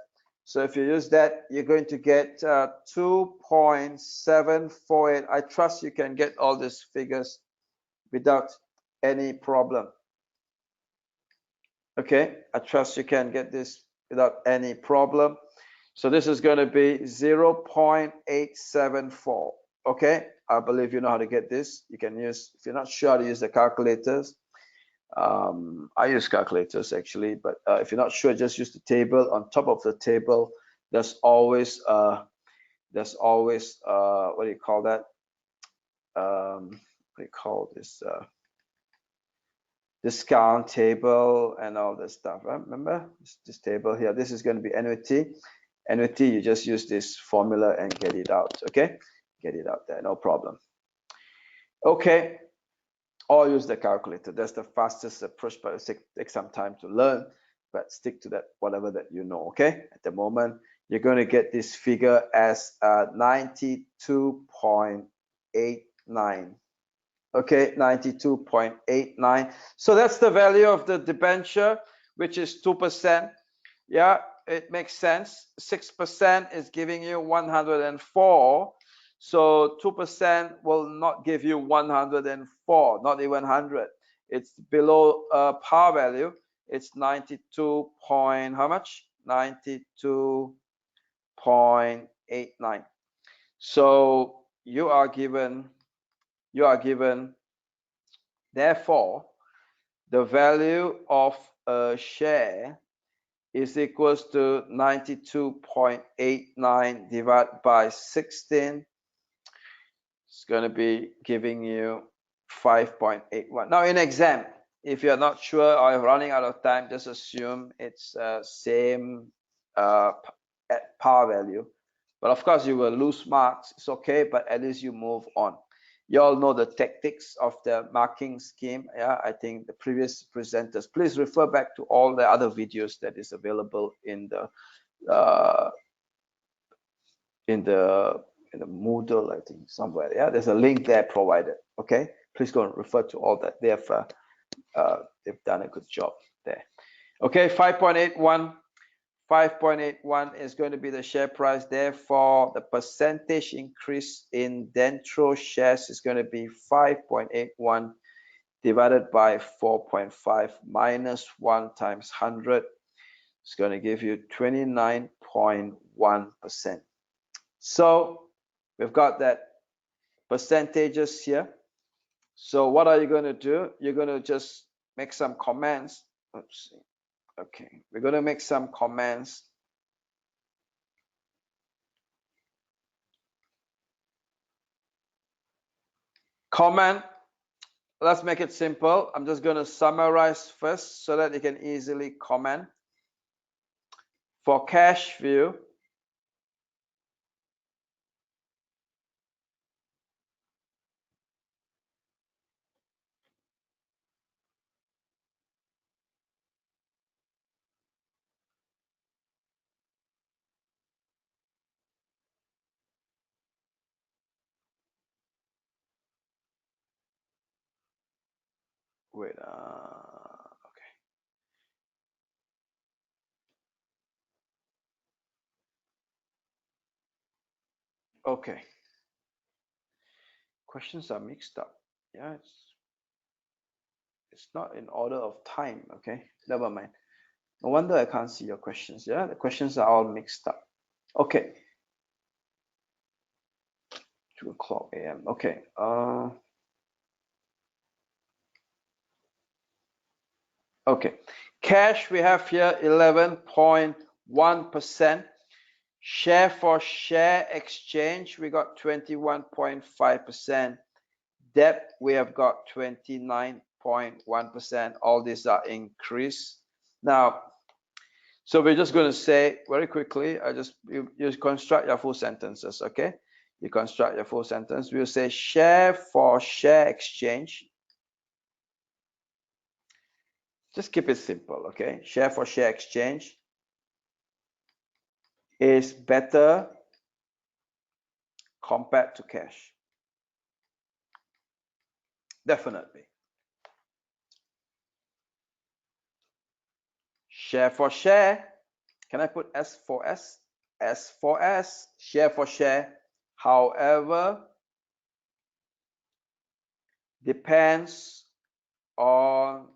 So if you use that, you're going to get 2.748. I trust you can get all these figures without any problem. Okay, I trust you can get this without any problem. So this is going to be 0.874. Okay, I believe you know how to get this. You can use, if you're not sure how to use the calculators, I use calculators actually, but if you're not sure, just use the table. On top of the table, there's always what do you call that? What do you call this? Discount table and all this stuff, right? Remember this table here? This is going to be annuity. Annuity, you just use this formula and get it out. Okay, get it out there, no problem. Okay, or use the calculator. That's the fastest approach, but it takes some time to learn. But stick to that, whatever that you know. Okay, at the moment you're going to get this figure as 92.89. Okay, 92.89. So that's the value of the debenture, which is 2%. Yeah, it makes sense. 6% is giving you 104. So 2% will not give you 104, not even 100. It's below par value. It's 92 point, how much? 92.89. So you are given, therefore, the value of a share is equals to 92.89 divided by 16. It's going to be giving you 5.81. Now in exam, if you're not sure or you're running out of time, just assume it's same at par value. But of course you will lose marks. It's okay, but at least you move on. You all know the tactics of the marking scheme. Yeah, I think the previous presenters, please refer back to all the other videos that is available in the Moodle, I think somewhere. Yeah, there's a link there provided. Okay, please go and refer to all that. They've done a good job there. Okay, 5.81. 5.81 is going to be the share price. Therefore, the percentage increase in Dentro shares is going to be 5.81 divided by 4.5 minus 1 times 100. It's going to give you 29.1%. So we've got that percentages here. So what are you going to do? You're going to just make some comments. Oops. Okay, we're going to make some comments. Comment, let's make it simple. I'm just going to summarize first so that you can easily comment. For cash view, wait, okay. Questions are mixed up. Yeah, it's not in order of time. Okay, never mind. No wonder I can't see your questions. Yeah, the questions are all mixed up. Okay. 2:00 a.m. Okay. Okay. Cash we have here 11.1%. Share for share exchange we got 21.5%. Debt we have got 29.1%. All these are increased. Now, so we're just going to say very quickly. You construct your full sentences. Okay. You construct your full sentence. We'll say share for share exchange. Just keep it simple, okay? Share for share exchange is better compared to cash. Definitely. Share for share. Can I put S for S? S for S, share for share. However, depends on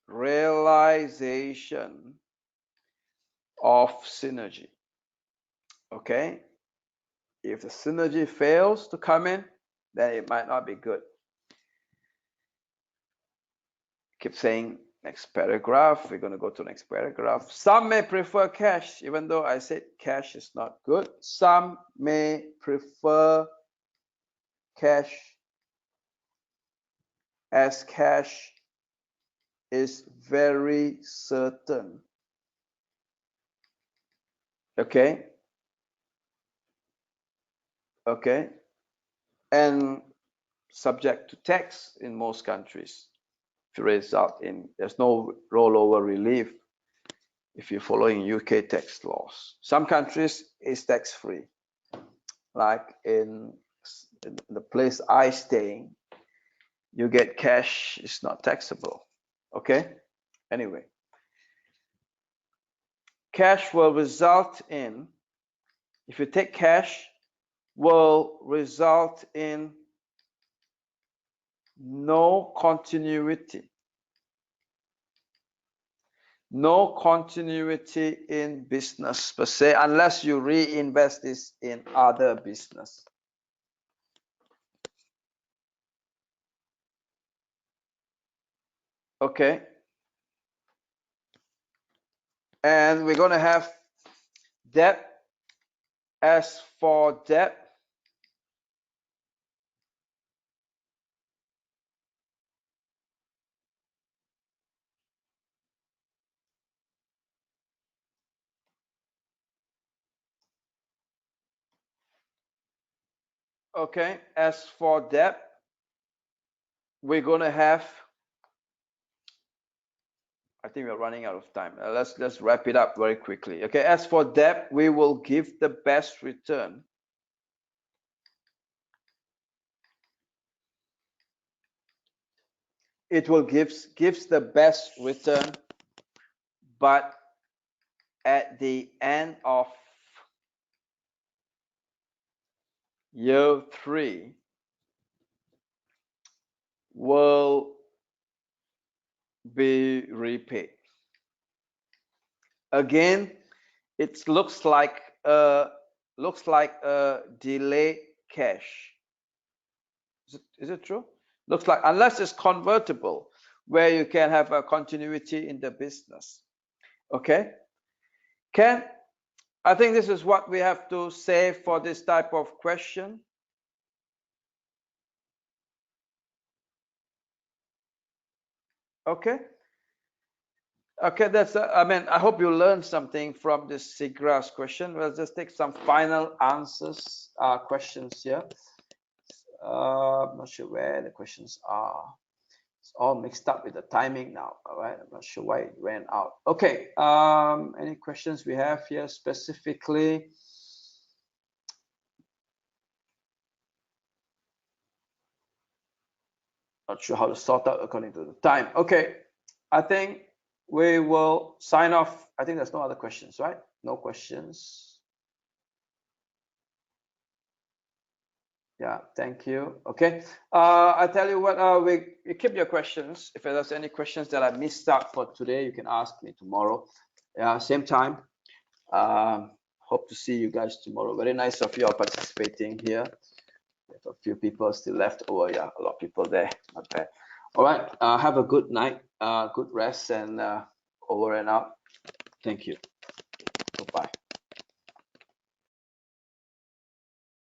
realization of synergy. Okay? If the synergy fails to come in, then it might not be good. Keep saying next paragraph. We're going to go to the next paragraph. Some may prefer cash, even though I said cash is not good. Some may prefer cash, as cash is very certain. Okay? Okay? And subject to tax in most countries. There's no rollover relief if you're following UK tax laws. Some countries is tax-free. Like in the place I stay, you get cash, it's not taxable. Okay? Anyway. Cash will result in, if you take cash, will result in no continuity. No continuity in business per se, unless you reinvest this in other business. Okay. And we're going to have debt. As for debt, okay, as for debt, we're going to have, I think we're running out of time. Let's wrap it up very quickly. Okay, as for debt, we will give the best return. It will gives the best return, but at the end of year 3 will be repaid. Again, it looks like a delayed cash. Is it true? Looks like, unless it's convertible, where you can have a continuity in the business. Okay? Ken, I think this is what we have to say for this type of question. Okay. Okay, that's I mean, I hope you learned something from this SIGGRAPH question. We'll just take some final answers, questions here. I'm not sure where the questions are. It's all mixed up with the timing now. All right, I'm not sure why it ran out. Okay, any questions we have here specifically? Not sure how to sort out according to the time. Okay, I think we will sign off. I think there's no other questions, right? No questions. Yeah, thank you. Okay, I tell you what, we keep your questions. If there's any questions that I missed out for today, you can ask me tomorrow. Same time. Hope to see you guys tomorrow. Very nice of you all participating here. We have a few people still left. Oh yeah, a lot of people there. Not bad. All right. Have a good night. Good rest, and over and out. Thank you.